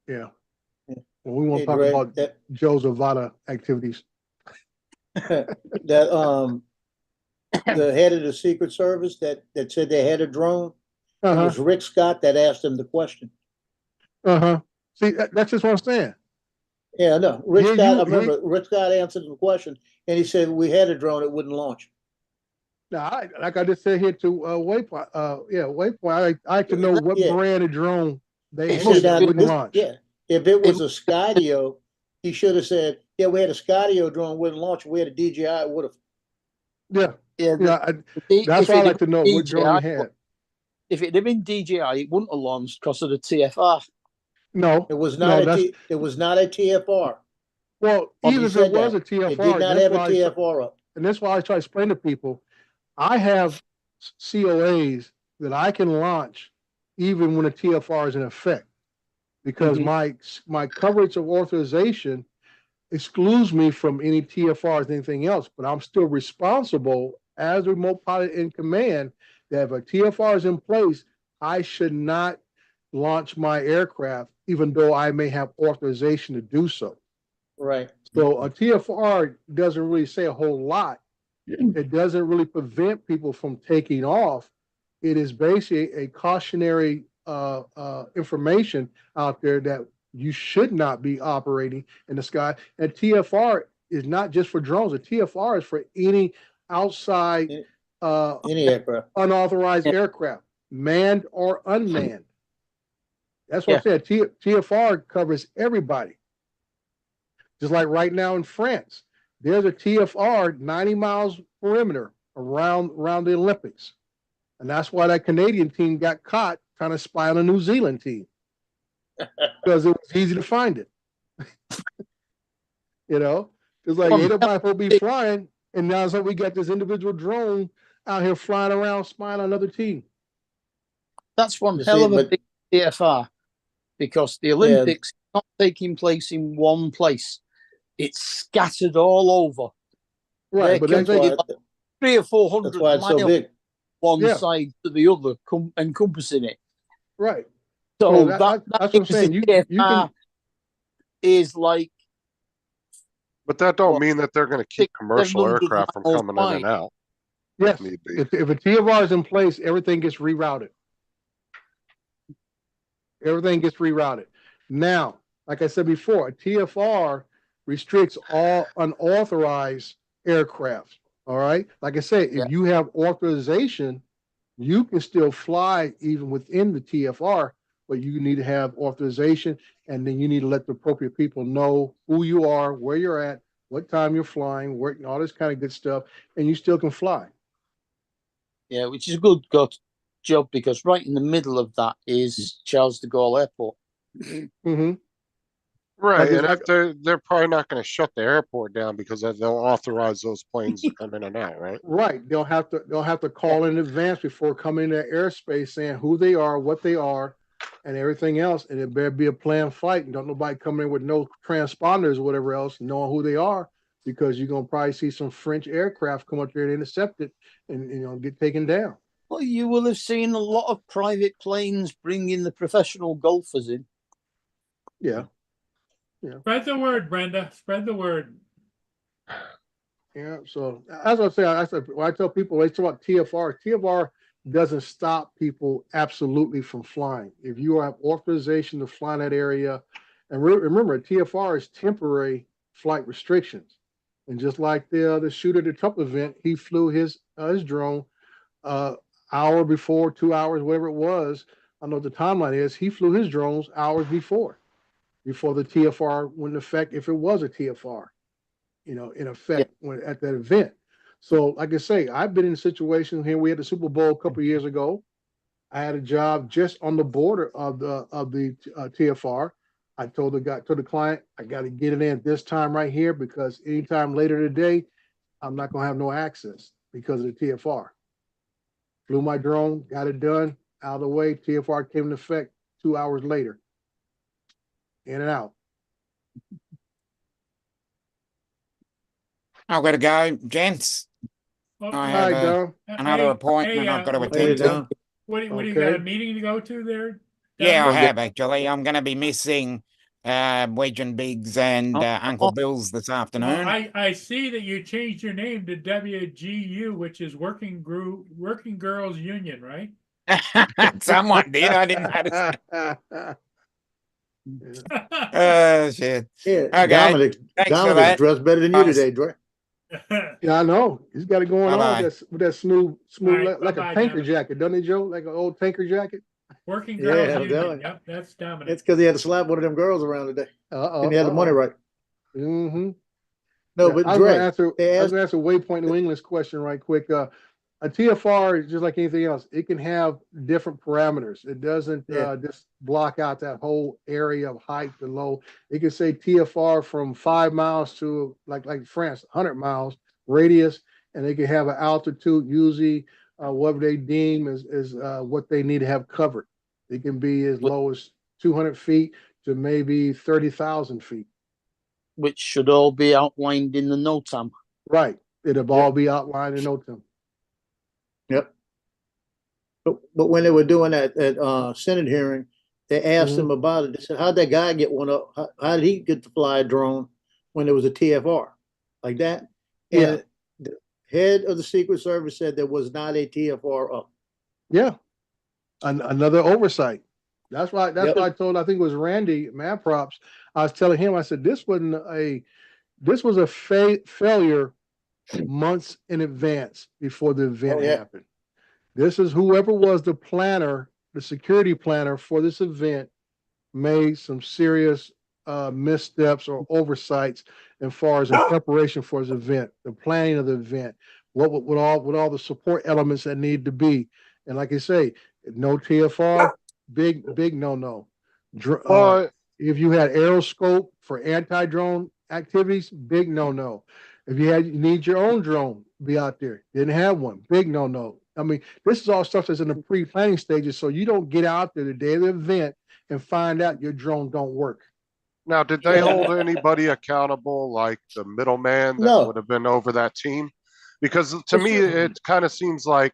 Speaker 8: Yeah. Well, we want
Speaker 2: Hey,
Speaker 8: to talk
Speaker 2: Greg,
Speaker 8: about Joe Zavada activities.
Speaker 2: that the head of the Secret Service that said they had a drone, it
Speaker 8: Uh-huh.
Speaker 2: was Rick Scott that asked him the question.
Speaker 8: Uh-huh. See, that's just what I'm saying.
Speaker 2: Yeah, no, Rick
Speaker 8: Here
Speaker 2: Scott,
Speaker 8: you-
Speaker 2: I remember Rick Scott answered the question, and he said, we had a drone, it wouldn't launch.
Speaker 8: Now, like I just said here to Waypoint, Waypoint, I like to know what
Speaker 2: Yeah.
Speaker 8: brand of drone they
Speaker 3: It
Speaker 8: had
Speaker 3: must
Speaker 8: that
Speaker 3: be-
Speaker 8: wouldn't launch.
Speaker 2: Yeah, if it was a Skydio, he should have said, yeah, we had a Skydio drone, wouldn't launch. If we had a DJI, it would have.
Speaker 8: Yeah,
Speaker 3: Yeah,
Speaker 8: that's why I like to know what drone you had.
Speaker 3: If it had been DJI, it wouldn't have launched because of the TFR.
Speaker 8: No,
Speaker 2: It was
Speaker 8: No,
Speaker 2: not it was not a TFR.
Speaker 8: well,
Speaker 2: He
Speaker 8: even if
Speaker 2: said
Speaker 8: it was
Speaker 2: that.
Speaker 8: a TFR,
Speaker 2: It did not
Speaker 8: that's
Speaker 2: have a
Speaker 8: why
Speaker 2: TFR up.
Speaker 8: and that's why I try to explain to people, I have COAs that I can launch even when a TFR is in effect, because my coverage of authorization excludes me from any TFRs and anything else, but I'm still responsible as a remote pilot in command that if a TFR is in place, I should not launch my aircraft, even though I may have authorization to do so.
Speaker 2: Right.
Speaker 8: So a TFR doesn't really say a whole lot. It doesn't really prevent people from taking off. It is basically a cautionary information out there that you should not be operating in the sky. And TFR is not just for drones. A TFR is for any outside
Speaker 2: Any aircraft.
Speaker 8: unauthorized aircraft, manned or unmanned. That's what I said. TFR covers everybody. Just like right now in France, there's a TFR 90 miles perimeter around the Olympics. And that's why that Canadian team got caught trying to spy on a New Zealand team. Because it was easy to find it. It's like ain't nobody supposed to be flying, and now so we got this individual drone out here flying around spying on another team.
Speaker 3: That's one
Speaker 2: You
Speaker 3: hell
Speaker 2: see,
Speaker 3: of a
Speaker 2: but-
Speaker 3: big TFR, because the Olympics is not taking place in one place. It's scattered all over.
Speaker 8: Right,
Speaker 3: They
Speaker 8: but
Speaker 3: can
Speaker 8: that's
Speaker 3: be
Speaker 8: like,
Speaker 3: like 300 or 400
Speaker 2: That's why it's so
Speaker 3: miles
Speaker 2: big.
Speaker 3: one
Speaker 8: Yeah.
Speaker 3: side to the other, encompassing it.
Speaker 8: right.
Speaker 3: So
Speaker 8: So
Speaker 3: that
Speaker 8: that's what I'm
Speaker 3: means
Speaker 8: saying.
Speaker 3: the
Speaker 8: You
Speaker 3: TFR
Speaker 8: can
Speaker 3: is like
Speaker 4: But that don't
Speaker 3: Well,
Speaker 4: mean that they're gonna keep commercial
Speaker 3: 700
Speaker 4: aircraft from
Speaker 3: miles
Speaker 4: coming in and
Speaker 3: wide.
Speaker 4: out.
Speaker 8: Yes,
Speaker 4: Need be.
Speaker 8: if a TFR is in place, everything gets rerouted. Everything gets rerouted. Now, like I said before, a TFR restricts all unauthorized aircraft. All right. Like I said,
Speaker 3: Yeah.
Speaker 8: if you have authorization, you can still fly even within the TFR, but you need to have authorization, and then you need to let the appropriate people know who you are, where you're at, what time you're flying, where all this kind of good stuff, and you still can fly.
Speaker 3: Yeah, which is a good job because right in the middle of that is Charles de Gaulle Airport.
Speaker 8: Mm-hmm.
Speaker 4: Right,
Speaker 8: it's
Speaker 4: and if they're probably not gonna shut the airport down because they'll authorize those planes to come in and out, right?
Speaker 8: Right. They'll have to call in advance before coming into airspace saying who they are, what they are, and everything else. And it better be a planned flight. And don't nobody come in with no transponders or whatever else, knowing who they are, because you're gonna probably see some French aircraft come up there and intercept it and get taken down.
Speaker 3: Well, you will have seen a lot of private planes bringing the professional golfers in.
Speaker 8: Yeah.
Speaker 1: Spread the word, Brenda. Spread the word.
Speaker 8: Yeah. So as I say, when I tell people, they talk about TFR doesn't stop people absolutely from flying. If you have authorization to fly in that area, and remember, TFR is temporary flight restrictions. And just like the shooter at the Trump event, he flew his drone hour before, 2 hours, whatever it was. I don't know what the timeline is. He flew his drones hours before the TFR went in effect, if it was a TFR, in effect when at that event. So, like I say, I've been in situations here. We had the Super Bowl a couple of years ago. I had a job just on the border of the TFR. I told the client, I got to get it in at this time right here because anytime later today, I'm not gonna have no access because of the TFR. Flew my drone, got it done, out of the way. TFR came into effect 2 hours later. In and out.
Speaker 6: I've got to go, gents.
Speaker 1: Well,
Speaker 6: I
Speaker 8: All
Speaker 6: have
Speaker 8: right, Dom.
Speaker 6: another
Speaker 1: hey,
Speaker 6: appointment
Speaker 1: hey,
Speaker 6: I've got to
Speaker 1: what
Speaker 6: attend
Speaker 2: Later,
Speaker 6: to.
Speaker 2: Don.
Speaker 1: do you got a
Speaker 8: Okay.
Speaker 1: meeting to go to there?
Speaker 6: Yeah, I
Speaker 1: Don?
Speaker 6: have actually. I'm going to be missing Wedge and Biggs and Uncle Bill's this
Speaker 1: Well,
Speaker 6: afternoon.
Speaker 1: I see that you changed your name to WGU, which is Working Girls Union, right?
Speaker 6: Someone did. I didn't notice. Shit.
Speaker 2: Yeah,
Speaker 6: Okay.
Speaker 2: Dominic,
Speaker 6: Thanks for
Speaker 2: Dominic's
Speaker 6: that.
Speaker 2: dressed better than you
Speaker 6: Guys.
Speaker 2: today, Dre.
Speaker 8: Yeah, I know. He's got it going on
Speaker 6: Bye-bye.
Speaker 8: with that smooth,
Speaker 1: right,
Speaker 8: like a
Speaker 1: bye-bye,
Speaker 8: tanker
Speaker 1: Dominic.
Speaker 8: jacket, doesn't he, Joe? Like an old tanker jacket.
Speaker 1: Working
Speaker 2: Yeah,
Speaker 1: Girls
Speaker 2: I'm
Speaker 1: Union.
Speaker 2: telling you.
Speaker 1: Yep, that's Dominic.
Speaker 2: It's because he had to slap one of them girls around today. And he had the money right.
Speaker 8: Mm-hmm.
Speaker 2: No, but
Speaker 8: I was
Speaker 2: Dre,
Speaker 8: gonna answer.
Speaker 2: they
Speaker 8: I was
Speaker 2: asked,
Speaker 8: gonna answer Waypoint New England's question right quick. A TFR is just like anything else. It can have different parameters. It doesn't
Speaker 2: Yeah.
Speaker 8: just block out that whole area of height below. It can say TFR from 5 miles to like France, 100 miles radius, and they can have an altitude usually whatever they deem is what they need to have covered. It can be as low as 200 feet to maybe 30,000 feet.
Speaker 3: Which should all be outlined in the NOTAM.
Speaker 8: Right. It'll all be outlined in NOTAM.
Speaker 2: yep. But when they were doing that Senate hearing, they asked
Speaker 8: Mhm.
Speaker 2: him about it. They said, how'd that guy get one up? How did he get to fly a drone when there was a TFR like that?
Speaker 8: Yeah.
Speaker 2: And the head of the Secret Service said there was not a TFR up.
Speaker 8: Yeah. Another oversight. That's why
Speaker 2: Yep.
Speaker 8: I told, I think it was Randy Mad Props. I was telling him, I said, this was a failure months in advance before the event
Speaker 2: Oh, yeah.
Speaker 8: happened. This is whoever was the planner, the security planner for this event made some serious missteps or oversights as far as in preparation for this event, the planning of the event, what all the support elements that need to be. And like I say, no TFR, big no. If you had aeroscope for anti-drone activities, big no. If you need your own drone, be out there. Didn't have one, big no. I mean, this is all stuff that's in the pre-planning stages, so you don't get out there the day of the event and find out your drone don't work.
Speaker 4: Now, did they hold anybody accountable, like the middleman that
Speaker 2: No.
Speaker 4: would have been over that team? Because to me, it kind of seems like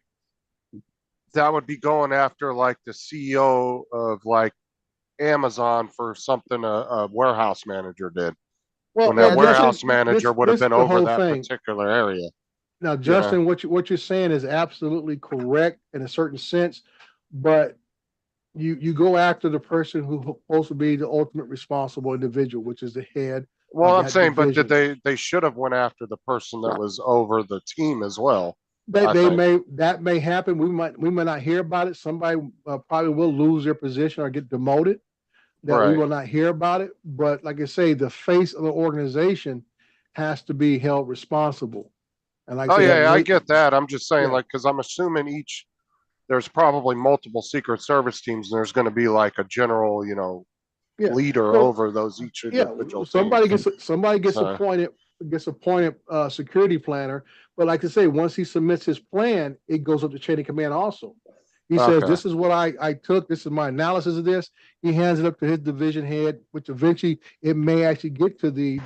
Speaker 4: that would be going after like the CEO of like Amazon for something a warehouse manager did.
Speaker 8: Well,
Speaker 4: When that
Speaker 8: yeah,
Speaker 4: warehouse manager would have been
Speaker 8: the
Speaker 4: over
Speaker 8: whole
Speaker 4: that
Speaker 8: thing.
Speaker 4: particular area.
Speaker 8: Now, Justin, what you're saying is absolutely correct in a certain sense, but you go after the person who's supposed to be the ultimate responsible individual, which is the head.
Speaker 4: Well, I'm
Speaker 8: that
Speaker 4: saying, but did
Speaker 8: division.
Speaker 4: they should have went after the person that was over the team as well. I
Speaker 8: They
Speaker 4: think.
Speaker 8: that may happen. We might not hear about it. Somebody probably will lose their position or get demoted. That we
Speaker 4: Right.
Speaker 8: will not hear about it. But like I say, the face of the organization has to be held responsible. And like I
Speaker 4: Oh
Speaker 8: say, that
Speaker 4: yeah, I
Speaker 8: rate,
Speaker 4: get that. I'm just saying,
Speaker 8: yeah,
Speaker 4: like, because I'm assuming there's probably multiple Secret Service teams, and there's going to be like a general,
Speaker 8: yeah.
Speaker 4: leader
Speaker 8: Well,
Speaker 4: over those each
Speaker 8: yeah,
Speaker 4: individual
Speaker 8: somebody
Speaker 4: teams.
Speaker 8: gets
Speaker 4: So
Speaker 8: appointed security planner. But like I say, once he submits his plan, it goes up to chain of command also. He says,
Speaker 4: okay,
Speaker 8: this is what I took, this is my analysis of this. He hands it up to his division head, which eventually it may actually get to the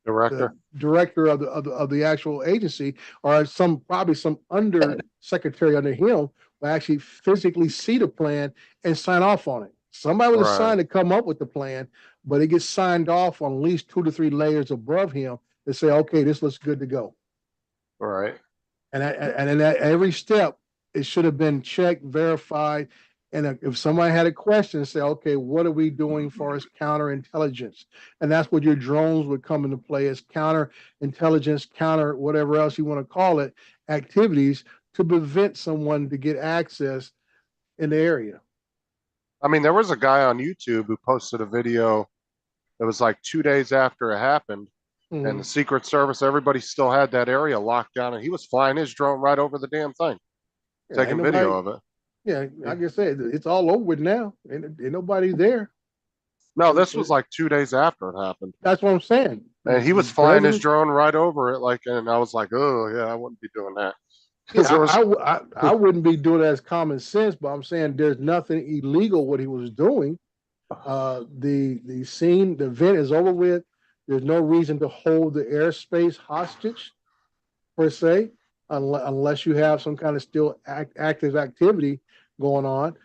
Speaker 4: director.
Speaker 8: director of the actual agency, or probably some under secretary under him will actually physically see the plan and sign off on it. Somebody was
Speaker 4: Right,
Speaker 8: assigned to come up with the plan, but it gets signed off on at least 2 to 3 layers above him to say, okay, this looks good to go.
Speaker 4: right.
Speaker 8: And in that every step, it should have been checked, verified. And if somebody had a question, say, okay, what are we doing for as counterintelligence? And that's what your drones would come into play as counterintelligence, counter whatever else you want to call it, activities to prevent someone to get access in the area.
Speaker 4: I mean, there was a guy on YouTube who posted a video. It was like 2 days after it happened, and the
Speaker 8: Mhm.
Speaker 4: Secret Service, everybody still had that area locked down, and he was flying his drone right over the damn thing,
Speaker 8: Yeah, ain't
Speaker 4: taking video
Speaker 8: nobody,
Speaker 4: of it.
Speaker 8: yeah,
Speaker 4: Yeah.
Speaker 8: like I said, it's all over with now. Ain't nobody there.
Speaker 4: No, this was like 2 days after it happened.
Speaker 8: That's what I'm saying.
Speaker 4: And he
Speaker 8: The
Speaker 4: was flying his
Speaker 8: president,
Speaker 4: drone right over it, like, and I was like, oh yeah, I wouldn't be doing that.
Speaker 8: yeah,
Speaker 4: Because there was,
Speaker 8: I wouldn't be doing that as common sense, but I'm saying there's nothing illegal what he was doing. The scene, the event is over with. There's no reason to hold the airspace hostage per se, unless you have some kind of still active activity going on.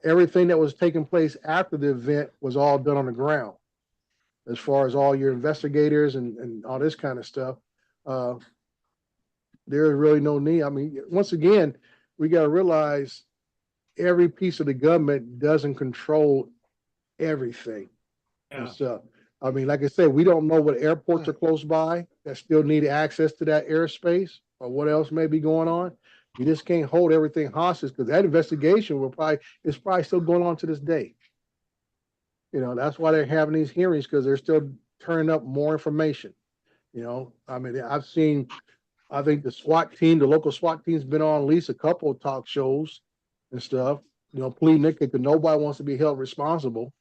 Speaker 8: Everything that was taking place after the event was all done on the ground, as far as all your investigators and all this kind of stuff. Uh, there's really no need. I mean, once again, we got to realize every piece of the government doesn't control everything and
Speaker 1: Yeah.
Speaker 8: stuff. I mean, like I said, we don't know what airports are close by that still need access to that airspace or what else may be going on. You just can't hold everything hostage because that investigation is probably still going on to this day. You know, that's why they're having these hearings because they're still turning up more information. You know, I mean, I think the SWAT team, the local SWAT team's been on at least a couple of talk shows and stuff, you know, pleading because nobody wants to be held responsible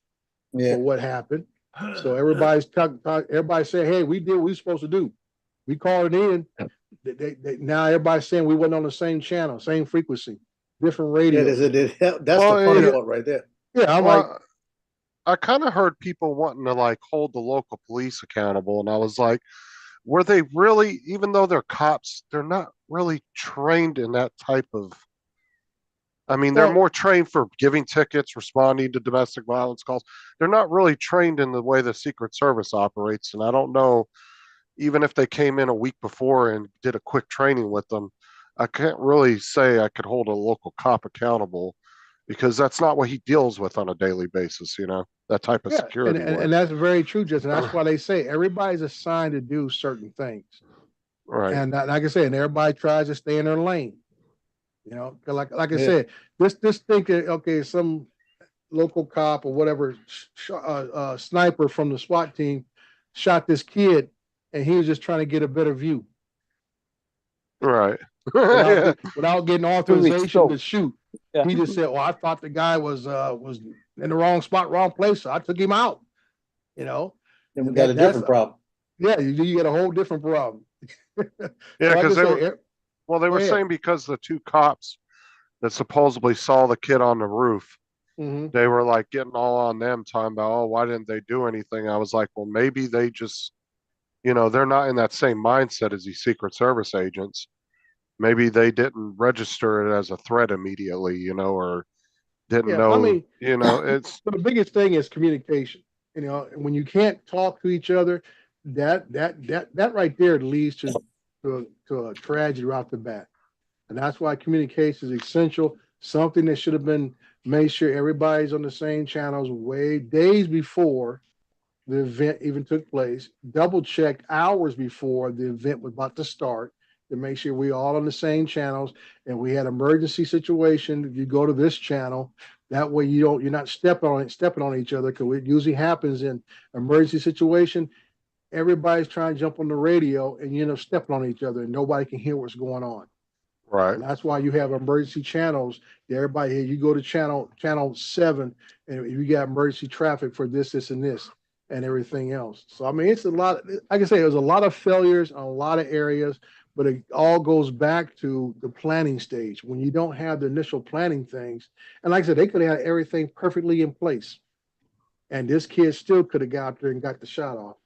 Speaker 8: for what happened. So everybody's everybody's saying, hey, we did what we were supposed to do. We called it in. Now everybody's saying we wasn't on the same channel, same frequency, different radio.
Speaker 2: That's the
Speaker 4: Well,
Speaker 2: funny
Speaker 4: yeah.
Speaker 2: part right there.
Speaker 8: Yeah, I'm like,
Speaker 4: well, I kind of heard people wanting to like hold the local police accountable, and I was like, were they really, even though they're cops, they're not really trained in that type of. I mean, they're
Speaker 8: well,
Speaker 4: more trained for giving tickets, responding to domestic violence calls. They're not really trained in the way the Secret Service operates, and I don't know, even if they came in a week before and did a quick training with them, I can't really say I could hold a local cop accountable because that's not what he deals with on a daily basis, that type of
Speaker 8: yeah,
Speaker 4: security
Speaker 8: and
Speaker 4: work.
Speaker 8: that's very true, Justin. That's why they say everybody's assigned to do certain things.
Speaker 4: Right.
Speaker 8: And like I said, and everybody tries to stay in their lane. You know, 'cause like I
Speaker 2: Yeah.
Speaker 8: said, this thinking, okay, some local cop or whatever sniper from the SWAT team shot this kid, and he was just trying to get a better view
Speaker 4: Right.
Speaker 8: without,
Speaker 4: Yeah.
Speaker 8: without getting authorization to shoot.
Speaker 3: Yeah.
Speaker 8: He just said, "Well, I thought the guy was in the wrong spot, wrong place, so I took him out." You know,
Speaker 2: Then we
Speaker 8: and
Speaker 2: got a different problem.
Speaker 8: yeah, you get a whole different problem.
Speaker 4: Yeah,
Speaker 8: Like I
Speaker 4: because they
Speaker 8: say,
Speaker 4: were, well, they
Speaker 8: go
Speaker 4: were
Speaker 8: ahead.
Speaker 4: saying because the two cops that supposedly saw the kid on the roof,
Speaker 8: Mhm.
Speaker 4: they were like getting all on them, talking about, oh, why didn't they do anything? I was like, well, maybe they just, they're not in that same mindset as these Secret Service agents. Maybe they didn't register it as a threat immediately, or didn't
Speaker 8: Yeah, I
Speaker 4: know,
Speaker 8: mean,
Speaker 4: it's
Speaker 8: but the biggest thing is communication. You know, when you can't talk to each other, that right there leads to to a tragedy right off the bat. And that's why communication is essential, something that should have been made sure everybody's on the same channels way days before the event even took place. Double check hours before the event was about to start to make sure we all on the same channels. And we had emergency situation, you go to this channel. That way you're not stepping on each other, because it usually happens in emergency situation. Everybody's trying to jump on the radio and you end up stepping on each other and nobody can hear what's going on.
Speaker 4: Right.
Speaker 8: And that's why you have emergency channels. Everybody here, you go to channel 7 and you got emergency traffic for this, and this and everything else. So I mean, it's a lot, like I say, there's a lot of failures on a lot of areas, but it all goes back to the planning stage. When you don't have the initial planning things, and like I said, they could have had everything perfectly in place. And this kid still could have got out there and got the shot off.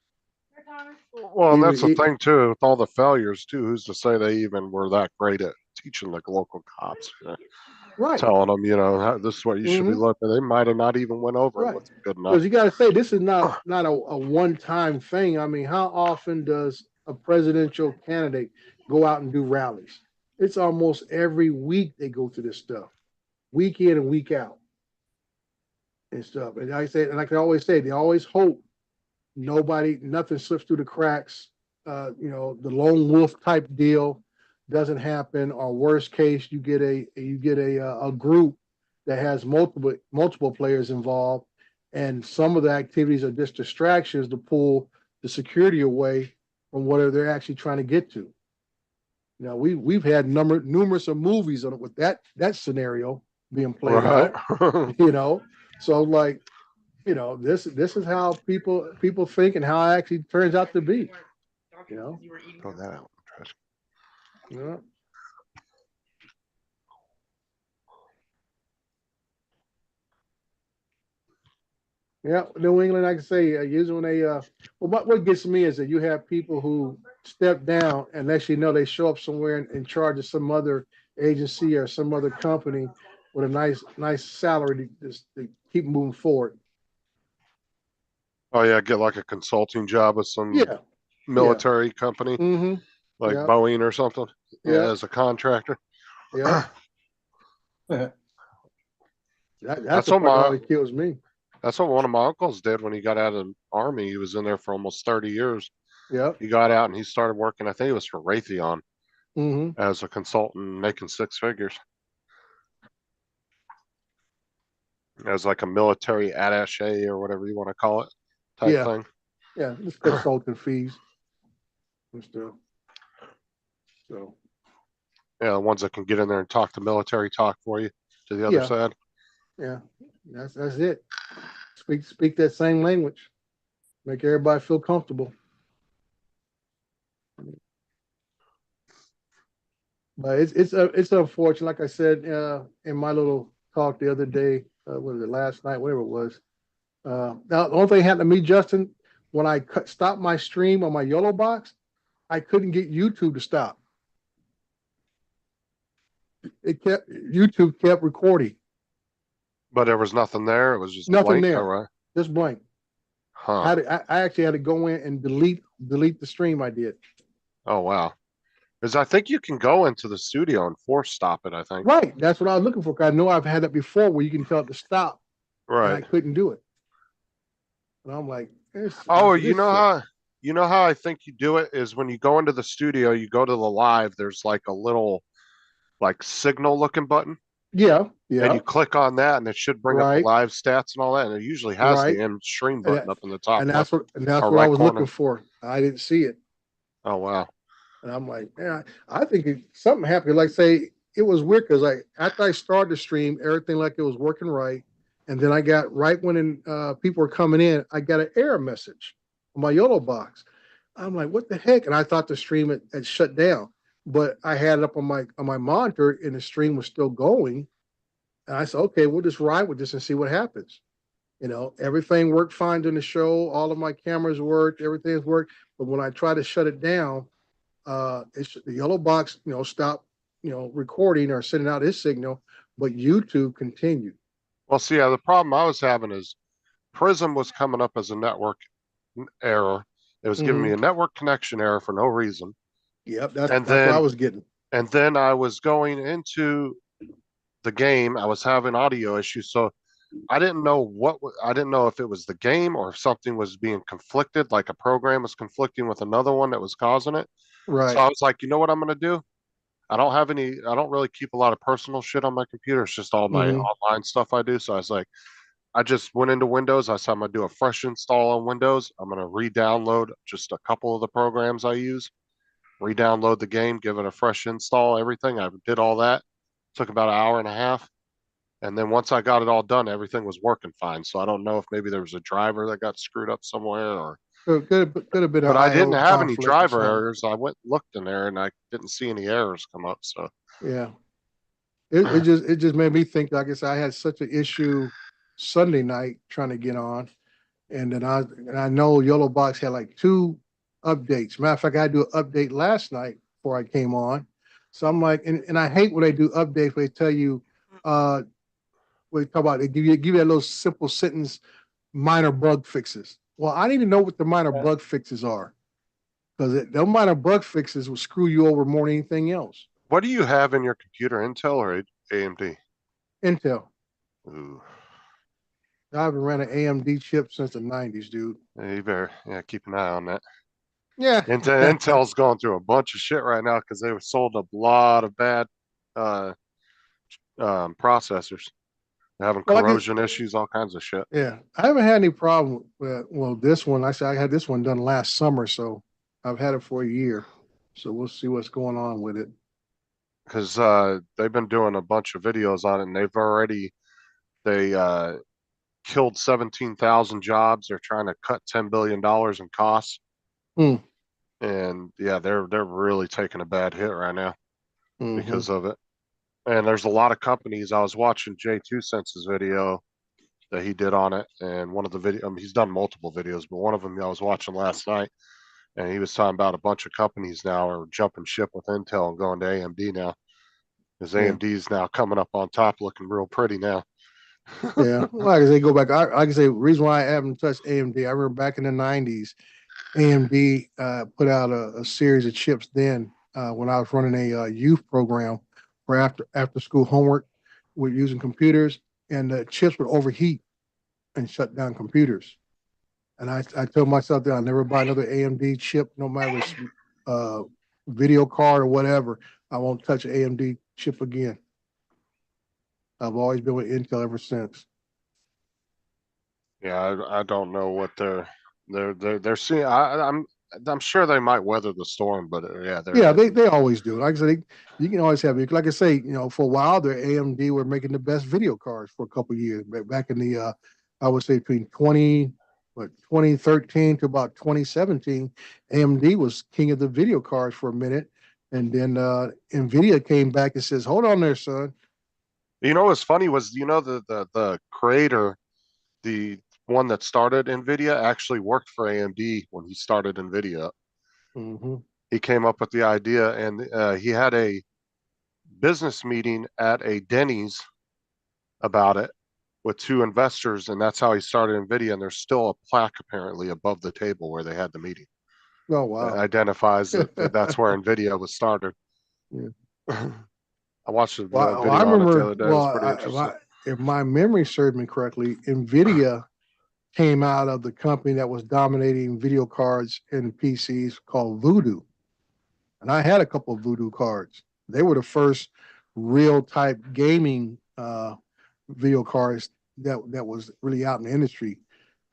Speaker 4: Well, and
Speaker 8: Even-
Speaker 4: that's the thing too, with all the failures too, who's to say they even were that great at teaching the local cops,
Speaker 8: Right.
Speaker 4: telling them, this is what you should be
Speaker 8: Mhm.
Speaker 4: looking. They might have not even went over
Speaker 8: Right.
Speaker 4: it with good enough.
Speaker 8: Because you got to say, this is not a one-time thing. I mean, how often does a presidential candidate go out and do rallies? It's almost every week they go through this stuff, week in and week out and stuff. And like I always say, they always hope nothing slips through the cracks. The lone wolf type deal doesn't happen, or worst case, you get a group that has multiple players involved, and some of the activities are just distractions to pull the security away from whatever they're actually trying to get to. We've had numerous of movies on it with that scenario being played
Speaker 4: Right.
Speaker 8: out. So like, this is how people think and how it actually turns out to be.
Speaker 4: Throw that out. Trash.
Speaker 8: Yeah. Yeah, New England, like I say, usually when what gets me is that you have people who step down unless they show up somewhere in charge of some other agency or some other company with a nice salary to keep moving forward.
Speaker 4: Oh yeah, get like a consulting job with some
Speaker 8: Yeah.
Speaker 4: military company
Speaker 8: Mm-hmm.
Speaker 4: like
Speaker 8: yeah.
Speaker 4: Boeing or something.
Speaker 8: Yeah.
Speaker 4: As a contractor.
Speaker 8: Yeah.
Speaker 4: That's
Speaker 8: That's
Speaker 4: what
Speaker 8: what
Speaker 4: my-
Speaker 8: always kills me.
Speaker 4: That's what one of my uncles did when he got out of the army. He was in there for almost 30 years.
Speaker 8: Yeah.
Speaker 4: He got out and he started working, I think it was for Raytheon
Speaker 8: Mm-hmm.
Speaker 4: as a consultant, making 6 figures. As like a military attaché or whatever you want to call it type
Speaker 8: Yeah.
Speaker 4: thing.
Speaker 8: Yeah, it's consulting fees and stuff. So
Speaker 4: Yeah, the ones that can get in there and talk the military talk for you to the other
Speaker 8: Yeah.
Speaker 4: side.
Speaker 8: yeah, that's it. Speak that same language. Make everybody feel comfortable. But it's unfortunate. Like I said in my little talk the other day, was it last night, whatever it was. Now the only thing happened to me, Justin, when I stopped my stream on my yellow box, I couldn't get YouTube to stop. YouTube kept recording,
Speaker 4: But there was nothing there. It was just
Speaker 8: Nothing
Speaker 4: blank.
Speaker 8: there.
Speaker 4: Or what?
Speaker 8: just blank.
Speaker 4: Huh.
Speaker 8: I actually had to go in and delete the stream I did.
Speaker 4: Oh wow. Because I think you can go into the studio and force stop it, I think.
Speaker 8: Right, that's what I was looking for. 'Cause I know I've had that before where you can tell it to stop, and I
Speaker 4: Right.
Speaker 8: couldn't do it. And I'm like,
Speaker 4: Oh,
Speaker 8: this
Speaker 4: you know
Speaker 8: sucks.
Speaker 4: how I think you do it is when you go into the studio, you go to the live, there's like a little like signal looking button.
Speaker 8: Yeah,
Speaker 4: And
Speaker 8: yeah,
Speaker 4: you click on that and it should bring up
Speaker 8: Right.
Speaker 4: the live stats and all that. And it usually has
Speaker 8: Right.
Speaker 4: the end stream
Speaker 8: And
Speaker 4: button
Speaker 8: that-
Speaker 4: up in the top
Speaker 8: and
Speaker 4: left.
Speaker 8: that's
Speaker 4: or
Speaker 8: what I
Speaker 4: right
Speaker 8: was
Speaker 4: corner.
Speaker 8: looking for. I didn't see it,
Speaker 4: Oh wow.
Speaker 8: and I'm like, yeah, I think something happened. Like say it was weird because after I started the stream, everything like it was working right, and then I got right when people were coming in, I got an error message on my yellow box. I'm like, what the heck? And I thought the stream had shut down, but I had it up on my monitor, and the stream was still going. And I said, okay, we'll just ride with this and see what happens. Everything worked fine during the show. All of my cameras worked, everything's worked. But when I try to shut it down, the yellow box, stopped, recording or sending out its signal, but YouTube continued.
Speaker 4: Well, see, the problem I was having is Prism was coming up as a network error. It was giving me a network connection error for no reason.
Speaker 8: Yep,
Speaker 4: And
Speaker 8: that's what I
Speaker 4: then-
Speaker 8: was getting.
Speaker 4: And then I was going into the game. I was having audio issues, so I didn't know I didn't know if it was the game or if something was being conflicted, like a program was conflicting with another one that was causing it.
Speaker 8: Right.
Speaker 4: So I was like, you know what I'm gonna do? I don't really keep a lot of personal shit on my computer. It's just all my
Speaker 8: Mhm.
Speaker 4: online stuff I do. So I was like, I just went into Windows. I said I'm gonna do a fresh install on Windows. I'm gonna re-download just a couple of the programs I use, re-download the game, give it a fresh install, everything. I did all that. Took about an hour and a half. And then once I got it all done, everything was working fine. So I don't know if maybe there was a driver that got screwed up somewhere or
Speaker 8: Could have been.
Speaker 4: but I didn't
Speaker 8: IO
Speaker 4: have any
Speaker 8: conflict or
Speaker 4: driver
Speaker 8: something.
Speaker 4: errors. I went and looked in there and I didn't see any errors come up. So
Speaker 8: Yeah. It just made me think, like I said, I had such an issue Sunday night trying to get on. And then I know Yellow Box had like 2 updates. Matter of fact, I had to do an update last night before I came on. So I'm like, and I hate when they do updates where they tell you, we talk about, they give you that little simple sentence, minor bug fixes. Well, I need to know what the minor bug fixes are. Because those minor bug fixes will screw you over more than anything else.
Speaker 4: what do you have in your computer, Intel or AMD?
Speaker 8: Intel.
Speaker 4: Ooh,
Speaker 8: I haven't ran an AMD chip since the 90s, dude.
Speaker 4: yeah, you better keep an eye on that.
Speaker 8: Yeah.
Speaker 4: Intel's going through a bunch of shit right now because they were sold a lot of bad processors. They're having
Speaker 8: Well,
Speaker 4: corrosion issues, all kinds of shit.
Speaker 8: Yeah, I haven't had any problem with, well, this one, I had this one done last summer, so I've had it for a year. So we'll see what's going on with it.
Speaker 4: Because they've been doing a bunch of videos on it and they killed 17,000 jobs. They're trying to cut $10 billion in costs.
Speaker 8: Hmm.
Speaker 4: And yeah, they're really taking a bad hit right now
Speaker 8: Mhm.
Speaker 4: because of it. And there's a lot of companies. I was watching J2 Sense's video that he did on it, and one of the video, he's done multiple videos, but one of them I was watching last night, and he was talking about a bunch of companies now are jumping ship with Intel and going to AMD now, because
Speaker 8: Yeah.
Speaker 4: AMD is now coming up on top, looking real pretty now.
Speaker 8: Yeah, like I say, go back. Like I say, reason why I haven't touched AMD, I remember back in the 90s, AMD put out a series of chips then when I was running a youth program for after school homework with using computers, and the chips would overheat and shut down computers. And I told myself that I'll never buy another AMD chip, no matter if it's video card or whatever. I won't touch an AMD chip again. I've always been with Intel ever since.
Speaker 4: Yeah, I don't know what they're seeing. I'm sure they might weather the storm, but
Speaker 8: Yeah, they always do. Like I said, you can always have it. Like I say, for a while there, AMD were making the best video cards for a couple of years. Back in the I would say between 2013 to about 2017, AMD was king of the video cards for a minute. And then Nvidia came back and says, hold on there, son.
Speaker 4: You know what's funny was the creator, the one that started NVIDIA, actually worked for AMD when he started NVIDIA.
Speaker 8: Mm-hmm.
Speaker 4: He came up with the idea, and he had a business meeting at a Denny's about it with 2 investors, and that's how he started NVIDIA. And there's still a plaque apparently above the table where they had the meeting.
Speaker 8: Oh, wow.
Speaker 4: That identifies that that's where NVIDIA was started.
Speaker 8: Yeah.
Speaker 4: I watched the
Speaker 8: Well,
Speaker 4: video
Speaker 8: I
Speaker 4: on it the
Speaker 8: remember,
Speaker 4: other day. It was pretty interesting.
Speaker 8: if my memory served me correctly, NVIDIA came out of the company that was dominating video cards and PCs called Voodoo. And I had a couple of Voodoo cards. They were the first real type gaming video cards that was really out in the industry.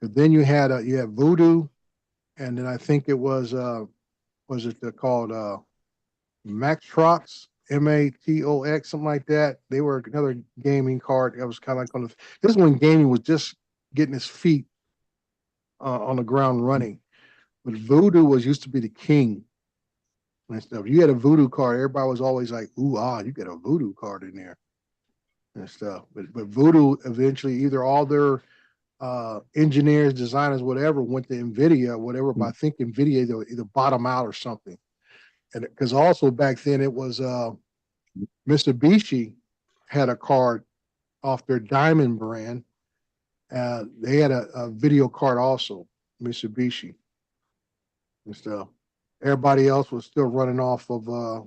Speaker 8: Because then you had Voodoo, and then I think it was called Maxtrox, MATOX, something like that. They were another gaming card that was kind of like this one gaming was just getting its feet on the ground running. But Voodoo used to be the king and stuff. You had a Voodoo card, everybody was always like, ooh, you get a Voodoo card in there and stuff. But Voodoo eventually, either all their engineers, designers, whatever, went to NVIDIA, whatever, but I think NVIDIA either bottom out or something. And because also back then it was Mitsubishi had a card off their Diamond brand. They had a video card also, Mitsubishi and stuff. Everybody else was still running off of the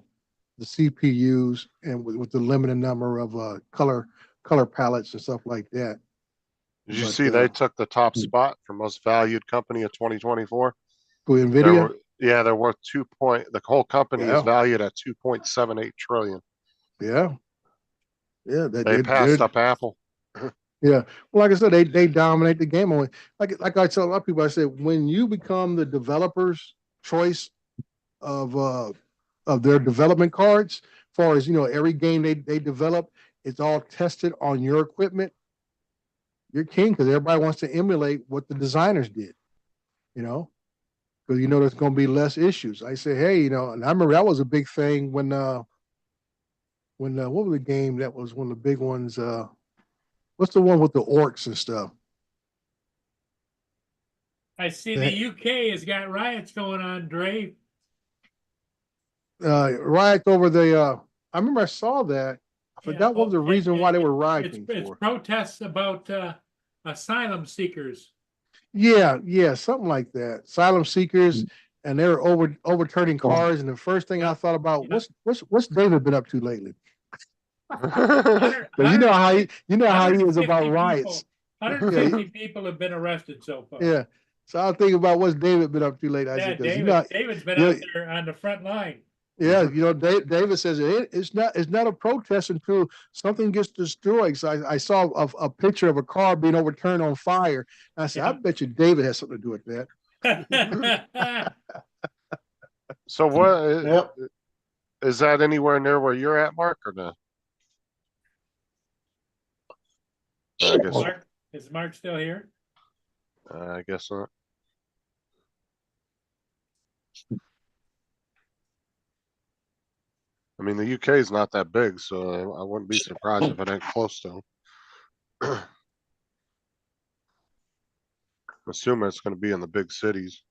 Speaker 8: CPUs and with the limited number of color palettes and stuff like that.
Speaker 4: Did you
Speaker 8: But,
Speaker 4: see they
Speaker 8: uh,
Speaker 4: took the top spot for most valued company of 2024?
Speaker 8: For
Speaker 4: They're
Speaker 8: Nvidia,
Speaker 4: wor- yeah, they're worth the whole company is
Speaker 8: Yeah.
Speaker 4: valued at 2.78 trillion.
Speaker 8: yeah, yeah,
Speaker 4: They passed up Apple.
Speaker 8: Yeah, well, like I said, they dominate the game. On like I tell a lot of people, I said when you become the developer's choice of their development cards, far as every game they develop, it's all tested on your equipment. You're king because everybody wants to emulate what the designers did. You know, because there's going to be less issues. I say, hey, and I remember that was a big thing when what was the game that was one of the big ones? What's the one with the orcs and stuff?
Speaker 1: I see
Speaker 8: That-
Speaker 1: the UK has got riots going on, Dre.
Speaker 8: Riot over the. I remember I saw that. I forgot what was the reason why they were rioting
Speaker 1: It's
Speaker 8: for.
Speaker 1: protests about asylum seekers.
Speaker 8: Yeah, something like that. Asylum seekers, and they're overturning cars. And the first thing I thought about,
Speaker 1: Yeah.
Speaker 8: what's David been up to lately?
Speaker 1: 100
Speaker 8: 'Cause you know how he is
Speaker 1: 150
Speaker 8: about riots.
Speaker 1: 150 people have been arrested so far.
Speaker 8: Yeah. So I was thinking about what's David been up to lately. I
Speaker 1: Yeah,
Speaker 8: said, 'cause
Speaker 1: David's been
Speaker 8: yeah.
Speaker 1: out there on the front line.
Speaker 8: Yeah, David says it's not a protest until something gets destroyed. So I saw a picture of a car being overturned on fire. And I said, I
Speaker 1: Yeah.
Speaker 8: bet you David has something to do with that.
Speaker 4: So what
Speaker 2: Yep.
Speaker 4: is that anywhere near where you're at, Mark, or no? I guess
Speaker 1: Is Mark still here?
Speaker 4: I guess not. I mean, the UK is not that big, so I wouldn't be surprised if it ain't close to 'em. I'm assuming it's going to be in the big cities.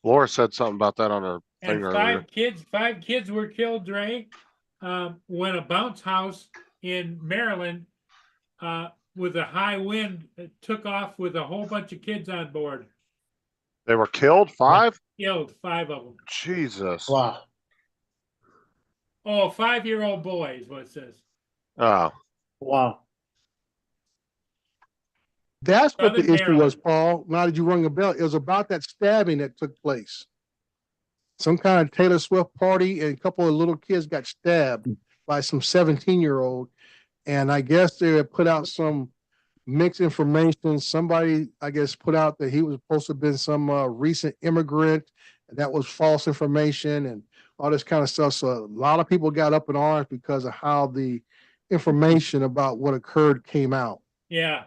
Speaker 4: Laura said something about that on her thing
Speaker 1: And
Speaker 4: earlier.
Speaker 1: five kids were killed, Dre, when a bounce house in Maryland, with a high wind, took off with a whole bunch of kids on board.
Speaker 4: They were killed? 5?
Speaker 1: Killed 5 of them.
Speaker 4: Jesus.
Speaker 2: Wow.
Speaker 1: Oh, 5-year-old boy is what it says.
Speaker 4: Oh,
Speaker 2: Wow.
Speaker 8: That's what the
Speaker 1: Southern
Speaker 8: issue was,
Speaker 1: Maryland.
Speaker 8: Paul. Now that you rung a bell, it was about that stabbing that took place. Some kind of Taylor Swift party, and a couple of little kids got stabbed by some 17-year-old. And I guess they had put out some mixed information. Somebody, I guess, put out that he was supposed to have been some recent immigrant, and that was false information and all this kind of stuff. So a lot of people got up in arms because of how the information about what occurred came out.
Speaker 1: Yeah.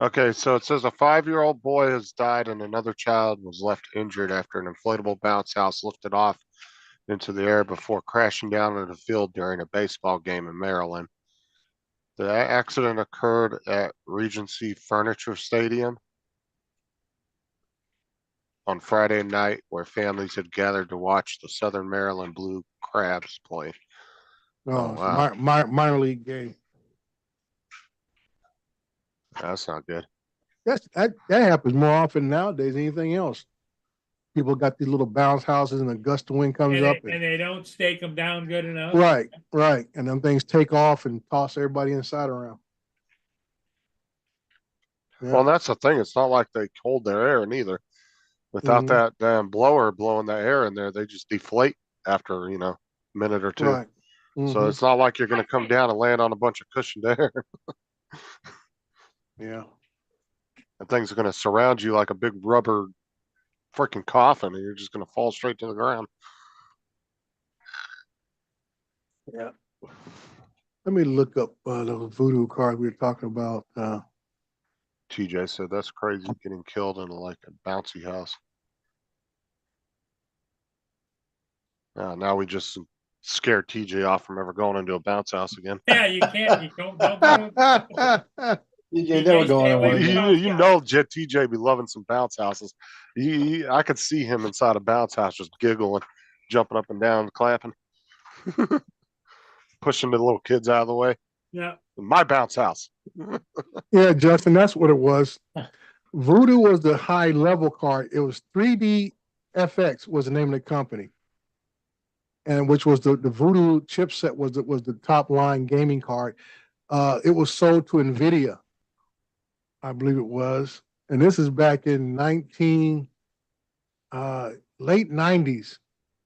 Speaker 4: okay. So it says a 5-year-old boy has died and another child was left injured after an inflatable bounce house lifted off into the air before crashing down in the field during a baseball game in Maryland. The accident occurred at Regency Furniture Stadium on Friday night, where families had gathered to watch the Southern Maryland Blue Crabs play.
Speaker 8: Oh,
Speaker 4: wow.
Speaker 8: minor league game.
Speaker 4: That's not good.
Speaker 8: That happens more often nowadays than anything else. People got these little bounce houses, and a gust of wind comes
Speaker 1: And
Speaker 8: up.
Speaker 1: and they don't stake them down good enough.
Speaker 8: Right. And them things take off and toss everybody inside around. Yeah.
Speaker 4: Well, that's the thing. It's not like they hold their air neither. Without
Speaker 8: Mhm.
Speaker 4: that damn blower blowing the air in there, they just deflate after, a minute or two.
Speaker 8: Right.
Speaker 4: So
Speaker 8: Mhm.
Speaker 4: it's not like you're going to come down and land on a bunch of cushioned air.
Speaker 8: Yeah.
Speaker 4: That thing's going to surround you like a big rubber freaking coffin, and you're just going to fall straight to the ground.
Speaker 8: Yeah. Let me look up the voodoo card we were talking about.
Speaker 4: TJ said that's crazy, getting killed in like a bouncy house. Now we just scared TJ off from ever going into a bounce house again.
Speaker 1: Yeah, you can't. You don't go.
Speaker 2: DJ never going in one
Speaker 1: You-
Speaker 2: again.
Speaker 4: You know, TJ be loving some bounce houses. I could see him inside a bounce house just giggling, jumping up and down, clapping, pushing the little kids out of the way.
Speaker 1: Yeah.
Speaker 4: My bounce house.
Speaker 8: Yeah, Justin, that's what it was. Voodoo was the high level card. It was 3D FX was the name of the company. And which was the Voodoo chipset was the top line gaming card. It was sold to Nvidia, I believe it was. And this is back in late 90s.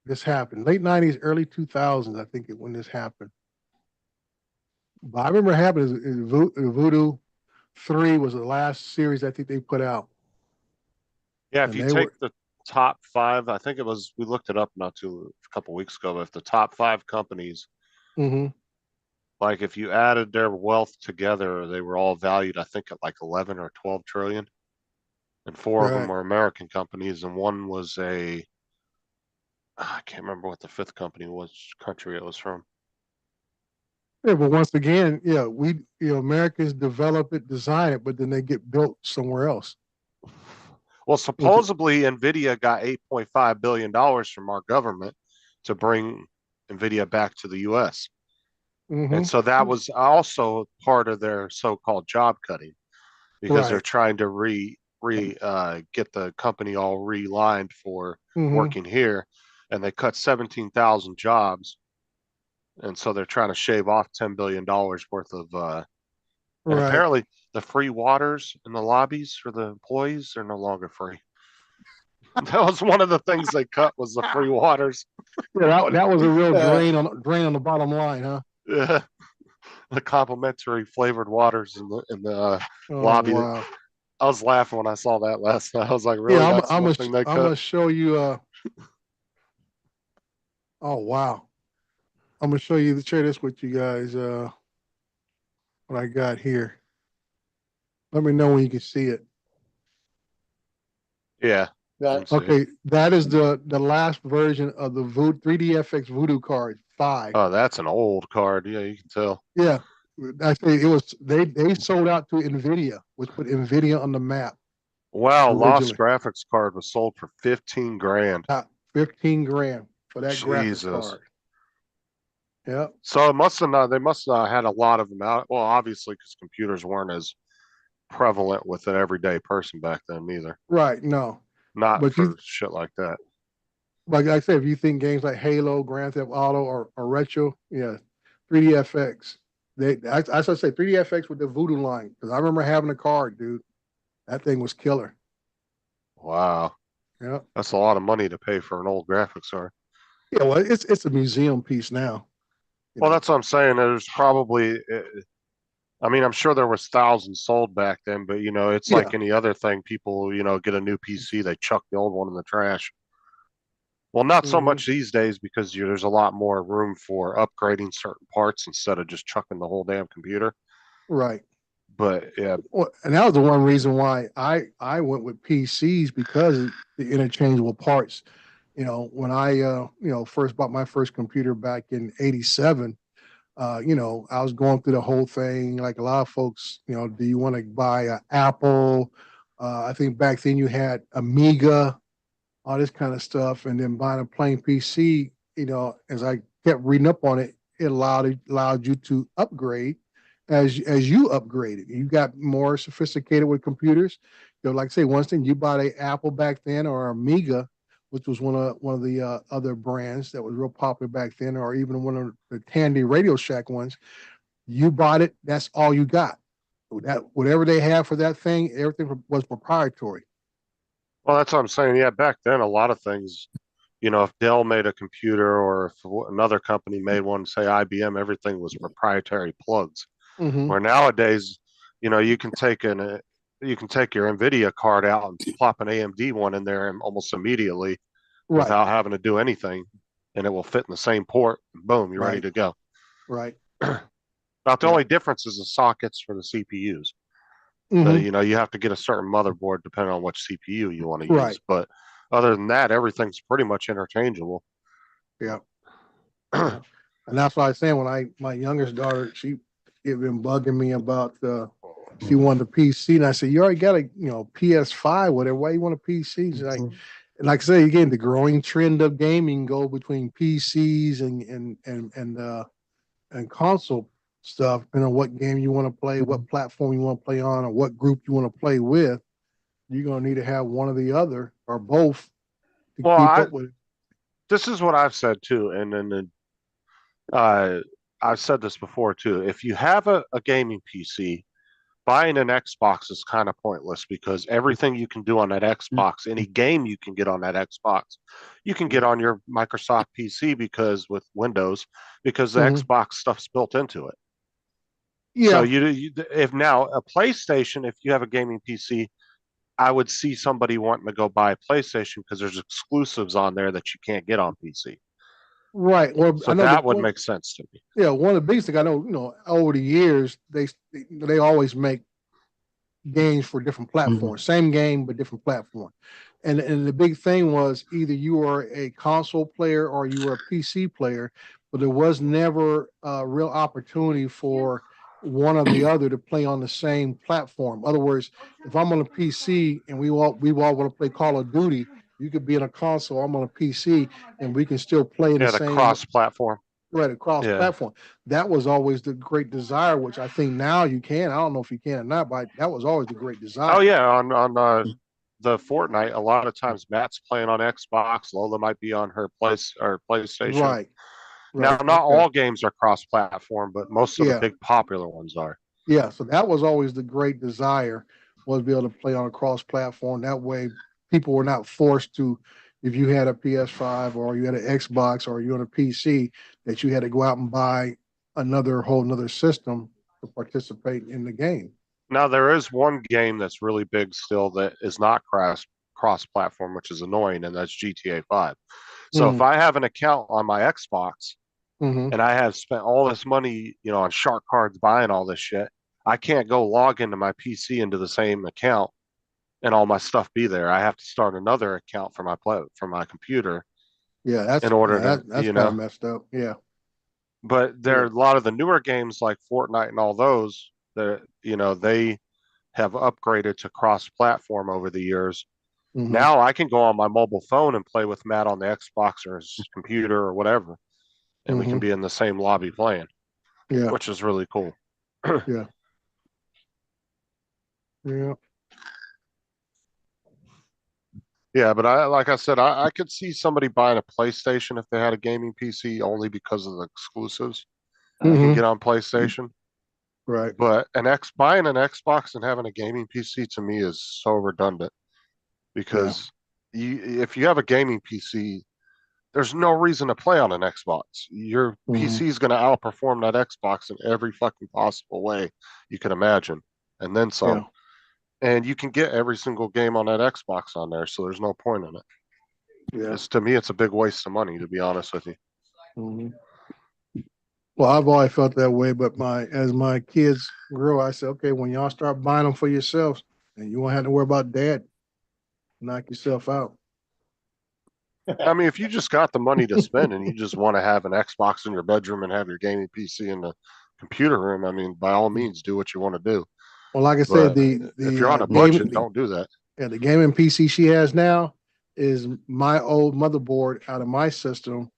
Speaker 8: This happened. Late 90s, early 2000s, I think when this happened. But I remember it happened is Voodoo 3 was the last series I think they put out.
Speaker 4: Yeah, if
Speaker 8: And
Speaker 4: you
Speaker 8: they
Speaker 4: take
Speaker 8: were-
Speaker 4: the top 5, I think we looked it up a couple weeks ago, but if the top 5 companies,
Speaker 8: Mhm.
Speaker 4: like if you added their wealth together, they were all valued, I think, at like 11 or 12 trillion. And 4 of them
Speaker 8: Right.
Speaker 4: were American companies, and one was I can't remember what the 5th company was, country it was from.
Speaker 8: Yeah, but once again, yeah, Americans develop it, design it, but then they get built somewhere else.
Speaker 4: Well, supposedly Nvidia got $8.5 billion from our government to bring Nvidia back to the US.
Speaker 8: Mhm.
Speaker 4: And so that was also part of their so-called job cutting, because they're
Speaker 8: Right.
Speaker 4: trying to get the company all relined for
Speaker 8: Mhm.
Speaker 4: working here, and they cut 17,000 jobs. And so they're trying to shave off $10 billion worth of, and
Speaker 8: Right.
Speaker 4: apparently the free waters in the lobbies for the employees are no longer free. That was one of the things they cut, was the free waters.
Speaker 8: Yeah, that was a real
Speaker 2: Uh,
Speaker 8: drain on the bottom line, huh?
Speaker 4: Yeah, the complimentary flavored waters in the
Speaker 8: Oh,
Speaker 4: lobby.
Speaker 8: wow.
Speaker 4: I was laughing when I saw that last night. I was like, really?
Speaker 8: Yeah,
Speaker 4: That's one thing they
Speaker 8: I'm
Speaker 4: cut?
Speaker 8: gonna show you. Oh wow, I'm gonna share this with you guys. What I got here. Let me know when you can see it.
Speaker 4: Yeah.
Speaker 2: that,
Speaker 8: Okay, that is the last version of the 3DFX Voodoo card 5.
Speaker 4: Oh, that's an old card. Yeah, you can tell.
Speaker 8: Yeah, actually, it was they sold out to Nvidia, which put Nvidia on the map
Speaker 4: Wow, Lost
Speaker 8: originally.
Speaker 4: Graphics card was sold for 15 grand.
Speaker 8: 15 grand for that graphics
Speaker 4: Jesus.
Speaker 8: card. Yeah,
Speaker 4: So they must have had a lot of them out. Well, obviously, because computers weren't as prevalent with an everyday person back then either.
Speaker 8: right. No,
Speaker 4: Not
Speaker 8: but
Speaker 4: for shit like that.
Speaker 8: like I said, if you think games like Halo, Grand Theft Auto, or Retro, yeah, 3DFX. As I say, 3DFX with the Voodoo line, because I remember having a card, dude. That thing was killer.
Speaker 4: Wow.
Speaker 8: Yeah,
Speaker 4: That's a lot of money to pay for an old graphics card.
Speaker 8: yeah. Well, it's a museum piece now.
Speaker 4: Well, that's what I'm saying. There's probably, I mean, I'm sure there was thousands sold back then, but it's like any other thing. People, get a new PC, they chuck the old one in the trash. Well, not so much these days, because there's a lot more room for upgrading certain parts instead of just chucking the whole damn computer.
Speaker 8: Right.
Speaker 4: But yeah,
Speaker 8: Well, and that was the one reason why I went with PCs, because of the interchangeable parts. When I first bought my first computer back in '87, I was going through the whole thing like a lot of folks. Do you want to buy an Apple? I think back then you had Amiga, all this kind of stuff, and then buying a plain PC. As I kept reading up on it, it allowed you to upgrade as you upgraded. You got more sophisticated with computers. Like I say, once thing you bought a Apple back then, or Amiga, which was one of the other brands that was real popular back then, or even one of the Tandy Radio Shack ones. You bought it. That's all you got. That whatever they had for that thing, everything was proprietary.
Speaker 4: well, that's what I'm saying. Yeah, back then, a lot of things, if Dell made a computer, or if another company made one, say IBM, everything was proprietary plugs.
Speaker 8: Mm-hmm.
Speaker 4: Where nowadays, you can take your NVIDIA card out and plop an AMD one in there and almost immediately,
Speaker 8: Right.
Speaker 4: without having to do anything, and it will fit in the same port. And boom, you're ready
Speaker 8: Right.
Speaker 4: to go.
Speaker 8: Right.
Speaker 4: About the
Speaker 8: Yeah.
Speaker 4: only difference is the sockets for the CPUs.
Speaker 8: Mm-hmm.
Speaker 4: You have to get a certain motherboard depending on which CPU you want to
Speaker 8: Right.
Speaker 4: use. But other than that, everything's pretty much interchangeable.
Speaker 8: Yeah. Yeah. And that's why I say when my youngest daughter, she had been bugging me about she wanted a PC, and I said, you already got a PS5, whatever. Why you want a PC? She's like, and like I say again, the growing trend of gaming go between PCs and console stuff, what game you want to play, what platform you want to play on, or what group you want to play with. you're gonna need to have one or the other or both to
Speaker 4: Well,
Speaker 8: keep up with it.
Speaker 4: this is what I've said too, and then I've said this before too. If you have a gaming PC, buying an Xbox is kind of pointless because everything you can do on that Xbox, any game you can get on that Xbox, you can get on your Microsoft PC because with Windows, because the
Speaker 8: Mhm.
Speaker 4: Xbox stuff's built into it. So
Speaker 8: Yeah,
Speaker 4: if now a PlayStation, if you have a gaming PC, I would see somebody wanting to go buy a PlayStation because there's exclusives on there that you can't get on PC.
Speaker 8: right. Well,
Speaker 4: So
Speaker 8: I know
Speaker 4: that would make sense to me.
Speaker 8: yeah, one of the biggest things I know, over the years, they always make games for different platforms. Same game, but different platform. And the big thing was either you were a console player or you were a PC player, but there was never a real opportunity for one or the other to play on the same platform. In other words, if I'm on a PC and we all want to play Call of Duty, you could be in a console, I'm on a PC, and we can still play the
Speaker 4: Yeah, the
Speaker 8: same
Speaker 4: cross platform.
Speaker 8: right across
Speaker 4: Yeah.
Speaker 8: platform. That was always the great desire, which I think now you can. I don't know if you can or not, but that was always the great desire.
Speaker 4: Oh yeah, on the Fortnite, a lot of times Matt's playing on Xbox, Lola might be on her PlayStation.
Speaker 8: Right.
Speaker 4: Now,
Speaker 8: Right.
Speaker 4: not
Speaker 8: Okay.
Speaker 4: all games are cross-platform, but most of the
Speaker 8: Yeah.
Speaker 4: big popular ones are.
Speaker 8: Yeah. So that was always the great desire, was be able to play on a cross platform. That way people were not forced to, if you had a PS5 or you had an Xbox or you had a PC, that you had to go out and buy whole another system to participate in the game.
Speaker 4: Now, there is one game that's really big still that is not cross-platform, which is annoying, and that's GTA 5. So if I have an account on my Xbox
Speaker 8: Mm-hmm.
Speaker 4: and I have spent all this money, on shark cards buying all this shit, I can't go log into my PC into the same account and all my stuff be there. I have to start another account for my computer
Speaker 8: Yeah, that's
Speaker 4: in order
Speaker 8: that's
Speaker 4: to,
Speaker 8: kind of messed up. Yeah.
Speaker 4: but there are a lot of the newer games like Fortnite and all those that, they have upgraded to cross-platform over the years.
Speaker 8: Mm-hmm.
Speaker 4: Now I can go on my mobile phone and play with Matt on the Xbox or his computer or whatever, and we can be in the same lobby playing,
Speaker 8: Yeah.
Speaker 4: which is really cool.
Speaker 8: Yeah. Yeah.
Speaker 4: Yeah, but like I said, I could see somebody buying a PlayStation if they had a gaming PC only because of the exclusives you can
Speaker 8: Mhm.
Speaker 4: get on PlayStation.
Speaker 8: Right.
Speaker 4: But buying an Xbox and having a gaming PC to me is so redundant because if you have a gaming PC, there's no reason to play on an Xbox. Your PC is going to outperform that Xbox in every fucking possible way you can imagine, and then some.
Speaker 8: Yeah.
Speaker 4: And you can get every single game on that Xbox on there, so there's no point in it.
Speaker 8: Yeah.
Speaker 4: To me, it's a big waste of money, to be honest with you.
Speaker 8: Mhm. Well, I've always felt that way, but as my kids grow, I said, okay, when y'all start buying them for yourselves, and you won't have to worry about dad, knock yourself out.
Speaker 4: I mean, if you just got the money to spend and you just want to have an Xbox in your bedroom and have your gaming PC in the computer room, I mean, by all means, do what you want to do.
Speaker 8: Well, like I said,
Speaker 4: But if you're on a
Speaker 8: gaming,
Speaker 4: budget, don't do that.
Speaker 8: the gaming PC she has now is my old motherboard out of my system.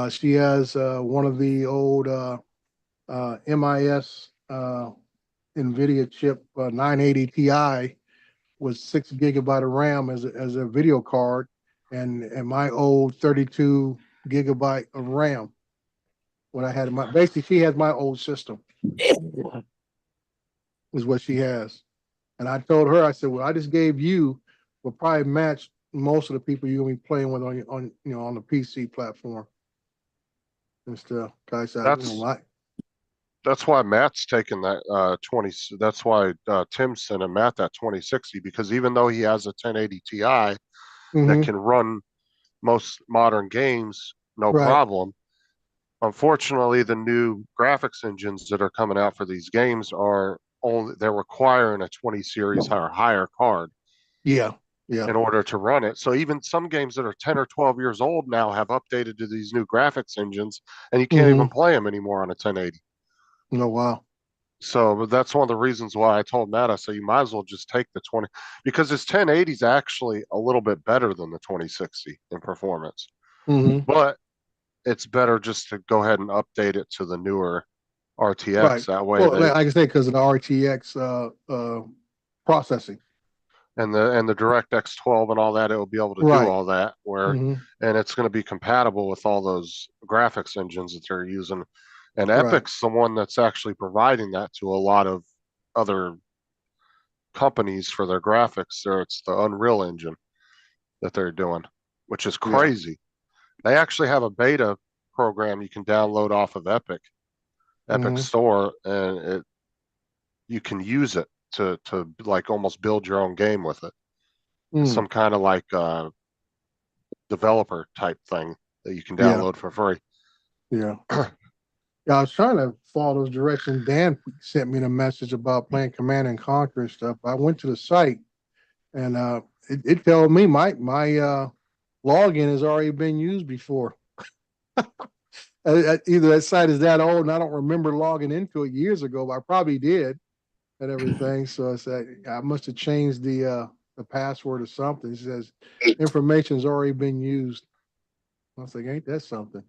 Speaker 8: She has one of the old MIS NVIDIA chip 980 Ti with 6 GB of RAM as a video card, and my old 32 GB of RAM. What I had in my basically, she has my old system. Is what she has. And I told her, I said, well, I just gave you will probably match most of the people you're gonna be playing with on the PC platform and stuff. I said,
Speaker 4: That's why Matt's taking that 20. That's why Tim's sending Matt that 2060 because even though he has a 1080 Ti that can run most modern games no problem, unfortunately the new graphics engines that are coming out for these games they're requiring a 20 series or higher card.
Speaker 8: Yeah.
Speaker 4: In order to run it. So even some games that are 10 or 12 years old now have updated to these new graphics engines and you can't even play them anymore on a 1080.
Speaker 8: Oh, wow.
Speaker 4: So that's one of the reasons why I told Matt, I said, you might as well just take the 20 because his 1080 is actually a little bit better than the 2060 in performance. But it's better just to go ahead and update it to the newer RTX. That way,
Speaker 8: like I say, because of the RTX processing.
Speaker 4: and the DirectX 12 and all that, it will be able to
Speaker 8: Right.
Speaker 4: do all that. Where
Speaker 8: Mhm.
Speaker 4: and it's going to be compatible with all those graphics engines that they're using. And
Speaker 8: Right.
Speaker 4: Epic's the one that's actually providing that to a lot of other companies for their graphics. So it's the Unreal Engine that they're doing, which is
Speaker 8: Yeah.
Speaker 4: crazy. They actually have a beta program you can download off of Epic
Speaker 8: Mhm.
Speaker 4: Store, and you can use it to like almost build your own game with it.
Speaker 8: Mm.
Speaker 4: Some kind of like developer type thing that you can
Speaker 8: Yeah.
Speaker 4: download for free.
Speaker 8: Yeah. Yeah, I was trying to follow those directions. Dan sent me the message about playing Command and Conquer and stuff. I went to the site and it told me my login has already been used before. Either that site is that old and I don't remember logging into it years ago, but I probably did and everything. So I said I must have changed the password or something. It says information's already been used. I was like, ain't that something?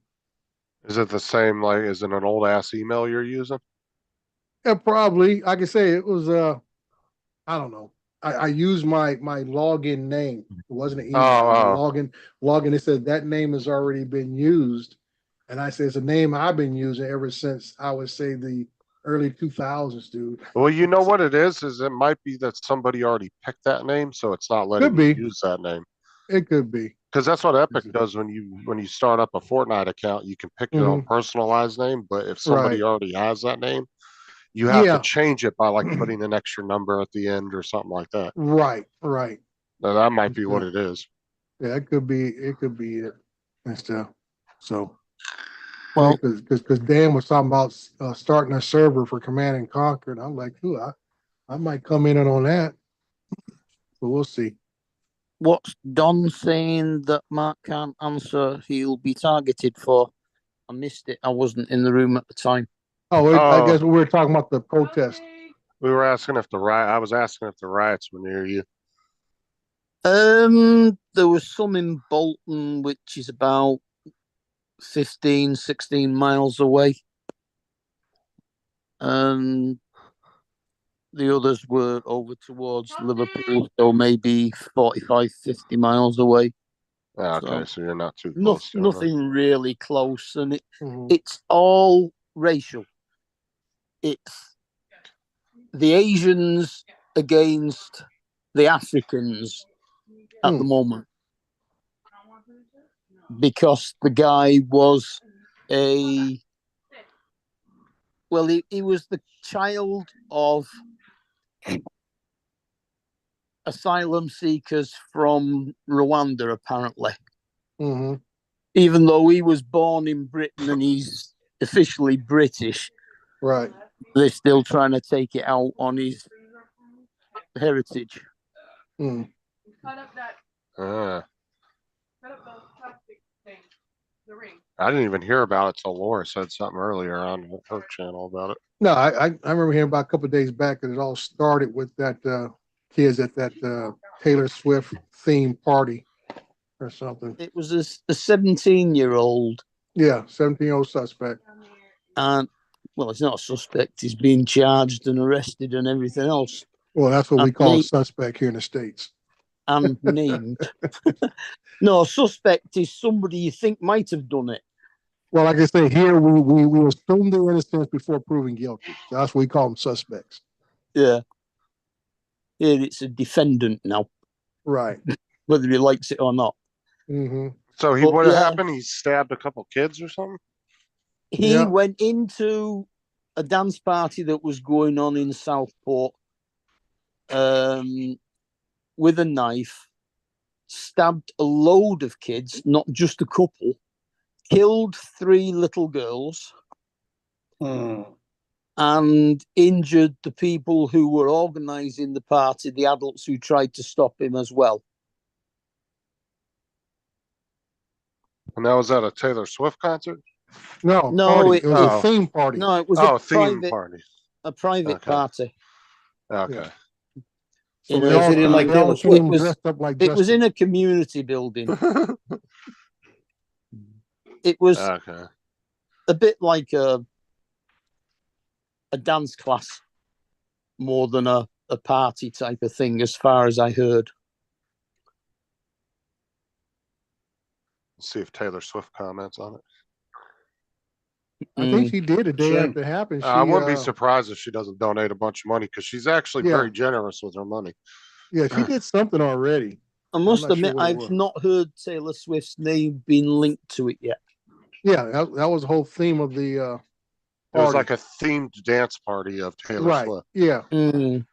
Speaker 4: Is it the same, like, is it an old ass email you're using?
Speaker 8: Yeah, probably. I can say it was I don't know. I used my login name. It wasn't an email. It was a
Speaker 4: Oh,
Speaker 8: login. It said that name has already been used. And I said it's a name I've been using ever since I would say the early 2000s, dude.
Speaker 4: well, you know what it is it might be that somebody already picked that name, so it's not letting
Speaker 8: Could
Speaker 4: you
Speaker 8: be.
Speaker 4: use that name.
Speaker 8: It could be.
Speaker 4: Because that's what Epic does when you start up a Fortnite account, you can pick your own
Speaker 8: Mhm.
Speaker 4: personalized name, but if somebody
Speaker 8: Right.
Speaker 4: already has that name, you have to
Speaker 8: Yeah.
Speaker 4: change it by like putting an extra number at the end or something like that.
Speaker 8: Right. Right.
Speaker 4: Now, that might
Speaker 8: And
Speaker 4: be what it is.
Speaker 8: yeah, it could be. It could be it and stuff. So,
Speaker 3: Well,
Speaker 8: because Dan was talking about starting a server for Command and Conquer, and I'm like, ooh, I might come in on that, but we'll see.
Speaker 3: what's Don saying that Mark can't answer? He'll be targeted for. I missed it. I wasn't in the room at the time.
Speaker 8: Oh, I
Speaker 4: Oh,
Speaker 8: guess we were talking about the protest.
Speaker 4: we were asking if I was asking if the riots were near you.
Speaker 3: There was some in Bolton, which is about 15, 16 miles away. And the others were over towards Liverpool, so maybe 45, 50 miles away.
Speaker 4: Okay,
Speaker 3: So
Speaker 4: so you're not too close to it.
Speaker 3: nothing really close, and
Speaker 8: Mhm.
Speaker 3: it's all racial. It's the Asians against the Africans at the moment, because the guy was he was the child of asylum seekers from Rwanda, apparently.
Speaker 8: Mhm.
Speaker 3: Even though he was born in Britain and he's officially British,
Speaker 8: Right.
Speaker 3: they're still trying to take it out on his heritage.
Speaker 8: Mm.
Speaker 5: Cut up that,
Speaker 4: Uh,
Speaker 5: cut up those plastic things, the ring.
Speaker 4: I didn't even hear about it till Laura said something earlier on her channel about it.
Speaker 8: No, I remember hearing about a couple of days back that it all started with that kids at that Taylor Swift theme party or something.
Speaker 3: It was a 17-year-old,
Speaker 8: Yeah, 17-year-old suspect.
Speaker 3: and well, he's not a suspect. He's being charged and arrested and everything else.
Speaker 8: Well, that's what we
Speaker 3: And
Speaker 8: call a
Speaker 3: named.
Speaker 8: suspect here in the States.
Speaker 3: And named. No, suspect is somebody you think might have done it.
Speaker 8: Well, like I say, here we assume their innocence before proving guilty. So that's what we call them suspects.
Speaker 3: Yeah. Here it's a defendant now,
Speaker 8: Right.
Speaker 3: whether he likes it or not.
Speaker 8: Mm-hmm.
Speaker 4: So
Speaker 3: But
Speaker 4: what
Speaker 3: yeah.
Speaker 4: happened? He stabbed a couple kids or something?
Speaker 3: He
Speaker 8: Yeah.
Speaker 3: went into a dance party that was going on in Southport with a knife, stabbed a load of kids, not just a couple, killed 3 little girls, and injured the people who were organizing the party, the adults who tried to stop him as well.
Speaker 4: And that was at a Taylor Swift concert?
Speaker 8: No,
Speaker 3: No,
Speaker 8: party.
Speaker 3: it
Speaker 8: It was
Speaker 4: was-
Speaker 8: a theme party.
Speaker 3: No, it was
Speaker 4: Oh,
Speaker 3: a
Speaker 4: theme
Speaker 3: private
Speaker 4: party. Okay.
Speaker 3: party.
Speaker 4: Okay.
Speaker 8: So
Speaker 3: You
Speaker 8: they
Speaker 3: know,
Speaker 8: all,
Speaker 3: if it didn't like
Speaker 8: they all
Speaker 3: Taylor Swift,
Speaker 8: came
Speaker 3: it was-
Speaker 8: dressed up like
Speaker 3: It was
Speaker 8: Justin.
Speaker 3: in a community building. It was
Speaker 4: Okay.
Speaker 3: a bit like a dance class more than a a party type of thing, as far as I heard.
Speaker 4: See if Taylor Swift comments on it.
Speaker 8: I think
Speaker 3: Mm,
Speaker 8: she did a day
Speaker 2: Shame.
Speaker 8: after it happened.
Speaker 4: I
Speaker 8: She,
Speaker 4: wouldn't be surprised if she doesn't donate a bunch of money because she's actually
Speaker 8: Yeah.
Speaker 4: very generous with her money.
Speaker 8: yeah, she did something already.
Speaker 3: I must
Speaker 8: not sure
Speaker 3: admit,
Speaker 8: what it
Speaker 3: I've
Speaker 8: was.
Speaker 3: not heard Taylor Swift's name being linked to it yet.
Speaker 8: Yeah, that was the whole theme of the
Speaker 4: It was
Speaker 8: party.
Speaker 4: like a themed dance party of Taylor
Speaker 8: Right.
Speaker 4: Swift,
Speaker 8: Yeah.
Speaker 3: Mm,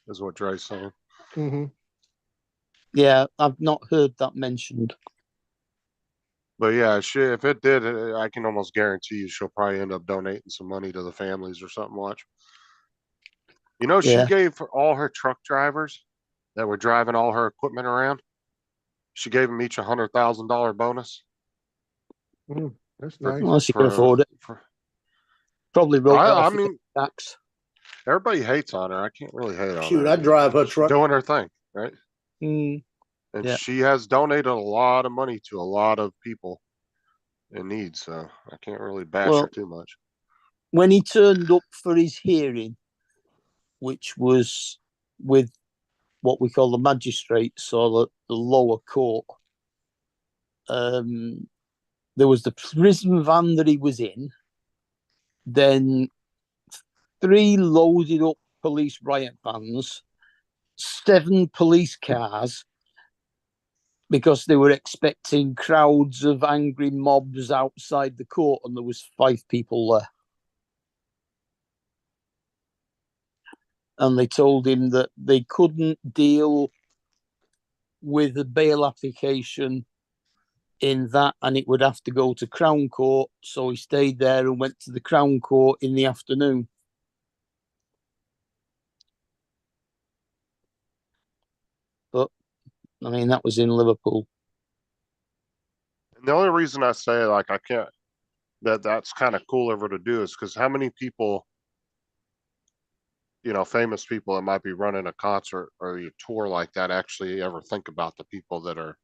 Speaker 4: is what Dre's saying.
Speaker 8: hmm
Speaker 3: yeah, I've not heard that mentioned.
Speaker 4: But yeah, if it did, I can almost guarantee you she'll probably end up donating some money to the families or something. Watch. You know, she
Speaker 3: Yeah.
Speaker 4: gave for all her truck drivers that were driving all her equipment around, she gave them each $100,000 bonus.
Speaker 8: That's
Speaker 4: For-
Speaker 8: nice.
Speaker 3: Well, she can
Speaker 4: for-
Speaker 3: afford it.
Speaker 4: for-
Speaker 3: Probably wrote that
Speaker 4: I
Speaker 3: off
Speaker 4: mean,
Speaker 3: tax.
Speaker 4: everybody hates on her. I can't really hate on
Speaker 2: Shoot,
Speaker 4: her.
Speaker 2: I drive her
Speaker 4: She's
Speaker 2: truck.
Speaker 4: doing her thing, right?
Speaker 3: Mm,
Speaker 4: And
Speaker 3: Yeah.
Speaker 4: she has donated a lot of money to a lot of people in need, so I can't really bash
Speaker 3: Well-
Speaker 4: her too much.
Speaker 3: when he turned up for his hearing, which was with what we call the magistrates or the lower court, there was the prison van that he was in, then 3 loaded up police riot vans, 7 police cars, because they were expecting crowds of angry mobs outside the court, and there was 5 people there. And they told him that they couldn't deal with a bail application in that, and it would have to go to Crown Court. So he stayed there and went to the Crown Court in the afternoon. But I mean, that was in Liverpool.
Speaker 4: And the only reason I say like I can't that's kind of cool of her to do is because how many people, you know, famous people that might be running a concert or a tour like that actually ever think about the people that are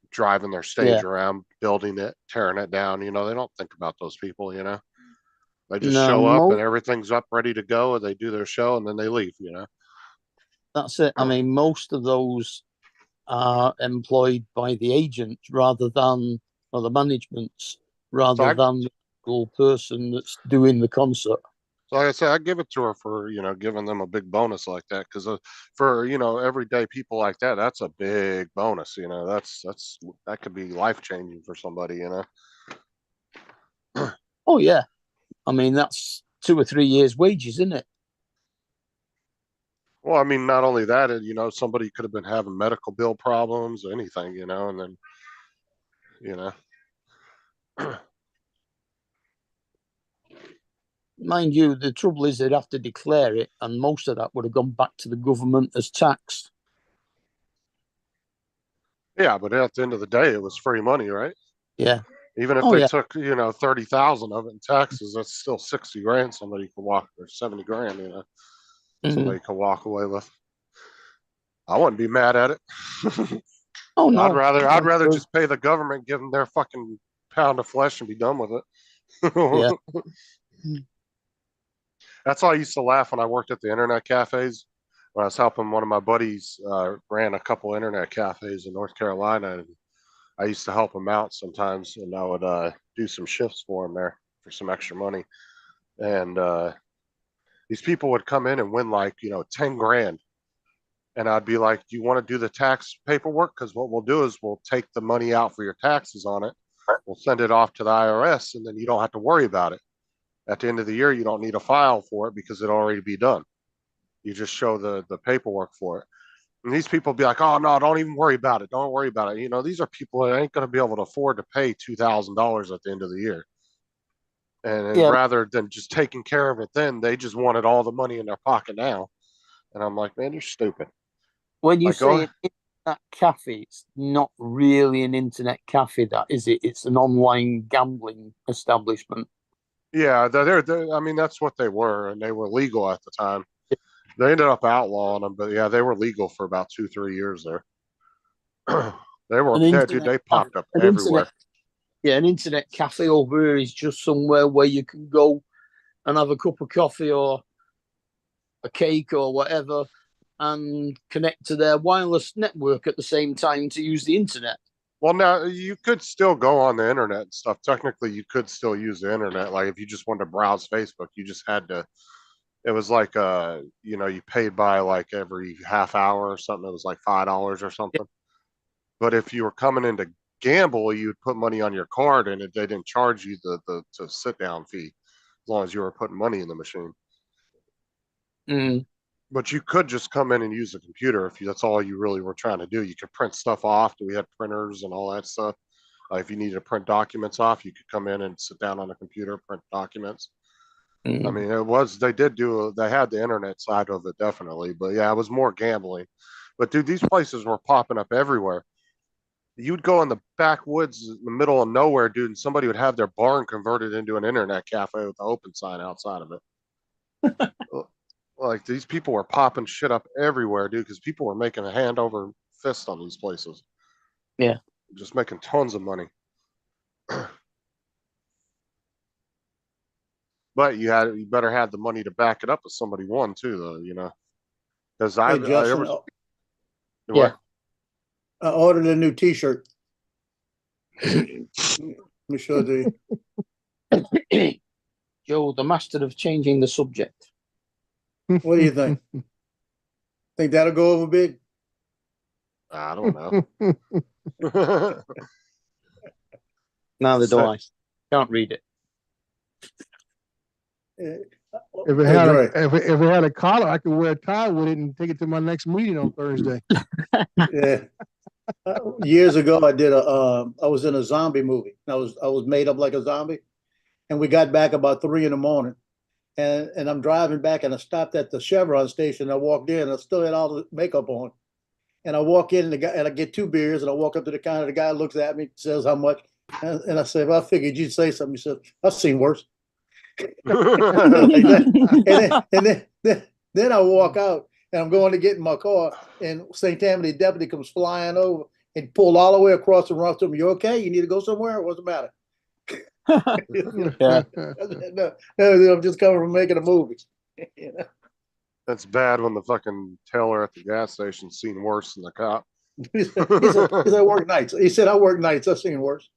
Speaker 4: driving their stage
Speaker 3: Yeah.
Speaker 4: around, building it, tearing it down. You know, they don't think about those people, you know. They just
Speaker 3: No,
Speaker 4: show up
Speaker 3: mo-
Speaker 4: and everything's up, ready to go, and they do their show and then they leave, you know.
Speaker 3: That's it. I mean, most of those are employed by the agent rather than, or the managements, rather
Speaker 4: I-
Speaker 3: than the actual person that's doing the concert.
Speaker 4: So like I said, I give it to her for, you know, giving them a big bonus like that. Cause for, you know, everyday people like that, that's a big bonus, you know, that could be life changing for somebody, you know.
Speaker 3: Oh yeah, I mean that's 2 or 3 years' wages, isn't it?
Speaker 4: Well, I mean, not only that, you know, somebody could have been having medical bill problems or anything, you know, and then, you know,
Speaker 3: Mind you, the trouble is they'd have to declare it, and most of that would have gone back to the government as tax.
Speaker 4: yeah, but at the end of the day, it was free money, right?
Speaker 3: Yeah,
Speaker 4: Even if
Speaker 3: Oh,
Speaker 4: they
Speaker 3: yeah.
Speaker 4: took, you know, 30,000 of it in taxes, that's still 60 grand somebody could walk, or 70 grand, you know,
Speaker 3: Mhm.
Speaker 4: somebody could walk away with. I wouldn't be mad at it.
Speaker 3: Oh no,
Speaker 4: I'd rather
Speaker 3: No,
Speaker 4: just pay the government, give them their fucking pound of flesh and be done with it.
Speaker 3: Yeah.
Speaker 4: That's why I used to laugh when I worked at the internet cafes. When I was helping one of my buddies ran a couple internet cafes in North Carolina, and I used to help him out sometimes, and I would do some shifts for him there for some extra money. And these people would come in and win like, you know, 10 grand. And I'd be like, do you want to do the tax paperwork? Because what we'll do is we'll take the money out for your taxes on it. We'll send it off to the IRS, and then you don't have to worry about it. At the end of the year, you don't need a file for it because it'll already be done. You just show the paperwork for it. And these people be like, oh, no, don't even worry about it. Don't worry about it. You know, these are people that ain't going to be able to afford to pay $2,000 at the end of the year. And
Speaker 3: Yeah.
Speaker 4: rather than just taking care of it then, they just wanted all the money in their pocket now. And I'm like, man, you're stupid.
Speaker 3: when you
Speaker 4: Like, go
Speaker 3: say an internet cafe, it's not really an internet cafe, that is it? It's an online gambling establishment.
Speaker 4: Yeah, I mean, that's what they were, and they were legal at the time. They ended up outlawing them, but yeah, they were legal for about 2-3 years there. They were,
Speaker 3: An
Speaker 4: yeah, dude,
Speaker 3: internet
Speaker 4: they popped up
Speaker 3: An
Speaker 4: everywhere.
Speaker 3: an internet cafe over here is just somewhere where you can go and have a cup of coffee or a cake or whatever and connect to their wireless network at the same time to use the internet.
Speaker 4: Well, now you could still go on the internet and stuff. Technically, you could still use the internet. Like if you just wanted to browse Facebook, you just had to. It was like you paid by like every half hour or something. It was like $5 or something. But if you were coming in to gamble, you'd put money on your card, and they didn't charge you the sit down fee as long as you were putting money in the machine.
Speaker 3: Mm.
Speaker 4: But you could just come in and use the computer if that's all you really were trying to do. You could print stuff off. We had printers and all that stuff. If you needed to print documents off, you could come in and sit down on a computer, print documents.
Speaker 3: Mm.
Speaker 4: I mean, they had the internet side of it, definitely. But yeah, it was more gambling. But dude, these places were popping up everywhere. You'd go in the backwoods in the middle of nowhere, dude, and somebody would have their barn converted into an internet cafe with an open sign outside of it. Like these people were popping shit up everywhere, dude, because people were making a hand over fist on these places.
Speaker 3: Yeah.
Speaker 4: Just making tons of money. But you better have the money to back it up if somebody won too, though, because
Speaker 2: Hey, Justin,
Speaker 3: Yeah.
Speaker 2: I ordered a new T-shirt. Let me show you.
Speaker 3: Joe, the master of changing the subject.
Speaker 2: What do you think? Think that'll go over big?
Speaker 4: I don't know.
Speaker 3: Neither do
Speaker 4: So-
Speaker 3: I. Can't read it.
Speaker 8: If it
Speaker 2: Hey,
Speaker 8: had
Speaker 2: Dre.
Speaker 8: if it had a collar, I could wear a tie with it and take it to my next meeting on Thursday.
Speaker 2: Yeah. Years ago, I was in a zombie movie. I was made up like a zombie, and we got back about 3 a.m. and I'm driving back, and I stopped at the Chevron station. I walked in, and I still had all the makeup on, and I walk in, and I get 2 beers, and I walk up to the counter. The guy looks at me, says how much, and I said, "Well, I figured you'd say something." He said, "I've seen worse." Like that. And then I walk out, and I'm going to get in my car, and St. Tammany deputy comes flying over and pulled all the way across the road to me. "You okay? You need to go somewhere? What's the matter?"
Speaker 3: Yeah.
Speaker 2: No, I'm just coming from making a movie.
Speaker 4: That's bad when the fucking teller at the gas station seen worse than the cop.
Speaker 2: He said, "I work nights." He said, "I work nights. I've seen worse."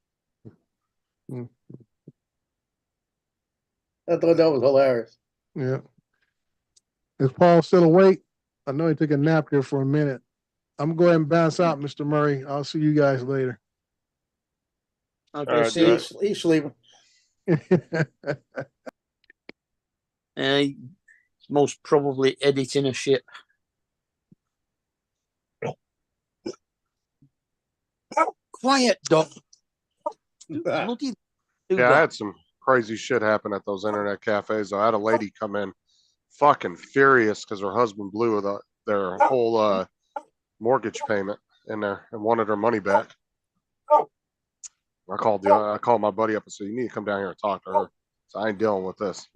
Speaker 2: I thought that was hilarious.
Speaker 8: Yeah. Is Paul still awake? I know he took a nap here for a minute. I'm going to go ahead and bounce out, Mr. Murray. I'll see you guys later.
Speaker 3: Okay,
Speaker 4: All right,
Speaker 3: see you.
Speaker 2: He's sleeping.
Speaker 3: He's most probably editing a ship. Quiet, Doc. Bloody do
Speaker 4: Yeah, I
Speaker 3: that.
Speaker 4: had some crazy shit happen at those internet cafes. I had a lady come in fucking furious because her husband blew their whole mortgage payment in there and wanted her money back. I called my buddy up and said, "You need to come down here and talk to her." So I ain't dealing with this.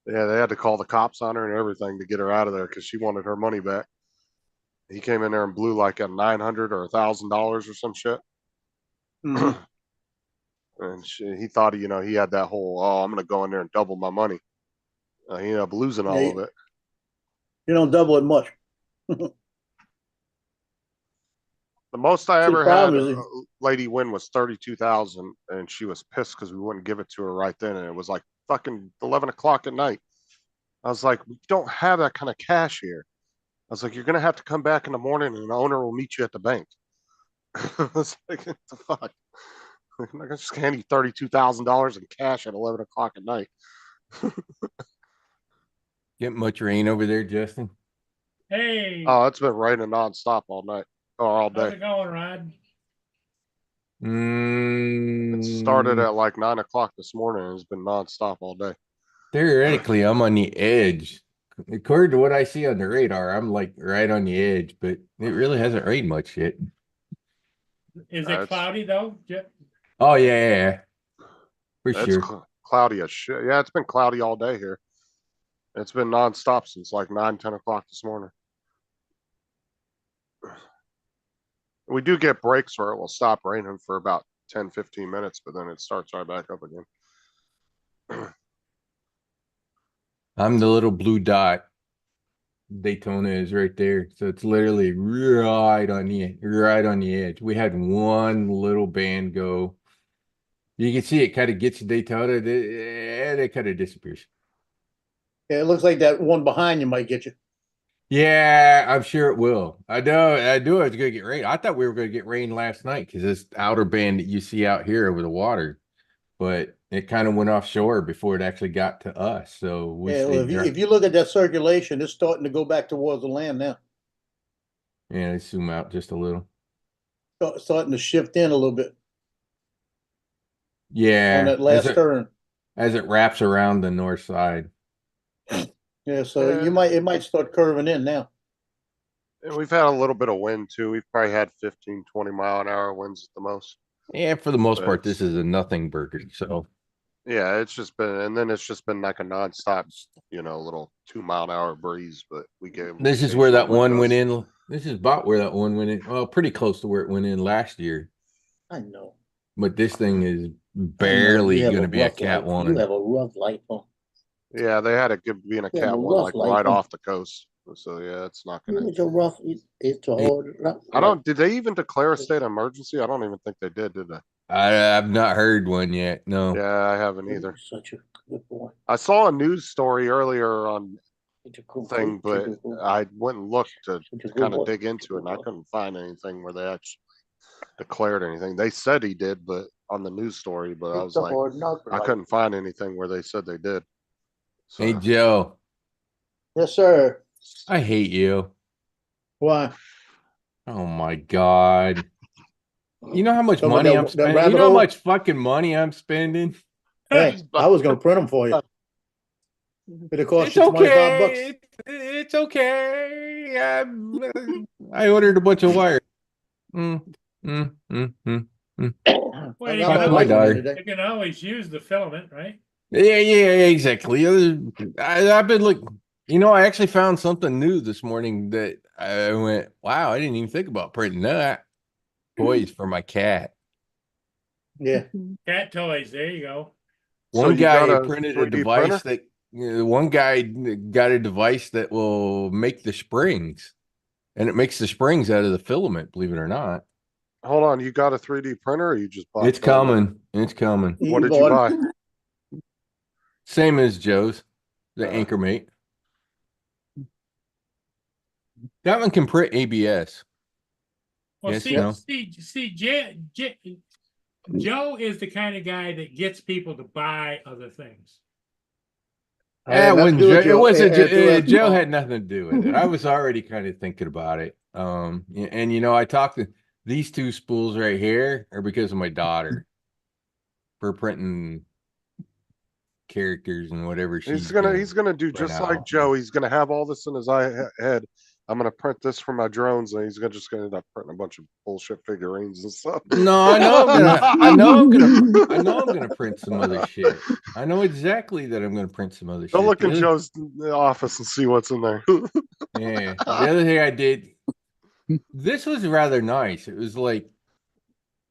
Speaker 4: Yeah, they had to call the cops on her and everything to get her out of there because she wanted her money back. He came in there and blew like a $900 or $1,000 or some shit.
Speaker 2: Mhm.
Speaker 4: And he thought, he had that whole, "Oh, I'm going to go in there and double my money." He ended up losing all of it.
Speaker 2: You don't double it much.
Speaker 4: The most I
Speaker 2: See, the
Speaker 4: ever had
Speaker 2: problem is-
Speaker 4: a lady win was 32,000, and she was pissed because we wouldn't give it to her right then. And it was like fucking 11 o'clock at night. I was like, "We don't have that kind of cash here." I was like, "You're going to have to come back in the morning and the owner will meet you at the bank." I was like, "What the fuck?" I'm not going to just hand you $32,000 in cash at 11 o'clock at night.
Speaker 9: Get much rain over there, Justin?
Speaker 1: Hey,
Speaker 4: Oh, it's been raining nonstop all night or all
Speaker 1: how's
Speaker 4: day.
Speaker 1: it going, Rod?
Speaker 4: It started at like 9 o'clock this morning and it's been nonstop all day.
Speaker 9: Theoretically, I'm on the edge. According to what I see on the radar, I'm like right on the edge, but it really hasn't rained much yet.
Speaker 1: Is
Speaker 4: It's-
Speaker 1: it cloudy though?
Speaker 9: Oh yeah. For
Speaker 4: It's
Speaker 9: sure.
Speaker 4: cloudy as shit. Yeah, it's been cloudy all day here. It's been nonstop since like 9, 10 o'clock this morning. We do get breaks where it will stop raining for about 10, 15 minutes, but then it starts right back up again.
Speaker 9: I'm the little blue dot. Daytona is right there. So it's literally right on the edge. We had one little band go. You can see it kind of gets to Daytona. It kind of disappears.
Speaker 2: Yeah, it looks like that one behind you might get you.
Speaker 9: Yeah, I'm sure it will. I knew it was gonna get rain. I thought we were gonna get rain last night because this outer band that you see out here over the water, but it kind of went offshore before it actually got to us. So we
Speaker 2: Yeah, well,
Speaker 9: stayed
Speaker 2: if you,
Speaker 9: dry.
Speaker 2: if you look at that circulation, it's starting to go back towards the land now.
Speaker 9: Yeah, let's zoom out just a little.
Speaker 2: Starting to shift in a little bit on
Speaker 9: Yeah,
Speaker 2: that last turn.
Speaker 9: as it wraps around the north side.
Speaker 2: Yeah, so
Speaker 4: Yeah.
Speaker 2: it might start curving in now.
Speaker 4: And we've had a little bit of wind too. We've probably had 15, 20 mile an hour winds at the most.
Speaker 9: Yeah, for the most
Speaker 4: But
Speaker 9: part, this is a nothing burger. So
Speaker 4: yeah, it's just been, and then it's just been like a nonstop, little 2 mile an hour breeze, but we gave.
Speaker 9: this is where that one went in. This is about where that one went in. Well, pretty close to where it went in last year.
Speaker 2: I know.
Speaker 9: But this thing is
Speaker 2: I know.
Speaker 9: barely
Speaker 2: You have
Speaker 9: going to be a
Speaker 2: rough
Speaker 9: cat
Speaker 2: life.
Speaker 9: one.
Speaker 2: You have a rough life, huh?
Speaker 4: Yeah, they had it being a
Speaker 2: Yeah,
Speaker 4: cat
Speaker 2: the
Speaker 4: one,
Speaker 2: rough
Speaker 4: like
Speaker 2: life,
Speaker 4: right
Speaker 2: huh?
Speaker 4: off the coast. So yeah, it's not gonna.
Speaker 2: It's a rough. It's a hard.
Speaker 4: I don't. Did they even declare a state of emergency? I don't even think they did they?
Speaker 9: I've not heard one yet. No.
Speaker 4: Yeah, I haven't either.
Speaker 2: Such a good boy.
Speaker 4: I saw a news story earlier on
Speaker 2: Such a cool
Speaker 4: thing,
Speaker 2: boy. Such
Speaker 4: but
Speaker 2: a good boy.
Speaker 4: I went and looked to
Speaker 2: Such a good
Speaker 4: kind
Speaker 2: boy.
Speaker 4: of dig into it, and I couldn't find anything where they actually declared anything. They said he did, but on the news story, but I was
Speaker 2: It's a
Speaker 4: like,
Speaker 2: hard knock
Speaker 4: I
Speaker 2: life.
Speaker 4: couldn't find anything where they said they did. So,
Speaker 9: Hey, Joe,
Speaker 2: Yes, sir.
Speaker 9: I hate you.
Speaker 2: Why?
Speaker 9: Oh my God. You know how much
Speaker 2: Talking about
Speaker 9: money
Speaker 2: that-
Speaker 9: I'm
Speaker 2: that
Speaker 9: spending? You
Speaker 2: rabbit
Speaker 9: know how
Speaker 2: hole?
Speaker 9: much fucking money I'm spending?
Speaker 2: Hey, I was gonna print them for you. It'll cost
Speaker 9: It's
Speaker 2: you 25 bucks.
Speaker 9: okay. It's okay. I ordered a bunch of wires. Mm, mm, mm, mm.
Speaker 1: Well,
Speaker 2: I
Speaker 1: you
Speaker 2: got
Speaker 9: Talk to
Speaker 2: my
Speaker 9: my
Speaker 2: wife
Speaker 9: daughter.
Speaker 2: today.
Speaker 1: You can always use the filament, right?
Speaker 9: Yeah, exactly. I've been looking. I actually found something new this morning that I went, wow, I didn't even think about printing that. Toys for my cat.
Speaker 2: Yeah.
Speaker 1: Cat toys, there you go.
Speaker 4: So
Speaker 9: One
Speaker 4: you got
Speaker 9: guy
Speaker 4: a
Speaker 9: printed a
Speaker 4: 3D
Speaker 9: device
Speaker 4: printer?
Speaker 9: that one guy got a device that will make the springs, and it makes the springs out of the filament, believe it or not.
Speaker 4: Hold on, you got a 3D printer, or you just bought?
Speaker 9: It's
Speaker 4: filament?
Speaker 9: coming. It's coming.
Speaker 4: What did you buy?
Speaker 9: Same as Joe's, the
Speaker 4: Uh.
Speaker 9: Anchor Mate. That one can print ABS.
Speaker 1: Well,
Speaker 9: Yes,
Speaker 1: see,
Speaker 9: no.
Speaker 1: Joe is the kind of guy that gets people to buy other things.
Speaker 2: I had nothing to do with
Speaker 9: It wasn't Joe
Speaker 2: Joe.
Speaker 9: had nothing to do with it. I was already kind of thinking about it. And I talked to these two spools right here are because of my daughter for printing characters and whatever
Speaker 4: He's gonna do just like
Speaker 9: out.
Speaker 4: Joe. He's gonna have all this in his head. I'm gonna print this for my drones, and he's just gonna end up printing a bunch of bullshit figurines and stuff.
Speaker 9: No, I know I'm gonna print some other shit. I know exactly that I'm gonna print some other shit.
Speaker 4: Go look in
Speaker 9: The other-
Speaker 4: Joe's office and see what's in there.
Speaker 9: Yeah. The other thing I did, this was rather nice. It was like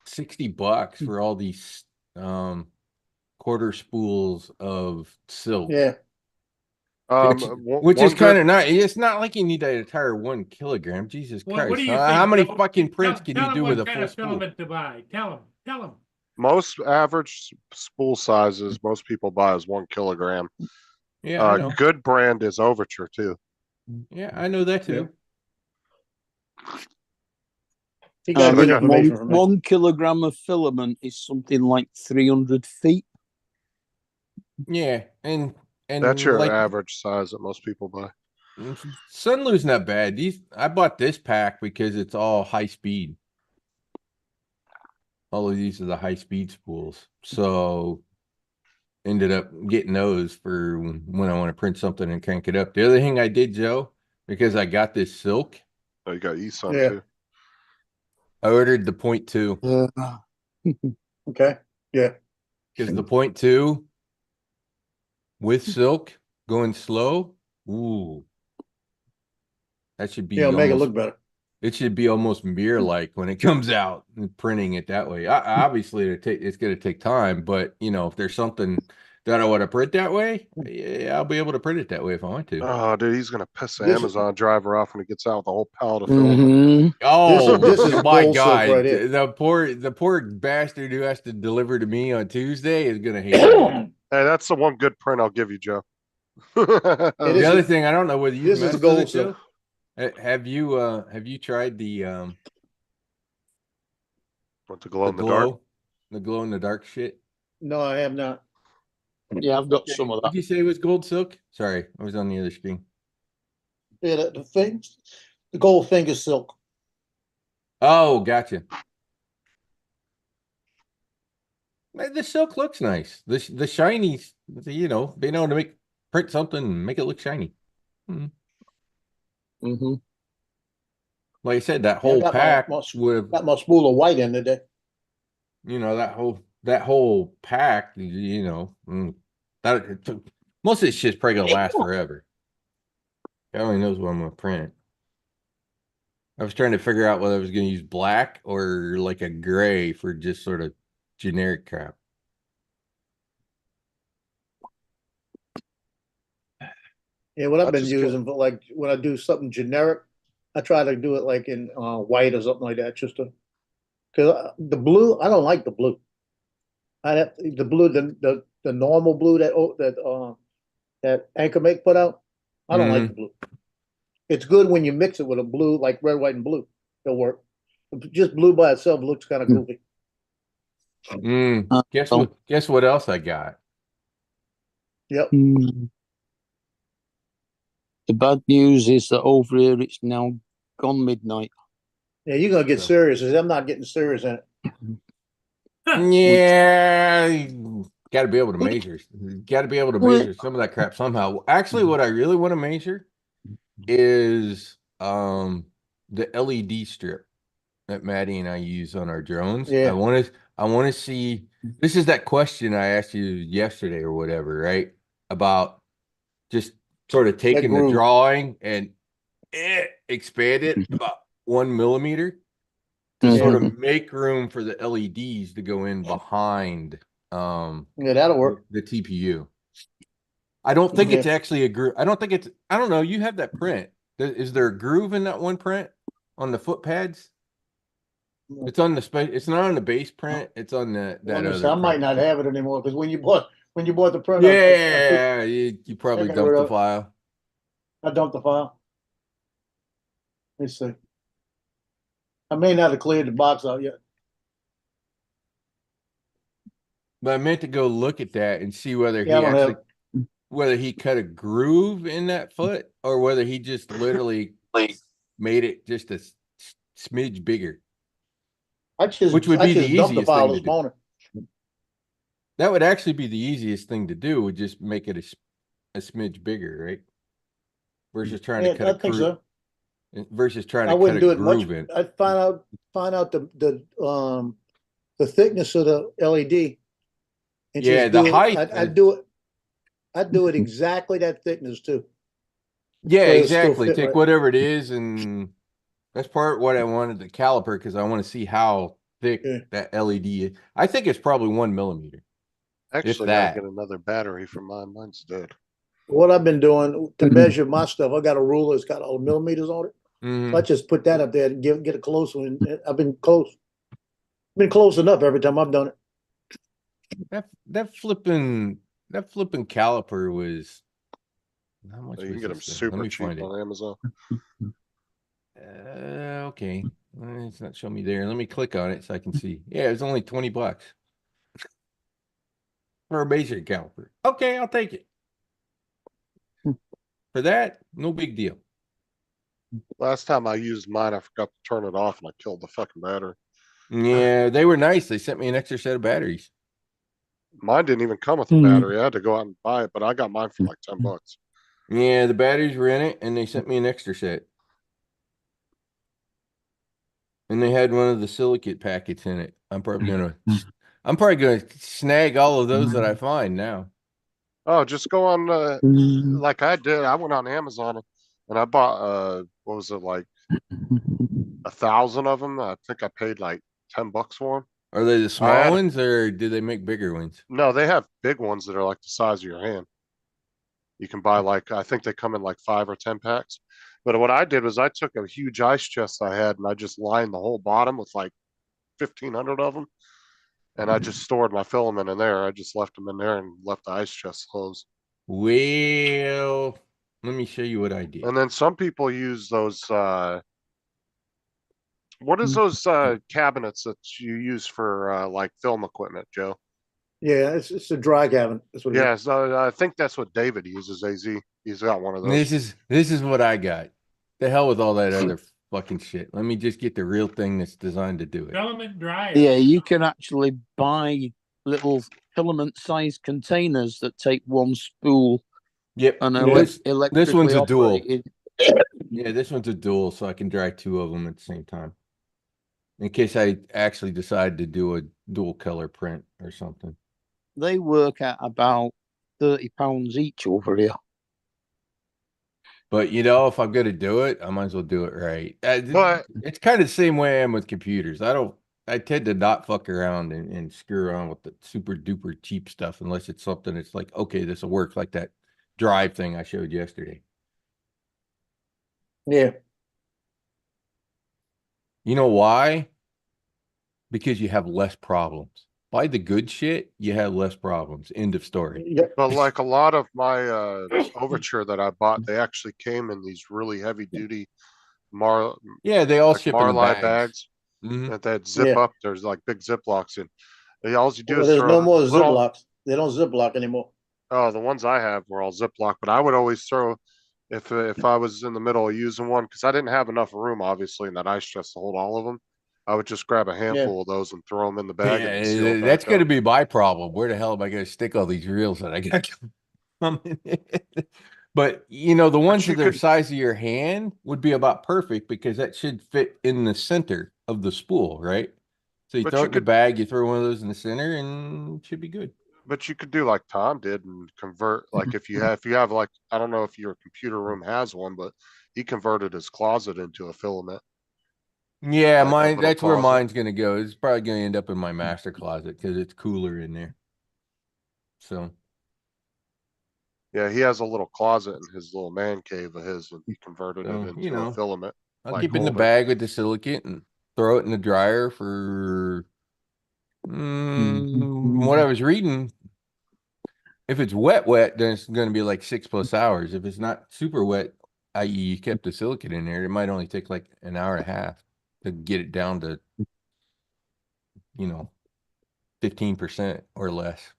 Speaker 9: $60 for all these quarter spools of silk.
Speaker 2: Yeah.
Speaker 9: Which is kind of nice. It's not like you need an entire 1 kilogram. Jesus
Speaker 1: What
Speaker 9: Christ.
Speaker 1: do you
Speaker 9: How
Speaker 1: think,
Speaker 9: many
Speaker 1: Joe?
Speaker 9: fucking prints can
Speaker 1: Tell
Speaker 9: you
Speaker 1: him
Speaker 9: do
Speaker 1: what
Speaker 9: with a
Speaker 1: kind
Speaker 9: full
Speaker 1: of
Speaker 9: spool?
Speaker 1: filament to buy. Tell him.
Speaker 4: Most average spool sizes most people buy is 1 kilogram.
Speaker 9: Yeah, I know.
Speaker 4: Good brand is Overture too.
Speaker 9: Yeah, I know that too.
Speaker 2: He got good information from me.
Speaker 3: 1 kilogram of filament is something like 300 feet.
Speaker 9: Yeah, and
Speaker 4: That's your
Speaker 9: like,
Speaker 4: average size that most people buy.
Speaker 9: Sunlu's not bad. I bought this pack because it's all high speed. All of these are the high speed spools. So ended up getting those for when I want to print something and crank it up. The other thing I did, Joe, because I got this silk,
Speaker 4: Oh, you got ESUN
Speaker 2: Yeah.
Speaker 4: too.
Speaker 9: I ordered the 0.2
Speaker 2: Okay. Yeah.
Speaker 9: because the 0.2 with silk going slow. Ooh, that should be
Speaker 2: Yeah, make it
Speaker 9: almost-
Speaker 2: look better.
Speaker 9: It should be almost mirror-like when it comes out and printing it that way. Obviously, it's going to take time, but if there's something That I want to print that way? Yeah, I'll be able to print it that way if I want to.
Speaker 4: Oh, dude, he's gonna piss the
Speaker 2: This is-
Speaker 4: Amazon driver off when he gets out with a whole pallet of film.
Speaker 3: Mhm.
Speaker 9: Oh,
Speaker 2: this is
Speaker 9: my
Speaker 2: gold silk
Speaker 9: God.
Speaker 2: right here.
Speaker 9: The poor bastard who has to deliver to me on Tuesday is gonna hate it.
Speaker 4: Hey, that's the one good print I'll give you, Joe.
Speaker 2: It
Speaker 9: The
Speaker 2: is-
Speaker 9: other thing, I don't know whether you
Speaker 2: this is
Speaker 9: messed with
Speaker 2: gold
Speaker 9: it, Joe.
Speaker 2: silk.
Speaker 9: Have you tried the
Speaker 4: Want to glow in the dark?
Speaker 9: the glow in the dark shit?
Speaker 2: No, I have not.
Speaker 3: Yeah, I've got some of
Speaker 9: Did
Speaker 3: that.
Speaker 9: you say it was gold silk? Sorry, I was on the other screen.
Speaker 2: Yeah, the thing, the gold finger silk.
Speaker 9: Oh, gotcha. Man, the silk looks nice. The shiny, you know, being able to print something and make it look shiny.
Speaker 3: Hmm.
Speaker 9: Like I said, that
Speaker 2: Yeah, I
Speaker 9: whole
Speaker 2: got
Speaker 9: pack
Speaker 2: my
Speaker 9: with,
Speaker 2: got my spool of white in today.
Speaker 9: you know, that whole pack, you know, that it took, most of this shit's probably gonna last forever. God only knows what I'm gonna print. I was trying to figure out whether I was gonna use black or like a gray for just sort of generic crap.
Speaker 2: Yeah, what I've
Speaker 4: I
Speaker 2: been
Speaker 4: just get-
Speaker 2: using for like when I do something generic, I try to do it like in white or something like that, just to. Cause the blue, I don't like the blue. I have the blue, the normal blue that Anchor Make put out. I don't like the blue. It's good when you mix it with a blue, like red, white, and blue. It'll work. Just blue by itself looks kind of goofy.
Speaker 9: Guess what else I got?
Speaker 2: Yep.
Speaker 3: The bad news is that over here it's now gone midnight.
Speaker 2: Yeah, you're gonna get
Speaker 9: So-
Speaker 2: serious. I'm not getting serious in it.
Speaker 9: Yeah, got to be able to measure. Got to be able to
Speaker 3: Well-
Speaker 9: measure some of that crap somehow. Actually, what I really want to measure is the LED strip that Maddie and I use on our drones.
Speaker 2: Yeah.
Speaker 9: I want to see. This is that question I asked you yesterday or whatever, right? About just sort of taking the
Speaker 2: groove.
Speaker 9: drawing and expand it about 1 millimeter to sort of make room for the LEDs to go in behind
Speaker 2: Yeah, that'll work.
Speaker 9: the TPU. I don't think it's
Speaker 2: Yeah.
Speaker 9: actually a groove. I don't think it's, I don't know. You have that print. Is there a groove in that one print on the foot pads? It's on the space. It's not on the base print. It's on that other.
Speaker 2: I might
Speaker 9: print.
Speaker 2: not have it anymore because when you bought the print,
Speaker 9: Yeah, you probably
Speaker 2: got
Speaker 9: dumped
Speaker 2: rid
Speaker 9: the
Speaker 2: of-
Speaker 9: file.
Speaker 2: I dumped the file. Let's see. I may not have cleared the box out yet.
Speaker 9: But I meant to go look at that and see whether
Speaker 2: Yeah, I
Speaker 9: he
Speaker 2: don't
Speaker 9: actually,
Speaker 2: have.
Speaker 9: whether he cut a groove in that foot or whether he just literally made it just a smidge bigger. Which would be the
Speaker 2: dumped the
Speaker 9: easiest
Speaker 2: file
Speaker 9: thing to
Speaker 2: this
Speaker 9: do.
Speaker 2: morning.
Speaker 9: That would actually be the easiest thing to do, would just make it a smidge bigger, right? Versus trying
Speaker 2: Yeah,
Speaker 9: to cut
Speaker 2: I
Speaker 9: a
Speaker 2: think
Speaker 9: groove.
Speaker 2: so.
Speaker 9: Versus trying
Speaker 2: I
Speaker 9: to cut
Speaker 2: wouldn't
Speaker 9: a
Speaker 2: do it much.
Speaker 9: groove in.
Speaker 2: I'd find out the thickness of the LED. And
Speaker 9: Yeah,
Speaker 2: just
Speaker 9: the
Speaker 2: do it.
Speaker 9: height
Speaker 2: I'd do it. I'd do it exactly that thickness too.
Speaker 9: Yeah,
Speaker 2: so it'll still
Speaker 9: exactly.
Speaker 2: fit
Speaker 9: Take
Speaker 2: right.
Speaker 9: whatever it is, and that's part of what I wanted the caliper, because I want to see how thick
Speaker 2: Yeah.
Speaker 9: that LED is. I think it's probably 1 millimeter.
Speaker 4: Actually,
Speaker 9: that.
Speaker 4: gotta get another battery for mine. Mine's dead.
Speaker 2: What I've been doing to measure my stuff, I got a ruler. It's got all the millimeters on it.
Speaker 9: Mhm.
Speaker 2: So I just put that up there and get a close one. And I've been close. Been close enough every time I've done it.
Speaker 9: That flipping caliper was how much?
Speaker 4: You can
Speaker 9: was
Speaker 4: get them
Speaker 9: this thing? Let
Speaker 4: super
Speaker 9: me
Speaker 4: cheap
Speaker 9: find it.
Speaker 4: on Amazon.
Speaker 9: Okay, it's not showing me there. Let me click on it so I can see. Yeah, it was only $20 for a basic caliper. Okay, I'll take it. For that, no big deal.
Speaker 4: Last time I used mine, I forgot to turn it off and I killed the fucking battery.
Speaker 9: Yeah, they were nice. They sent me an extra set of batteries.
Speaker 4: Mine didn't even come with a battery. I had to go out and buy it, but I got mine for like $10.
Speaker 9: Yeah, the batteries were in it, and they sent me an extra set. And they had one of the silicate packets in it. I'm probably gonna snag all of those that I find now.
Speaker 4: Oh, just go on like I did. I went on Amazon and I bought what was it, like 1,000 of them? I think I paid like $10 for them.
Speaker 9: Are they the
Speaker 4: I
Speaker 9: small
Speaker 4: had-
Speaker 9: ones or do they make bigger ones?
Speaker 4: No, they have big ones that are like the size of your hand. You can buy like, I think they come in like 5 or 10 packs. But what I did was I took a huge ice chest I had and I just lined the whole bottom with like 1,500 of them. And I just stored my filament in there. I just left them in there and left the ice chest closed.
Speaker 9: Well, let me show you what I did.
Speaker 4: And then some people use those, what is those cabinets that you use for like film equipment, Joe?
Speaker 2: Yeah, it's a dry cabin. That's what it is.
Speaker 4: Yeah, so I think that's what David uses, AZ. He's got one of those.
Speaker 9: This is what I got. The hell with all that other fucking shit. Let me just get the real thing that's designed to do it.
Speaker 1: Filament dryer.
Speaker 3: Yeah, you can actually buy little filament-sized containers that take one spool
Speaker 9: Yep.
Speaker 3: and
Speaker 2: Yeah.
Speaker 3: electrically
Speaker 9: one's a dual.
Speaker 3: operated.
Speaker 9: Yeah, this one's a dual, so I can dry 2 of them at the same time. In case I actually decide to do a dual color print or something.
Speaker 3: They work at about £30 each over here.
Speaker 9: But you know, if I'm gonna do it, I might as well do it right.
Speaker 4: But
Speaker 9: It's kind of the same way I am with computers. I tend to not fuck around and screw around with the super duper cheap stuff unless it's something that's like, okay, this will work, like that drive thing I showed yesterday.
Speaker 2: Yeah.
Speaker 9: You know why? Because you have less problems. Buy the good shit, you have less problems. End of story.
Speaker 2: Yep.
Speaker 4: but like a lot of my Overture that I bought, they actually came in these really heavy duty
Speaker 9: Yeah, they all
Speaker 4: like
Speaker 9: ship in the
Speaker 4: Marlite
Speaker 9: bags.
Speaker 4: bags
Speaker 9: Mhm.
Speaker 4: that zip
Speaker 2: Yeah.
Speaker 4: up. There's like big Ziplocs in. All you do
Speaker 2: Well,
Speaker 4: is
Speaker 2: there's
Speaker 4: throw
Speaker 2: no more
Speaker 4: little-
Speaker 2: Ziplocs. They don't Ziploc anymore.
Speaker 4: Oh, the ones I have were all Ziploc, but I would always throw if I was in the middle of using one because I didn't have enough room, obviously, in that ice chest to hold all of them. I would just grab a handful of those and throw them in the bag. and seal it
Speaker 9: that's
Speaker 4: back
Speaker 9: going to
Speaker 4: up.
Speaker 9: be my problem. Where the hell am I going to stick all these reels that I got? But you know, the ones
Speaker 4: you
Speaker 9: that are
Speaker 4: could-
Speaker 9: size of your hand would be about perfect because that should fit in the center of the spool, right? So you
Speaker 4: But
Speaker 9: throw
Speaker 4: you
Speaker 9: it in the
Speaker 4: could-
Speaker 9: bag, you throw one of those in the center, and it should be good.
Speaker 4: But you could do like Tom did and convert like if you have like I don't know if your computer room has one, but he converted his closet into a filament.
Speaker 9: Yeah,
Speaker 4: Like a
Speaker 9: mine.
Speaker 4: little
Speaker 9: That's where
Speaker 4: closet.
Speaker 9: mine's going to go. It's probably going to end up in my master closet because it's cooler in there. So
Speaker 4: Yeah, he has a little closet in his little man cave of his, and he converted
Speaker 9: So,
Speaker 4: it into
Speaker 9: you know,
Speaker 4: a filament.
Speaker 9: I'll
Speaker 4: like
Speaker 9: keep it in the
Speaker 4: holder.
Speaker 9: bag with the silicate and throw it in the dryer for what I was reading. If it's wet, then it's going to be like 6+ hours. If it's not super wet, i.e., you kept the silicate in there, it might only take like an hour and a half to get it down to, 15% or less.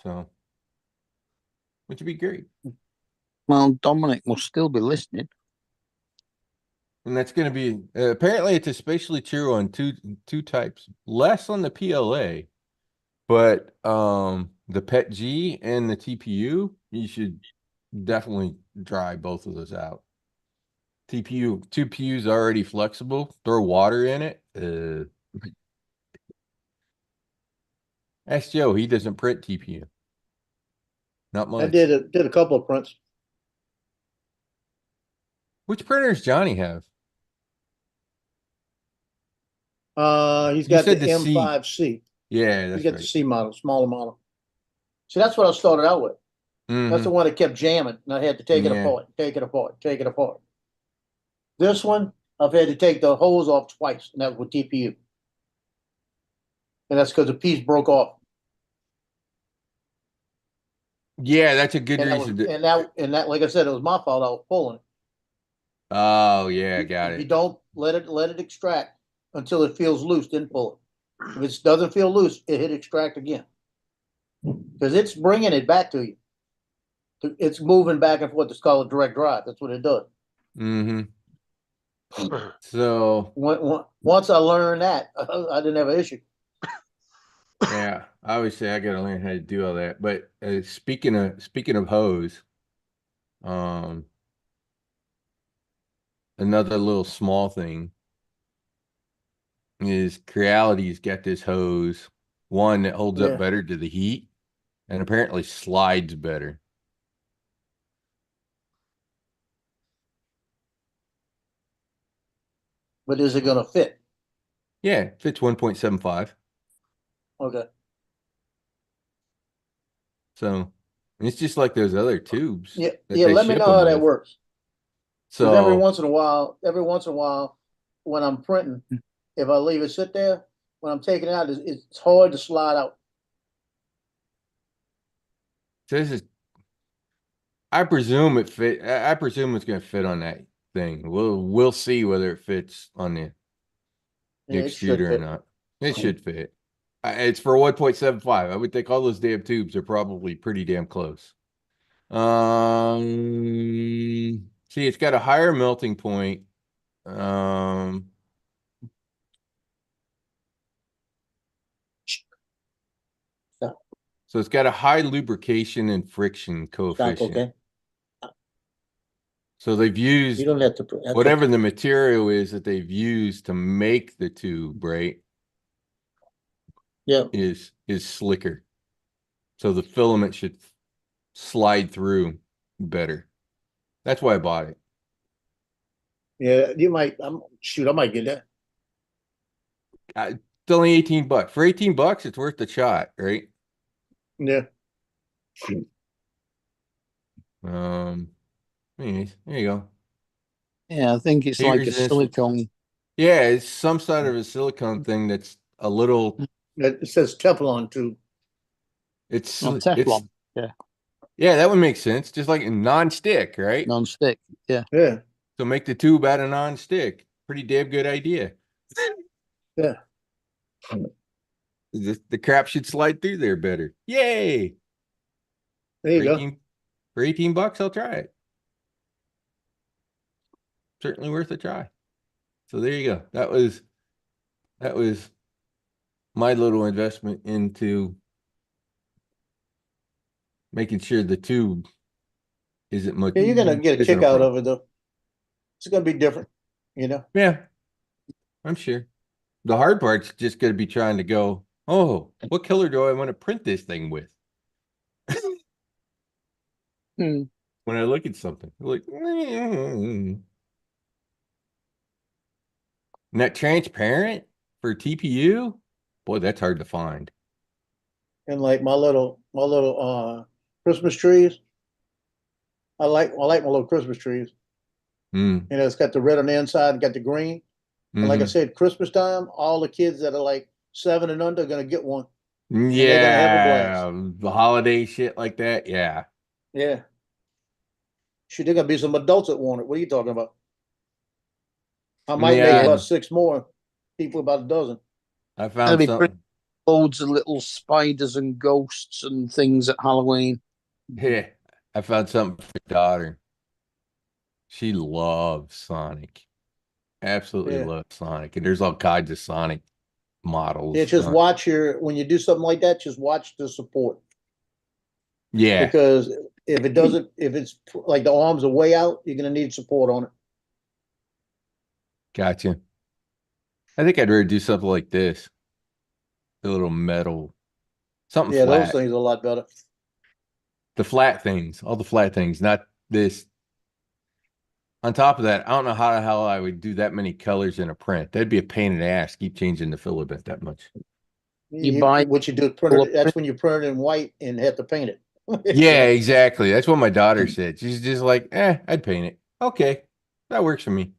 Speaker 9: So, which would be great.
Speaker 3: Well, Dominic must still be listening.
Speaker 9: And that's going to be apparently it's especially true on two types, less on the PLA, but the PET-G and the TPU, you should definitely dry both of those out. TPU's already flexible. Throw water in it. Ask Joe, he doesn't print TPU. Not much.
Speaker 2: I did a couple of prints.
Speaker 9: Which printers Johnny have?
Speaker 2: He's
Speaker 9: You
Speaker 2: got the
Speaker 9: said the C.
Speaker 2: M5C.
Speaker 9: Yeah,
Speaker 2: He's
Speaker 9: that's
Speaker 2: got the
Speaker 9: right.
Speaker 2: C model, smaller model. See, that's what I started out with. That's
Speaker 9: Mhm.
Speaker 2: the one that kept jamming, and I had to take it
Speaker 9: Yeah.
Speaker 2: apart, take it apart, take it apart. This one, I've had to take the hose off twice, and that was with TPU. And that's because the piece broke off.
Speaker 9: Yeah, that's a good
Speaker 2: And that was,
Speaker 9: reason to.
Speaker 2: and that, like I said, it was my fault. I was pulling it.
Speaker 9: Oh yeah, got
Speaker 2: If you
Speaker 9: it.
Speaker 2: don't let it extract until it feels loose, then pull it. If it doesn't feel loose, it hit extract again. Because it's bringing it back to you. It's moving back and forth. It's called a direct drive. That's what it does.
Speaker 9: Mm-hmm. So
Speaker 2: Once I learned that, I didn't have an issue.
Speaker 9: yeah, I always say I gotta learn how to do all that. But speaking of hose, another little small thing is Creality's got this hose, one that holds
Speaker 2: Yeah.
Speaker 9: up better to the heat and apparently slides better.
Speaker 2: But is it gonna fit?
Speaker 9: Yeah, fits 1.75.
Speaker 2: Okay.
Speaker 9: So it's just like those other tubes.
Speaker 2: Yeah,
Speaker 9: that
Speaker 2: yeah,
Speaker 9: they
Speaker 2: let me
Speaker 9: ship
Speaker 2: know how
Speaker 9: 'em
Speaker 2: that
Speaker 9: with.
Speaker 2: works. Cause every
Speaker 9: So
Speaker 2: once in a while, when I'm printing, if I leave it sit there, when I'm taking it out, it's hard to slide out.
Speaker 9: this is, I presume it fit. I presume it's gonna fit on that thing. We'll see whether it fits on the
Speaker 2: Yeah, it should
Speaker 9: extruder or
Speaker 2: fit.
Speaker 9: not. It should fit. It's for 1.75. I would think all those damn tubes are probably pretty damn close. See, it's got a higher melting point.
Speaker 2: Stop,
Speaker 9: So it's got a high lubrication and friction
Speaker 2: stop,
Speaker 9: coefficient.
Speaker 2: okay?
Speaker 9: So they've used
Speaker 2: You don't have to. That's
Speaker 9: whatever
Speaker 2: okay.
Speaker 9: the material is that they've used to make the tube, right?
Speaker 2: Yeah,
Speaker 9: Is slicker. So the filament should slide through better. That's why I bought it.
Speaker 2: yeah, you might, I might get that.
Speaker 9: It's only 18 bucks. For 18 bucks, it's worth the shot, right?
Speaker 2: Yeah,
Speaker 9: Anyways, there you go.
Speaker 3: Yeah, I think it's
Speaker 9: Heat
Speaker 3: like a
Speaker 9: resistant.
Speaker 3: silicone.
Speaker 9: Yeah, it's some sort of a silicone thing that's a little,
Speaker 2: it says Teflon too.
Speaker 9: it's,
Speaker 3: Well,
Speaker 9: it's,
Speaker 3: Teflon,
Speaker 9: yeah, that would make sense. Just like a non-stick, right?
Speaker 3: non-stick. Yeah.
Speaker 2: Yeah,
Speaker 9: So make the tube out of non-stick. Pretty damn good idea.
Speaker 2: yeah.
Speaker 9: The crap should slide through there better. Yay!
Speaker 2: There you
Speaker 9: For
Speaker 2: go.
Speaker 9: 18, for 18 bucks, I'll try it. Certainly worth a try. So there you go. That was my little investment into making sure the tube isn't much.
Speaker 2: Yeah, you're gonna get a
Speaker 9: isn't
Speaker 2: kick out
Speaker 9: problem.
Speaker 2: of it though. It's gonna be different, you know?
Speaker 9: Yeah, I'm sure. The hard part's just gonna be trying to go, oh, what color do I want to print this thing with?
Speaker 3: Hmm.
Speaker 9: When I look at something, like, and that transparent for TPU, boy, that's hard to find.
Speaker 2: And like my little Christmas trees. I like my little Christmas trees.
Speaker 9: Mm,
Speaker 2: You know, it's got the red on the inside and got the green. And like I
Speaker 9: mhm.
Speaker 2: said, Christmas time, all the kids that are like 7 and under are gonna get one. they're gonna have a blast.
Speaker 9: Yeah, the holiday shit like that. Yeah,
Speaker 2: Yeah. Shoot, there gonna be some adults that want it. What are you talking about? I might make
Speaker 9: yeah.
Speaker 2: about 6 more. People about a dozen.
Speaker 9: I
Speaker 3: There'll
Speaker 9: found
Speaker 3: be
Speaker 9: something.
Speaker 3: loads of little spiders and ghosts and things at Halloween.
Speaker 9: Yeah, I found something for your daughter. She loves Sonic. Absolutely
Speaker 2: Yeah.
Speaker 9: loves Sonic. And there's all kinds of Sonic models.
Speaker 2: Yeah, just watch when you do something like that, just watch the support.
Speaker 9: Yeah,
Speaker 2: Because if it's like the arms are way out, you're gonna need support on it.
Speaker 9: gotcha. I think I'd rather do something like this. A little metal, something
Speaker 2: Yeah, those
Speaker 9: flat.
Speaker 2: things are a lot better.
Speaker 9: The flat things, all the flat things, not this. On top of that, I don't know how the hell I would do that many colors in a print. That'd be a pain in the ass. Keep changing the filament that much.
Speaker 3: You buy
Speaker 2: what you do is
Speaker 3: color
Speaker 2: that's when you print it in white and have to paint it.
Speaker 9: Yeah, exactly. That's what my daughter said. She's just like, I'd paint it. Okay, that works for me.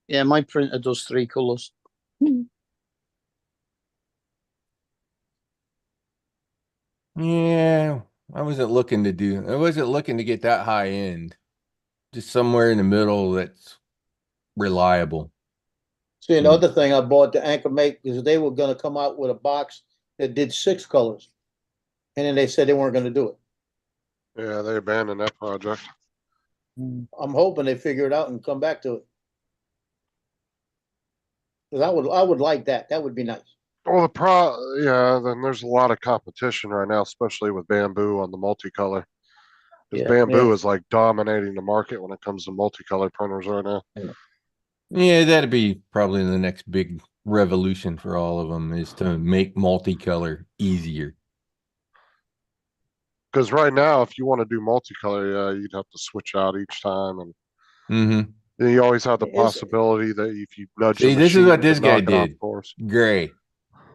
Speaker 3: Yeah, my printer does 3 colors.
Speaker 9: Yeah, I wasn't looking to get that high end. Just somewhere in the middle that's reliable.
Speaker 2: See, another thing I bought the Anchor Make is they were gonna come out with a box that did 6 colors. And then they said they weren't gonna do it.
Speaker 4: Yeah, they abandoned that project.
Speaker 2: I'm hoping they figure it out and come back to it. Cause I would like that. That would be nice.
Speaker 4: Well, yeah, then there's a lot of competition right now, especially with Bamboo on the multicolor. Because
Speaker 3: Yeah.
Speaker 4: Bamboo
Speaker 2: Yeah.
Speaker 4: is like dominating the market when it comes to multicolor printers right now.
Speaker 9: Yeah, that'd be probably the next big revolution for all of them is to make multicolor easier.
Speaker 4: Because right now, if you want to do multicolor, yeah, you'd have to switch out each time, and
Speaker 9: Mm-hmm.
Speaker 4: Then you always have the
Speaker 2: It's-
Speaker 4: possibility that if you nudge
Speaker 9: See,
Speaker 4: the
Speaker 9: this is
Speaker 4: machine,
Speaker 9: what
Speaker 4: it
Speaker 9: this
Speaker 4: can
Speaker 9: guy
Speaker 4: knock it off
Speaker 9: did.
Speaker 4: course.
Speaker 9: Gray.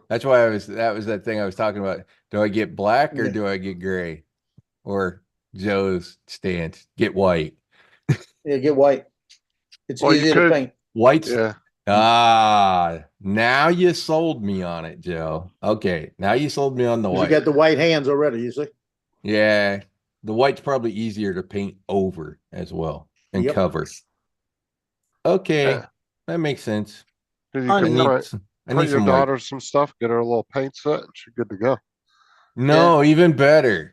Speaker 9: That's why that was that thing I was talking about. Do I get black or
Speaker 2: Yeah.
Speaker 9: do I get gray? Or Joe's stance, get white.
Speaker 2: Yeah, get white. It's
Speaker 4: Well, you
Speaker 2: easier to
Speaker 4: could-
Speaker 2: paint.
Speaker 9: White's
Speaker 4: Yeah,
Speaker 9: now you sold me on it, Joe. Okay, now you sold me on the
Speaker 2: 'Cause you
Speaker 9: white.
Speaker 2: got the white hands already, you see?
Speaker 9: Yeah, the white's probably easier to paint over as well and
Speaker 2: Yep.
Speaker 9: cover. Okay,
Speaker 4: Yeah.
Speaker 9: that makes sense.
Speaker 4: 'Cause you
Speaker 3: I
Speaker 9: I
Speaker 4: can
Speaker 3: need-
Speaker 9: need,
Speaker 4: print,
Speaker 9: s- I
Speaker 4: print
Speaker 9: need
Speaker 4: your
Speaker 9: some white.
Speaker 4: daughter some stuff, get her a little paint set, and she's good to go.
Speaker 9: No, even better.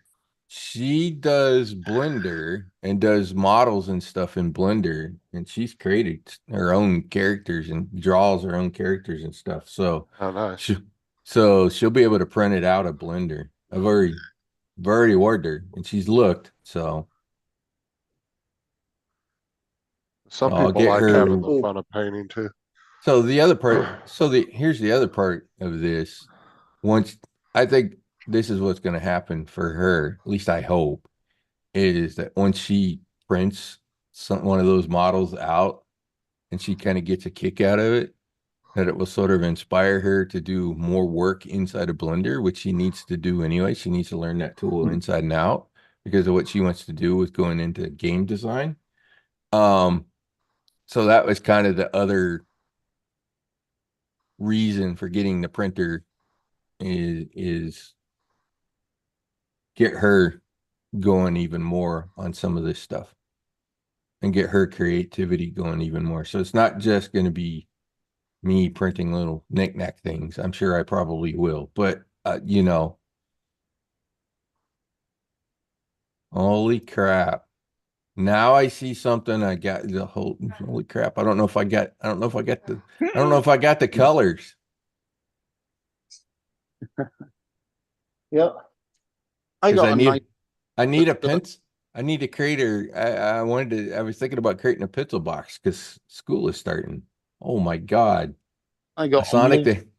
Speaker 9: She does Blender and does models and stuff in Blender, and she's created her own characters and draws her own characters and stuff. So,
Speaker 4: Oh, nice.
Speaker 9: she'll be able to print it out of Blender. I've already ordered her, and she's looked. So
Speaker 4: Some
Speaker 9: I'll
Speaker 4: people
Speaker 9: get
Speaker 4: like
Speaker 9: her-
Speaker 4: having the fun of painting too.
Speaker 9: the other part. Here's the other part of this. Once I think this is what's going to happen for her, at least I hope, is that once she prints one of those models out and she kind of gets a kick out of it, that it will sort of inspire her to do more work inside of Blender, which she needs to do anyway. She needs to learn that tool inside and out because of what she wants to do with going into game design. So that was kind of the other reason for getting the printer is get her going even more on some of this stuff and get her creativity going even more. So it's not just going to be me printing little knick-knack things. I'm sure I probably will, but holy crap. Now I see something. I got the holy crap. I don't know if I got the colors.
Speaker 2: Yep.
Speaker 3: I
Speaker 9: 'Cause
Speaker 3: got
Speaker 9: I
Speaker 3: a
Speaker 9: need-
Speaker 3: nice.
Speaker 9: I need a pencil. I need to create I was thinking about creating a pencil box because school is starting. Oh my God.
Speaker 3: I
Speaker 9: A
Speaker 3: got
Speaker 9: Sonic thing.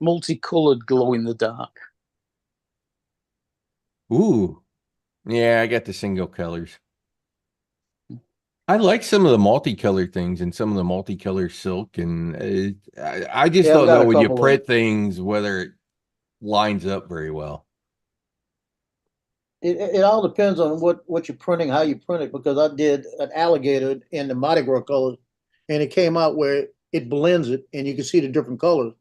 Speaker 3: multicolored glow in the dark.
Speaker 9: Ooh. Yeah, I got the single colors. I like some of the multicolored things and some of the multicolor silk, and I just
Speaker 2: Yeah, I've
Speaker 9: don't
Speaker 2: got
Speaker 9: know
Speaker 2: a
Speaker 9: when you
Speaker 2: couple of
Speaker 9: print things whether it lines up very well.
Speaker 2: It all depends on what you're printing, how you print it, because I did an alligator in the Mardi Gras colors, and it came out where it blends it, and you can see the different colors.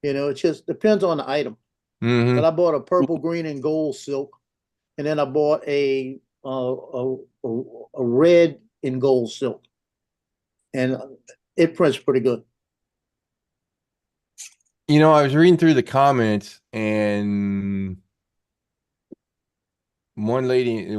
Speaker 2: It just depends on the item.
Speaker 9: Mhm.
Speaker 2: But I bought a purple, green, and gold silk, and then I bought a red and gold silk, and it prints pretty good.
Speaker 9: I was reading through the comments and one lady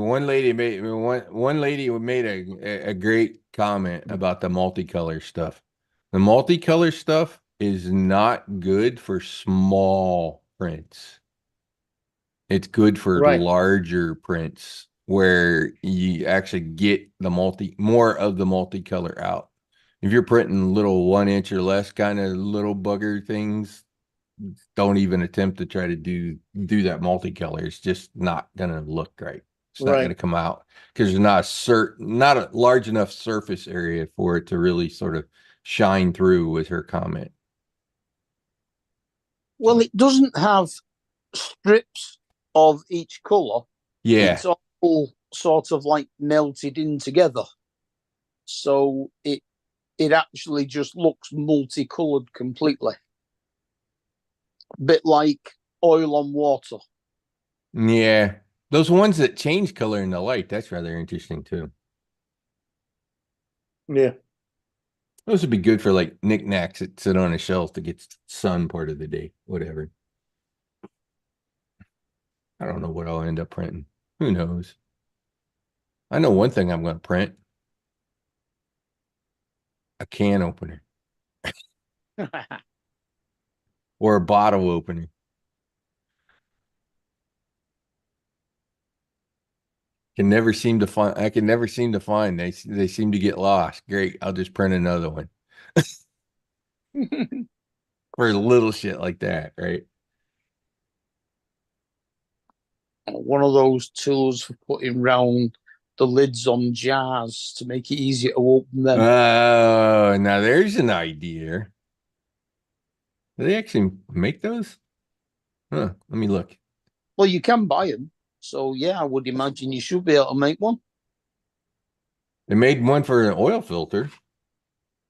Speaker 9: made a great comment about the multicolor stuff. The multicolor stuff is not good for small prints. It's good for
Speaker 2: Right.
Speaker 9: larger prints where you actually get more of the multicolor out. If you're printing little 1 inch or less kind of little bugger things, don't even attempt to try to do that multicolor. It's just not gonna look right. It's not
Speaker 2: Right.
Speaker 9: gonna come out because there's not a large enough surface area for it to really sort of shine through, with her comment.
Speaker 3: Well, it doesn't have strips of each color.
Speaker 9: Yeah.
Speaker 3: It's all sort of like melted in together. So it actually just looks multicolored completely. Bit like oil on water.
Speaker 9: Yeah. Those ones that change color in the light, that's rather interesting too.
Speaker 2: Yeah.
Speaker 9: Those would be good for like knickknacks that sit on a shelf to get sun part of the day, whatever. I don't know what I'll end up printing. Who knows? I know one thing I'm going to print. A can opener or a bottle opener. I can never seem to find. They seem to get lost. Great. I'll just print another one. For little shit like that, right?
Speaker 3: One of those tools for putting round the lids on jars to make it easier to open them.
Speaker 9: Oh, now there's an idea. Do they actually make those? Huh, let me look.
Speaker 3: Well, you can buy them. So yeah, I would imagine you should be able to make one.
Speaker 9: They made one for an oil filter.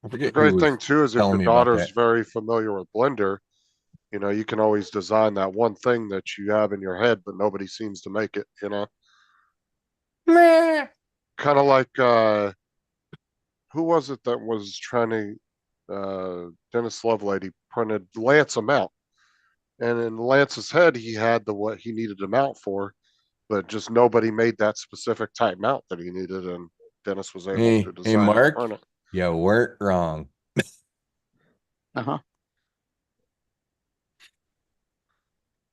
Speaker 9: I
Speaker 4: The
Speaker 9: forget who
Speaker 4: great
Speaker 9: was
Speaker 4: thing too is if
Speaker 9: telling
Speaker 4: your
Speaker 9: me about
Speaker 4: daughter's
Speaker 9: that.
Speaker 4: very familiar with Blender, you know, you can always design that one thing that you have in your head, but nobody seems to make it, you know?
Speaker 9: Meh.
Speaker 4: Kind of like, who was it that was trying to, Dennis Lovelady printed Lance a mount. And in Lance's head, he had what he needed a mount for, but just nobody made that specific type mount that he needed. And Dennis was able
Speaker 9: Hey,
Speaker 4: to
Speaker 9: hey,
Speaker 4: design it and
Speaker 9: Mark,
Speaker 4: print it.
Speaker 9: you weren't wrong.
Speaker 3: Uh-huh.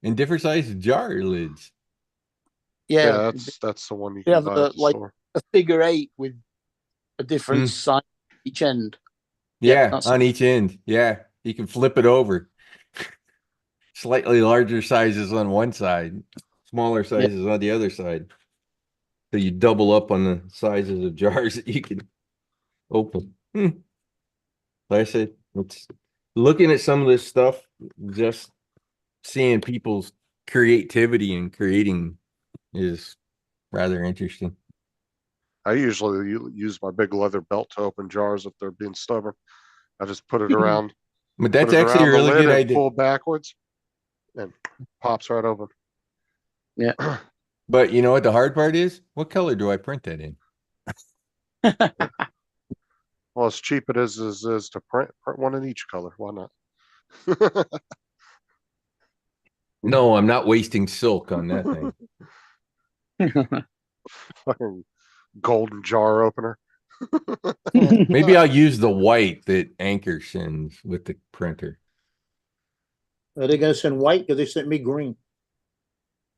Speaker 9: And different size jar lids.
Speaker 3: Yeah,
Speaker 4: That's the one you
Speaker 3: they
Speaker 4: can
Speaker 3: have
Speaker 4: buy at the
Speaker 3: like
Speaker 4: store.
Speaker 3: a figure 8 with a different
Speaker 9: Hmm.
Speaker 3: size each end.
Speaker 9: Yeah,
Speaker 3: that's
Speaker 9: on each end. Yeah, you can flip it over. Slightly larger sizes on one side, smaller sizes on the other side. So you double up on the sizes of jars that you can open. Like I said, it's looking at some of this stuff, just seeing people's creativity and creating is rather interesting.
Speaker 4: I usually use my big leather belt to open jars if they're being stubborn. I just put it around,
Speaker 9: But
Speaker 4: put
Speaker 9: that's
Speaker 4: it
Speaker 9: actually a
Speaker 4: around the
Speaker 9: really
Speaker 4: lid
Speaker 9: good
Speaker 4: and
Speaker 9: idea.
Speaker 4: pull backwards, and pops right open.
Speaker 3: Yeah.
Speaker 9: But you know what the hard part is? What color do I print that in?
Speaker 4: Well, as cheap it is to print one in each color. Why not?
Speaker 9: No, I'm not wasting silk on that thing.
Speaker 4: Fucking golden jar opener.
Speaker 9: Maybe I'll use the white that Anchor sends with the printer.
Speaker 2: Are they gonna send white? Cause they sent me green.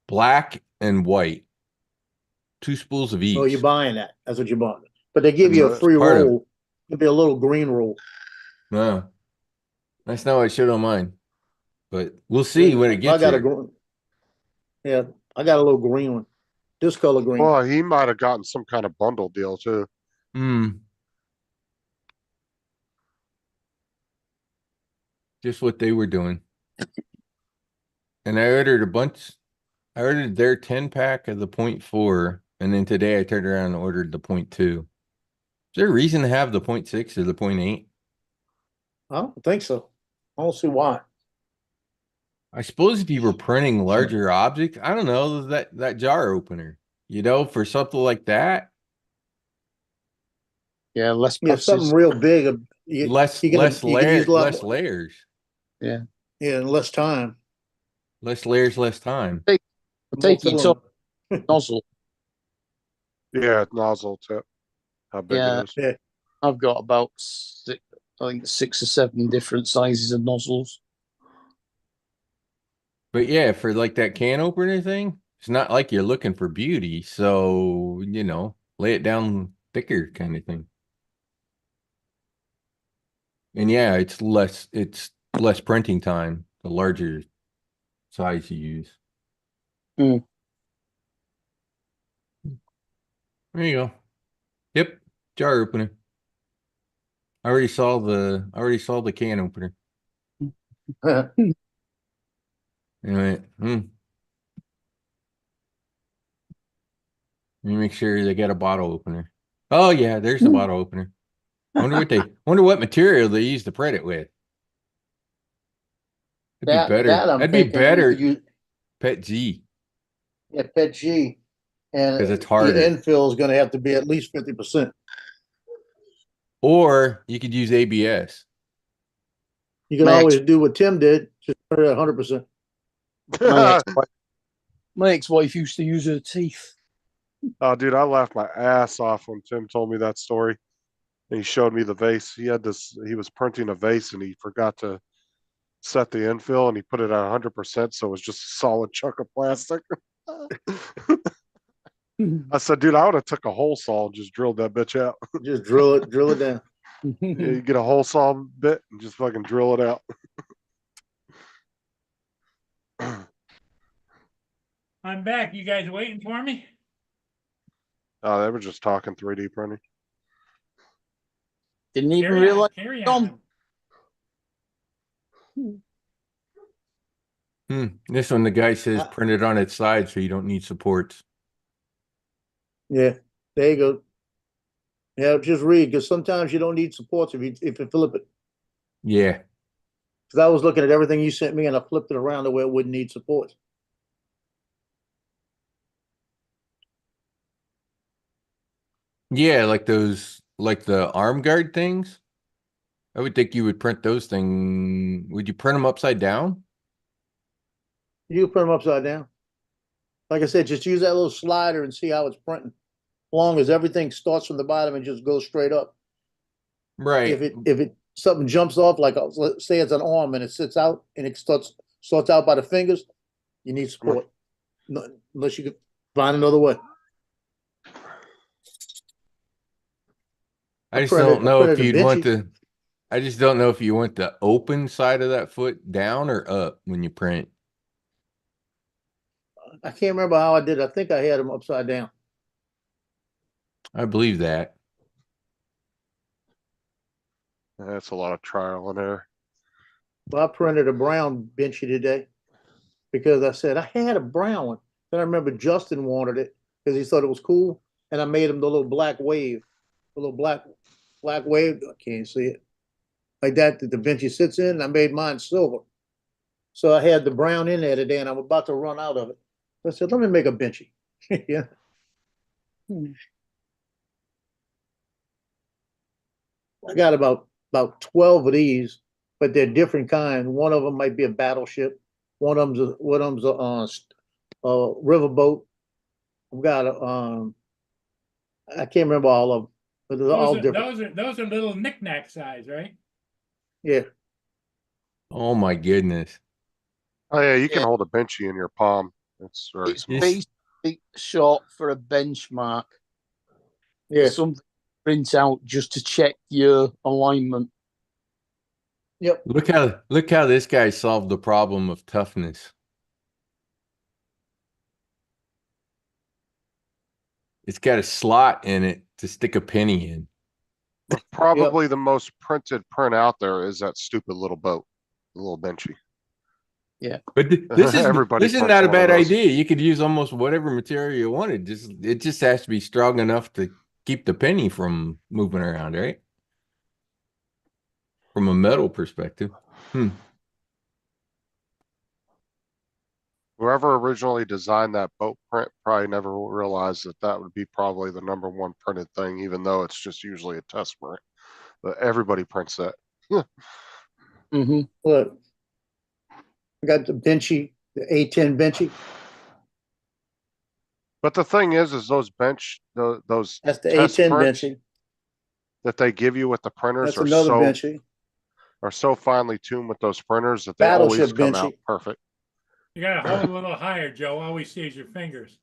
Speaker 9: Black and white. 2 spools of each.
Speaker 2: Oh, you're buying that. That's what you're buying. But they give
Speaker 4: It's
Speaker 2: you a free
Speaker 9: part of-
Speaker 2: roll. It'll be a little green roll.
Speaker 9: No, that's not what I showed on mine. But we'll see when it
Speaker 2: I
Speaker 9: gets
Speaker 2: got a
Speaker 9: here.
Speaker 2: green. Yeah, I got a little green one. This color green.
Speaker 4: Well, he might have gotten some kind of bundle deal too.
Speaker 9: Just what they were doing. And I ordered a bunch. I ordered their 10-pack of the 0.4, and then today I turned around and ordered the 0.2. Is there a reason to have the 0.6 or the 0.8?
Speaker 2: I don't think so. I don't see why.
Speaker 9: I suppose if you were printing larger objects, I don't know, that jar opener, you know, for something like that,
Speaker 3: Yeah, less
Speaker 2: Yeah,
Speaker 3: passes.
Speaker 2: something real big.
Speaker 9: less
Speaker 2: you can use a lot
Speaker 9: less
Speaker 2: more-
Speaker 9: layers,
Speaker 2: Yeah, in less time.
Speaker 9: less layers, less time.
Speaker 3: Take
Speaker 2: More
Speaker 3: your
Speaker 2: filling.
Speaker 3: top nozzle.
Speaker 4: Yeah, nozzle tip. How big
Speaker 3: Yeah.
Speaker 4: it is.
Speaker 2: Yeah,
Speaker 3: I've got about I think 6 or 7 different sizes of nozzles.
Speaker 9: But yeah, for like that can opener thing, it's not like you're looking for beauty, so you know, lay it down thicker kind of thing. And yeah, it's less printing time the larger size you use.
Speaker 3: Mm.
Speaker 9: There you go. Yep, jar opener. I already saw the can opener. Anyway, let me make sure they got a bottle opener. Oh yeah, there's the bottle opener. Wonder what material they use to print it with. That'd be better.
Speaker 2: I'm
Speaker 9: That'd be
Speaker 2: thinking
Speaker 9: better.
Speaker 2: you
Speaker 9: Pet G.
Speaker 2: yeah, Pet G. And
Speaker 9: 'Cause it's
Speaker 2: the
Speaker 9: harder.
Speaker 2: infill is gonna have to be at least 50%.
Speaker 9: Or you could use ABS.
Speaker 2: You can
Speaker 3: Max.
Speaker 2: always do what Tim did, just put it at 100%.
Speaker 3: My ex-wife used to use her teeth.
Speaker 4: Oh, dude, I laughed my ass off when Tim told me that story. And he showed me the vase. He was printing a vase and he forgot to set the infill and he put it at 100%. So it was just a solid chunk of plastic. I said, dude, I would have took a hole saw and just drilled that bitch out.
Speaker 2: Just drill it down.
Speaker 4: Yeah, you get a hole saw bit and just fucking drill it out.
Speaker 1: I'm back. You guys waiting for me?
Speaker 4: They were just talking 3D printing.
Speaker 3: Didn't even
Speaker 1: Carry on,
Speaker 3: realize.
Speaker 1: carry
Speaker 3: Tom.
Speaker 1: on.
Speaker 9: This one, the guy says
Speaker 2: Uh,
Speaker 9: print it on its side so you don't need supports.
Speaker 2: Yeah, there you go. Yeah, just read, because sometimes you don't need supports if you flip it.
Speaker 9: Yeah.
Speaker 2: Because I was looking at everything you sent me and I flipped it around the way it wouldn't need supports.
Speaker 9: Yeah, like those, like the arm guard things. I would think you would print those things. Would you print them upside down?
Speaker 2: You can print them upside down. Like I said, just use that little slider and see how it's printing. As long as everything starts from the bottom and just goes straight up.
Speaker 9: Right.
Speaker 2: If something jumps off, like let's say it's an arm and it sits out and it starts out by the fingers, you need support. Unless you can find another way.
Speaker 9: I just
Speaker 2: printed-
Speaker 9: don't know
Speaker 2: I
Speaker 9: if
Speaker 2: printed a
Speaker 9: you'd want
Speaker 2: Vinci.
Speaker 9: the, I just don't know if you want the open side of that foot down or up when you print.
Speaker 2: I can't remember how I did. I think I had them upside down.
Speaker 9: I believe that.
Speaker 4: That's a lot of trial and error.
Speaker 2: Well, I printed a brown Vinci today because I said I had a brown one. Then I remember Justin wanted it because he thought it was cool, and I made him the little black wave, the little black wave. I can't see it like that the Vinci sits in. And I made mine silver, so I had the brown in there today, and I'm about to run out of it. So I said, "Let me make a Vinci." Yeah. I got about 12 of these, but they're different kind. One of them might be a battleship. One of them's a riverboat. I've got I can't remember all of them, but they're all different.
Speaker 1: Those are little knickknack size, right?
Speaker 2: Yeah,
Speaker 9: Oh my goodness.
Speaker 4: Oh yeah, you can
Speaker 3: Yeah.
Speaker 4: hold a benchy in your palm. It's very
Speaker 3: It's
Speaker 4: small.
Speaker 3: basically short for a benchmark.
Speaker 2: yeah,
Speaker 3: Something print out just to check your alignment.
Speaker 2: yep.
Speaker 9: Look how this guy solved the problem of toughness. It's got a slot in it to stick a penny in.
Speaker 4: But probably the most printed print out there is that stupid little boat, the little benchy.
Speaker 9: But this is
Speaker 4: Everybody
Speaker 9: this is
Speaker 4: prints
Speaker 9: not a
Speaker 4: one of
Speaker 9: bad
Speaker 4: those.
Speaker 9: idea. You could use almost whatever material you wanted. It just has to be strong enough to keep the penny from moving around, right? From a metal perspective.
Speaker 4: Whoever originally designed that boat print probably never realized that that would be probably the #1 printed thing, even though it's just usually a test print. But everybody prints that.
Speaker 3: Mm-hmm.
Speaker 2: Look, I got the Vinci, the A10 Vinci.
Speaker 4: But the thing is those those
Speaker 2: That's the
Speaker 4: test
Speaker 2: A10
Speaker 4: prints
Speaker 2: Vinci.
Speaker 4: that they give you with the printers
Speaker 2: That's another Vinci.
Speaker 4: are so finely tuned with those printers that they always
Speaker 2: Battleship
Speaker 4: come out
Speaker 2: Vinci.
Speaker 4: perfect.
Speaker 1: You gotta hold a little higher, Joe. All we see is your fingers.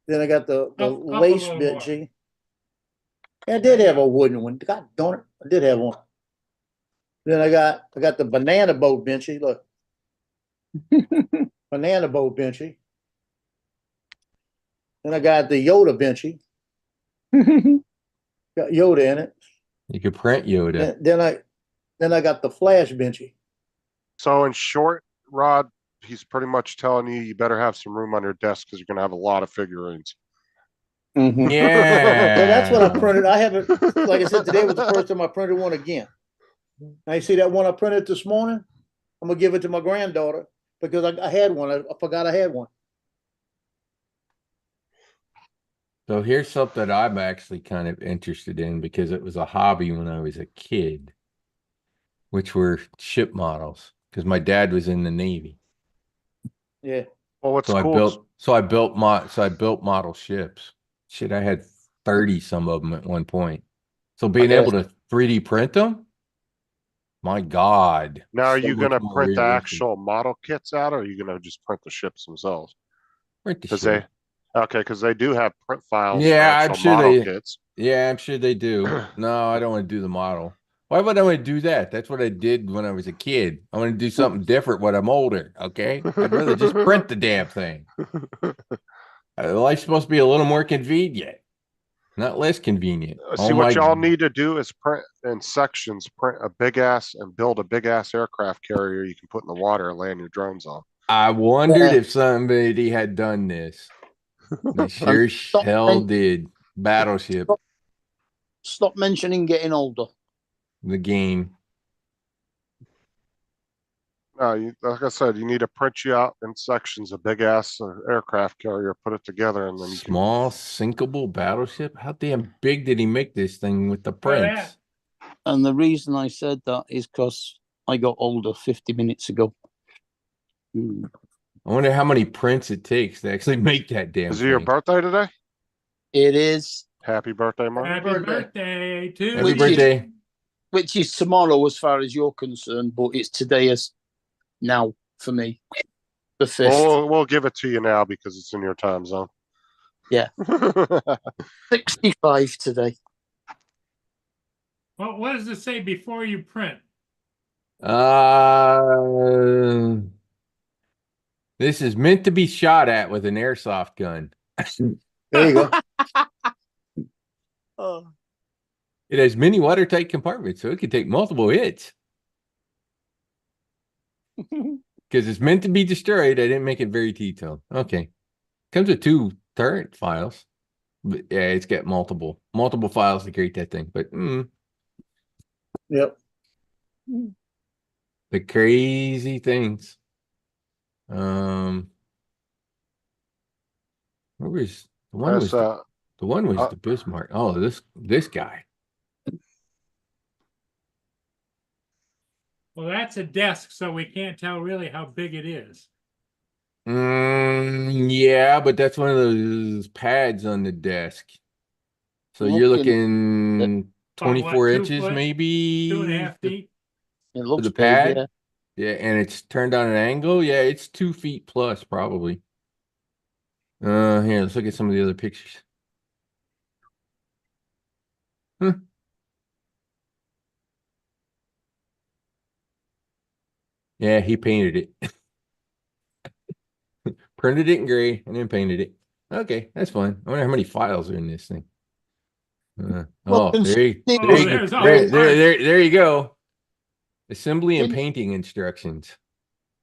Speaker 2: Then I got the
Speaker 1: Up a
Speaker 2: lace
Speaker 1: little more.
Speaker 2: Vinci. Yeah, I did have a wooden one. God darn it, I did have one. Then I got the banana boat Vinci. Look, banana boat Vinci. Then I got the Yoda Vinci. Got Yoda in it.
Speaker 9: You could print Yoda.
Speaker 2: Then I got the Flash Vinci.
Speaker 4: So in short, Rod, he's pretty much telling you better have some room on your desk because you're gonna have a lot of figurines.
Speaker 3: Mm-hmm.
Speaker 9: Yeah.
Speaker 2: So that's what I printed. I haven't, like I said, today was the first time I printed one again. Now you see that one I printed this morning? I'm gonna give it to my granddaughter because I had one. I forgot I had one.
Speaker 9: So here's something I'm actually kind of interested in because it was a hobby when I was a kid, which were ship models because my dad was in the Navy.
Speaker 2: Yeah.
Speaker 4: Well, what's
Speaker 9: So
Speaker 4: cool?
Speaker 9: I built model ships. Shit, I had 30 some of them at one point. So being
Speaker 3: guess-
Speaker 9: able to 3D print them, my God.
Speaker 4: Now, are
Speaker 9: so
Speaker 4: you
Speaker 9: much
Speaker 4: gonna
Speaker 9: more
Speaker 4: print the
Speaker 9: realistic.
Speaker 4: actual model kits out, or are you gonna just print the ships themselves?
Speaker 9: Print the
Speaker 4: Because
Speaker 9: ship.
Speaker 4: because they do have print files. for
Speaker 9: Yeah, I'm
Speaker 4: actual
Speaker 9: sure
Speaker 4: model
Speaker 9: they-
Speaker 4: kits.
Speaker 9: Yeah, I'm sure they do. No, I don't want to do the model. Why would I want to do that? That's what I did when I was a kid. I want to do something different when I'm older. Okay, I'd rather just print the damn thing. Life's supposed to be a little more convenient, not less convenient.
Speaker 4: See,
Speaker 9: Oh
Speaker 4: what
Speaker 9: my,
Speaker 4: y'all need to do is print in sections, print a big ass and build a big ass aircraft carrier you can put in the water and land your drones on.
Speaker 9: I wondered
Speaker 3: Yeah.
Speaker 9: if somebody had done this. They
Speaker 3: And
Speaker 9: sure
Speaker 3: stop,
Speaker 9: hell
Speaker 3: men-
Speaker 9: did. Battleship,
Speaker 3: stop mentioning getting older.
Speaker 9: the game.
Speaker 4: Like I said, you need to print you out in sections a big ass aircraft carrier, put it together, and then you can.
Speaker 9: Small sinkable battleship. How damn big did he make this thing with the
Speaker 1: Look at
Speaker 9: prints?
Speaker 3: And the reason I said that is because I got older 50 minutes ago. Hmm.
Speaker 9: I wonder how many prints it takes to actually make that damn
Speaker 4: Is it your
Speaker 9: thing.
Speaker 4: birthday today?
Speaker 3: It is,
Speaker 4: Happy birthday, Mark.
Speaker 1: Happy birthday to
Speaker 9: Happy
Speaker 3: Which is-
Speaker 9: birthday.
Speaker 3: which is tomorrow as far as you're concerned, but it's today as now for me. The 5th.
Speaker 4: We'll give it to you now because it's in your time zone.
Speaker 3: Yeah. 65 today.
Speaker 1: What does it say before you print?
Speaker 9: This is meant to be shot at with an airsoft gun.
Speaker 2: There you go.
Speaker 3: Oh.
Speaker 9: It has many watertight compartments, so it can take multiple hits. Because it's meant to be destroyed. I didn't make it very detailed. Okay. Comes with 2 turret files. But yeah, it's got multiple files to create that thing. But
Speaker 2: Yep.
Speaker 9: the crazy things. Where was the one?
Speaker 4: That's,
Speaker 9: The one was the Bismarck. Oh, this guy.
Speaker 1: Well, that's a desk, so we can't tell really how big it is.
Speaker 9: Yeah, but that's one of those pads on the desk. So you're looking 24
Speaker 1: 2
Speaker 9: inches,
Speaker 1: foot,
Speaker 9: maybe
Speaker 1: 2.5 feet.
Speaker 3: It
Speaker 9: for
Speaker 3: looks
Speaker 9: the
Speaker 3: big,
Speaker 9: pad.
Speaker 3: yeah.
Speaker 9: Yeah, and it's turned on an angle. Yeah, it's 2 feet plus probably. Here, let's look at some of the other pictures. Huh. Yeah, he painted it. Printed it in gray and then painted it. Okay, that's fine. I wonder how many files are in this thing.
Speaker 3: Well,
Speaker 9: There you
Speaker 1: there's all the parts.
Speaker 9: there you go. Assembly and
Speaker 3: Didn't-
Speaker 9: painting instructions.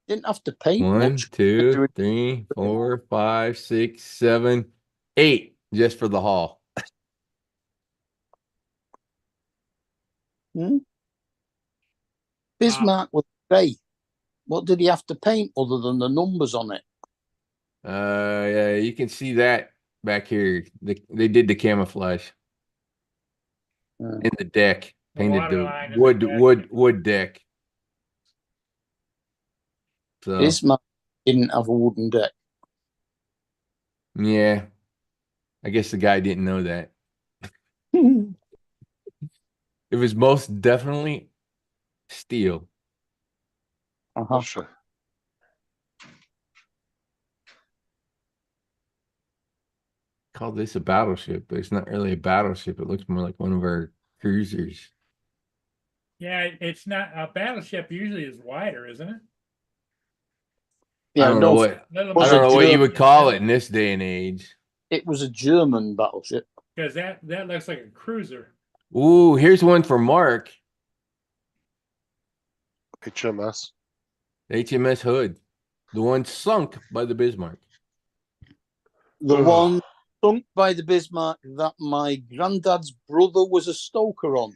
Speaker 3: Didn't have to paint
Speaker 9: 1,
Speaker 3: much.
Speaker 9: 2, 3, 4, 5, 6, 7, 8 just for the hall.
Speaker 3: Bismarck was grey. What did he have to paint other than the numbers on it?
Speaker 9: Yeah, you can see that back here. They did the camouflage in the deck.
Speaker 1: The
Speaker 9: Painted
Speaker 1: water
Speaker 9: the
Speaker 1: line in the deck.
Speaker 9: wood deck. So
Speaker 3: Bismarck didn't have a wooden deck.
Speaker 9: yeah, I guess the guy didn't know that. It was most definitely steel.
Speaker 3: Uh-huh.
Speaker 4: Sure.
Speaker 9: Call this a battleship, but it's not really a battleship. It looks more like one of our cruisers.
Speaker 1: Yeah, it's not a battleship. Usually is wider, isn't it?
Speaker 3: Yeah,
Speaker 9: I don't know what
Speaker 3: Was
Speaker 9: I don't
Speaker 3: it
Speaker 9: know what you
Speaker 3: German?
Speaker 9: would call it in this day and age.
Speaker 3: It was a German battleship.
Speaker 1: Because that looks like a cruiser.
Speaker 9: Ooh, here's one for Mark.
Speaker 4: HMS.
Speaker 9: HMS Hood, the one sunk by the Bismarck.
Speaker 3: The
Speaker 4: Ugh.
Speaker 3: one sunk by the Bismarck that my granddad's brother was a stoker on.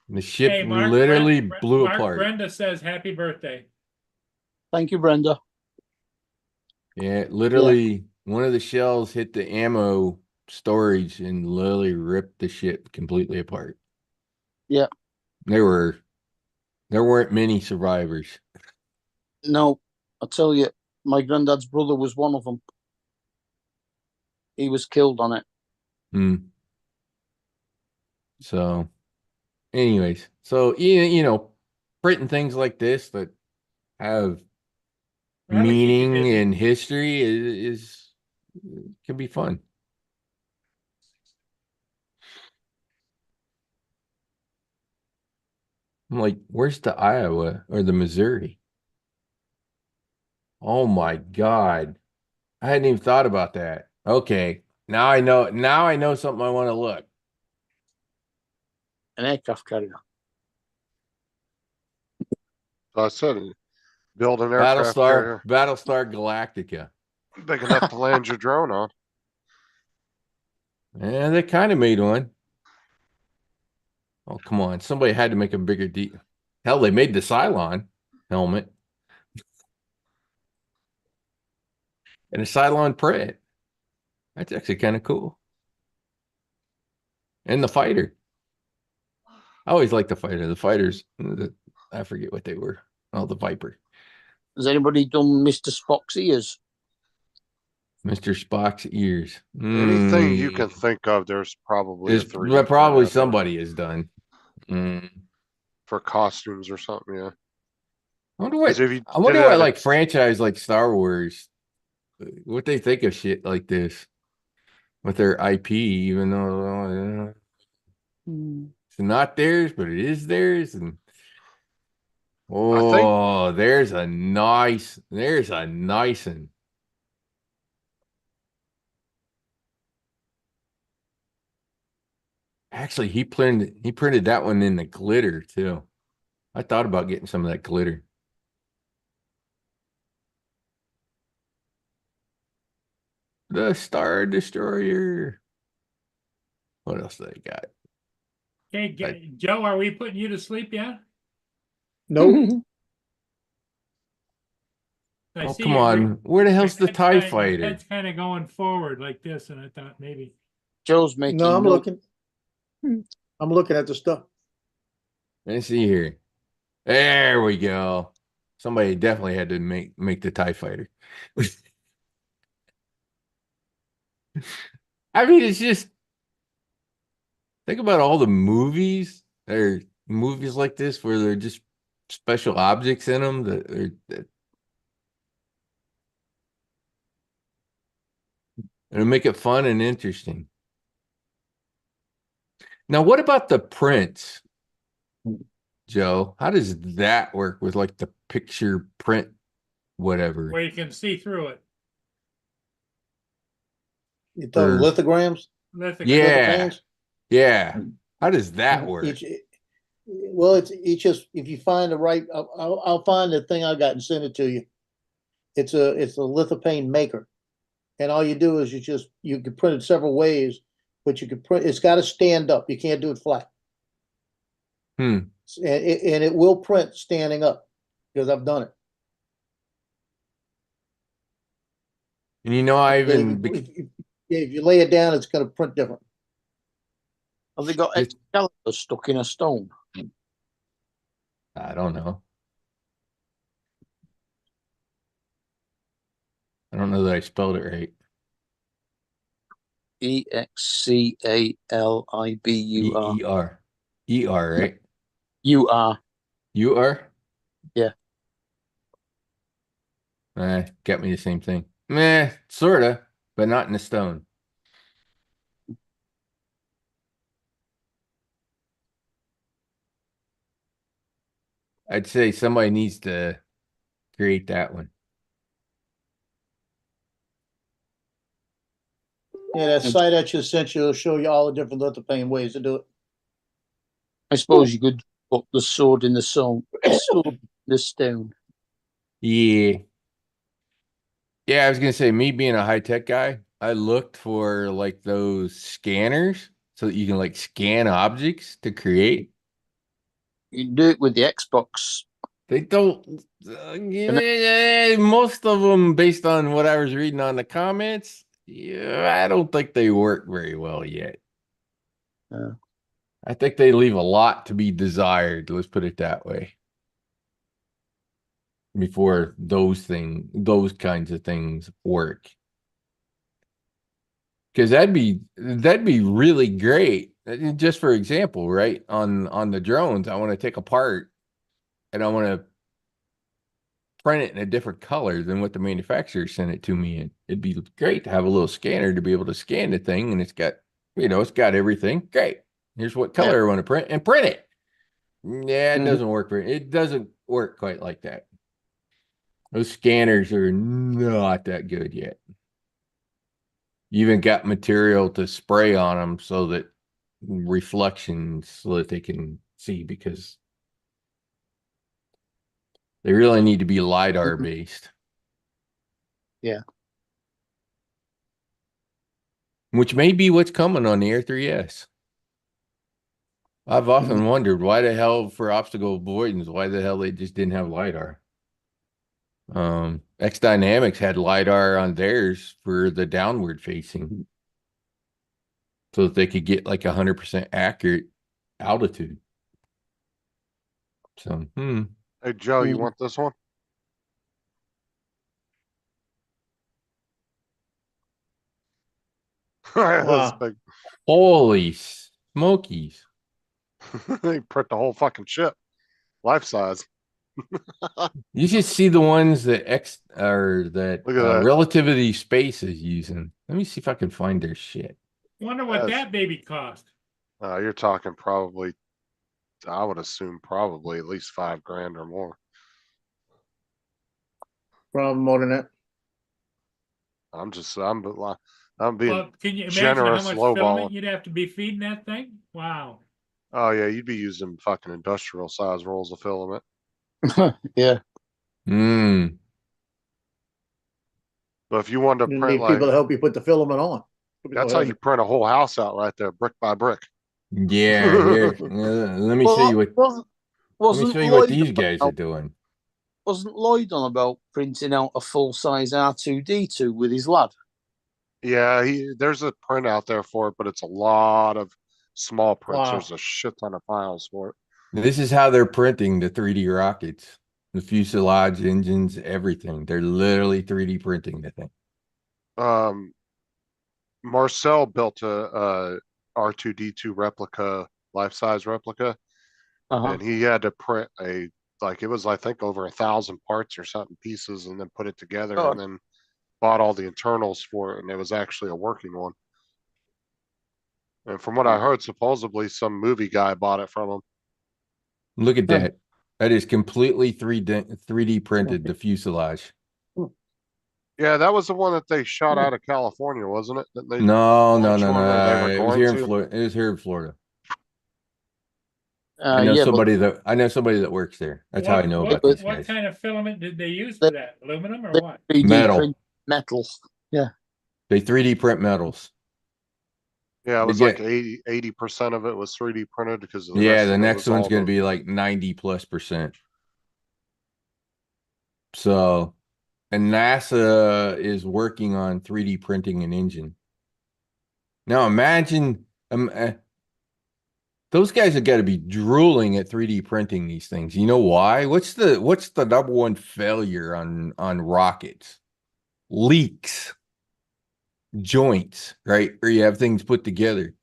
Speaker 9: The ship
Speaker 1: Hey, Mark,
Speaker 9: literally
Speaker 1: Brenda-
Speaker 9: blew
Speaker 1: Mark,
Speaker 9: apart.
Speaker 1: Brenda says happy birthday.
Speaker 3: Thank you, Brenda.
Speaker 9: Yeah, literally one of the shells hit the ammo storage and literally ripped the ship completely apart.
Speaker 3: Yeah.
Speaker 9: There weren't many survivors.
Speaker 3: No, I tell you, my granddad's brother was one of them. He was killed on it.
Speaker 9: So anyways, so you know, printing things like this that have
Speaker 1: That'll keep you
Speaker 9: meaning
Speaker 1: busy.
Speaker 9: and history is can be fun. I'm like, where's the Iowa or the Missouri? Oh my God. I hadn't even thought about that. Okay. Now I know something I want to look.
Speaker 3: An aircraft carrier.
Speaker 4: So I said, build an aircraft carrier
Speaker 9: Battlestar Galactica.
Speaker 4: big enough to land your drone on.
Speaker 9: Yeah, they kind of made one. Oh, come on. Somebody had to make a bigger deal. Hell, they made the Cylon helmet. And a Cylon print. That's actually kind of cool. And the fighter. I always liked the fighter. The fighters, I forget what they were. Oh, the Viper.
Speaker 3: Has anybody done Mr. Spock's ears?
Speaker 9: Mr. Spock's ears.
Speaker 4: Anything you can think of, there's probably a
Speaker 9: There's
Speaker 4: 3D print
Speaker 9: probably
Speaker 4: out there
Speaker 9: somebody has done.
Speaker 4: for costumes or something. Yeah.
Speaker 9: I wonder
Speaker 4: 'Cause
Speaker 9: what,
Speaker 4: if you
Speaker 9: I wonder
Speaker 4: did it
Speaker 9: what
Speaker 4: at a-
Speaker 9: like franchise like Star Wars, what they think of shit like this with their IP, even though it's not theirs, but it is theirs. And oh, there's a nice one. Actually, he printed that one in the glitter too. I thought about getting some of that glitter. The Star Destroyer. What else do they got?
Speaker 1: Okay, Joe, are we putting you to sleep yet?
Speaker 2: Nope.
Speaker 1: I
Speaker 9: Oh,
Speaker 1: see
Speaker 9: come
Speaker 1: your-
Speaker 9: on. Where the hell's the
Speaker 1: head's
Speaker 9: TIE
Speaker 1: kinda- your
Speaker 9: fighter?
Speaker 1: Head's kind of going forward like this, and I thought maybe.
Speaker 3: Joe's making
Speaker 2: No, I'm
Speaker 3: note.
Speaker 2: looking. I'm looking at the stuff.
Speaker 9: Let's see here. There we go. Somebody definitely had to make the TIE fighter. I mean, it's just think about all the movies. There are movies like this where they're just special objects in them that it'll make it fun and interesting. Now, what about the prints, Joe? How does that work with like the picture print, whatever?
Speaker 1: Where you can see through it.
Speaker 2: You talking
Speaker 9: Or-
Speaker 2: lithograms?
Speaker 9: Yeah,
Speaker 2: Lithographs?
Speaker 9: yeah. How does that work?
Speaker 2: Well, it's just, if you find the right, I'll find the thing I got and send it to you. It's a lithophane maker. And all you do is you can print it several ways, but you can print, it's got to stand up. You can't do it flat.
Speaker 9: Hmm.
Speaker 2: And it will print standing up because I've done it.
Speaker 9: And you know, I
Speaker 2: If,
Speaker 9: even
Speaker 2: if you lay it down, it's going to print different.
Speaker 3: Have they got
Speaker 9: It-
Speaker 3: Excalibur stuck in a stone?
Speaker 9: I don't know. I don't know that I spelled it right.
Speaker 3: Excalibur.
Speaker 9: E-R. E-R, right?
Speaker 3: You are.
Speaker 9: You are?
Speaker 3: Yeah.
Speaker 9: Got me the same thing. Meh, sorta, but not in the stone. I'd say somebody needs to create that one.
Speaker 2: Yeah, that site I just sent you will show you all the different lithophane ways to do it.
Speaker 3: I suppose you could put the sword in the stone. The stone.
Speaker 9: Yeah. Yeah, I was gonna say, me being a high-tech guy, I looked for like those scanners so that you can like scan objects to create.
Speaker 3: You can do it with the Xbox.
Speaker 9: They don't. Most of them, based on what I was reading on the comments, yeah, I don't think they work very well yet.
Speaker 3: Yeah.
Speaker 9: I think they leave a lot to be desired. Let's put it that way. Before those kinds of things work. Because that'd be really great. Just for example, right? On the drones, I want to take apart and I want to print it in a different color than what the manufacturer sent it to me in. It'd be great to have a little scanner to be able to scan the thing, and it's got everything. Great. Here's what color I want to print and print it. Yeah, it doesn't work it doesn't work quite like that. Those scanners are not that good yet. You even got material to spray on them so that reflections so that they can see because they really need to be LiDAR
Speaker 3: Mhm.
Speaker 9: based.
Speaker 3: Yeah.
Speaker 9: Which may be what's coming on the Air 3S. I've often wondered why the hell for obstacle avoidance, why the hell they just didn't have LiDAR. X Dynamics had LiDAR on theirs for the downward facing. So that they could get like 100% accurate altitude. So,
Speaker 4: Hey, Joe, you
Speaker 3: Mhm.
Speaker 4: want this one? This
Speaker 2: Wow.
Speaker 4: big.
Speaker 9: holy smokies.
Speaker 4: They print the whole fucking ship, life size.
Speaker 9: You should see the ones that
Speaker 4: Look at that.
Speaker 9: Relativity Space is using. Let me see if I can find their shit.
Speaker 1: Wonder what
Speaker 4: That's-
Speaker 1: that baby cost.
Speaker 4: You're talking probably, I would assume probably at least $5,000 or more.
Speaker 2: Probably more than that.
Speaker 4: I'm being
Speaker 1: Well, can you imagine how
Speaker 4: generous
Speaker 1: much
Speaker 4: lowballing.
Speaker 1: filament you'd have to be feeding that thing? Wow.
Speaker 4: Oh yeah, you'd be using fucking industrial size rolls of filament.
Speaker 3: Yeah.
Speaker 9: Mm.
Speaker 4: But if you wanted to
Speaker 2: You
Speaker 4: print
Speaker 2: need people to
Speaker 4: like,
Speaker 2: help you put the filament on.
Speaker 4: that's how you print a whole house out right there, brick by brick.
Speaker 9: Yeah, here. Let me show you what let me
Speaker 3: wasn't
Speaker 9: show you what
Speaker 3: Lloyd
Speaker 9: these guys are
Speaker 3: about,
Speaker 9: doing.
Speaker 3: wasn't Lloyd on about printing out a full size R2D2 with his lad?
Speaker 4: Yeah, there's a print out there for it, but it's a lot of small prints.
Speaker 2: Wow.
Speaker 4: There's a shit ton of files for it.
Speaker 9: This is how they're printing the 3D rockets, the fuselage engines, everything. They're literally 3D printing the thing.
Speaker 4: Marcel built a R2D2 replica, life-size replica,
Speaker 3: Uh-huh.
Speaker 4: and he had to print it was I think over 1,000 parts or something pieces, and then put it together,
Speaker 3: Oh.
Speaker 4: and then bought all the internals for it, and it was actually a working one. And from what I heard, supposedly some movie guy bought it from him.
Speaker 9: Look at that. That is completely 3D printed, the fuselage.
Speaker 4: Yeah, that was the one that they shot out of California, wasn't it? That they
Speaker 9: No, no,
Speaker 4: launched
Speaker 9: no,
Speaker 4: one, or they
Speaker 9: no.
Speaker 4: were
Speaker 9: It was
Speaker 4: going
Speaker 9: here in
Speaker 4: to?
Speaker 9: Florida. It was here in Florida. I know
Speaker 3: Yeah,
Speaker 9: somebody that works there. That's how I know about these
Speaker 1: What
Speaker 9: guys.
Speaker 1: kind of filament did they use for that? Aluminum or what?
Speaker 3: 3D
Speaker 9: Metal.
Speaker 3: print metal. Yeah.
Speaker 9: They 3D print metals.
Speaker 4: Yeah, it was
Speaker 9: They
Speaker 4: like
Speaker 9: get-
Speaker 4: 80% of it was 3D printed because of the
Speaker 9: Yeah,
Speaker 4: rest
Speaker 9: the
Speaker 4: of it
Speaker 9: next
Speaker 4: was
Speaker 9: one's
Speaker 4: all
Speaker 9: gonna
Speaker 4: the-
Speaker 9: be like 90+%. So, and NASA is working on 3D printing an engine. Now imagine, those guys have got to be drooling at 3D printing these things. You know why? What's the number one failure on rockets? Leaks, joints, right? Or you have things put together.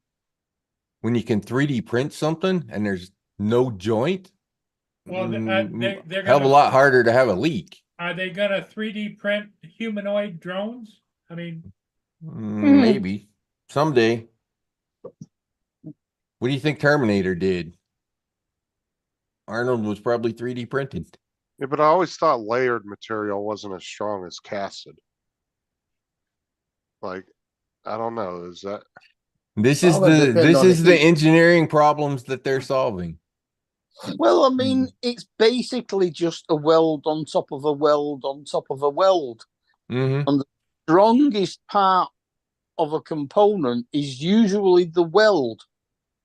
Speaker 9: When you can 3D print something and there's no joint,
Speaker 1: Well, they're
Speaker 9: hell of a
Speaker 1: gonna,
Speaker 9: lot harder to have a leak.
Speaker 1: are they gonna 3D print humanoid drones? I mean,
Speaker 9: Maybe someday. What do you think Terminator did? Arnold was probably 3D printed.
Speaker 4: Yeah, but I always thought layered material wasn't as strong as casted. Like, I don't know, is that?
Speaker 9: This is
Speaker 2: All that depends
Speaker 9: this
Speaker 2: on the
Speaker 9: is the
Speaker 2: heat.
Speaker 9: engineering problems that they're solving.
Speaker 3: Well, I mean, it's basically just a weld on top of a weld on top of a weld.
Speaker 9: Mm-hmm.
Speaker 3: Strongest part of a component is usually the weld.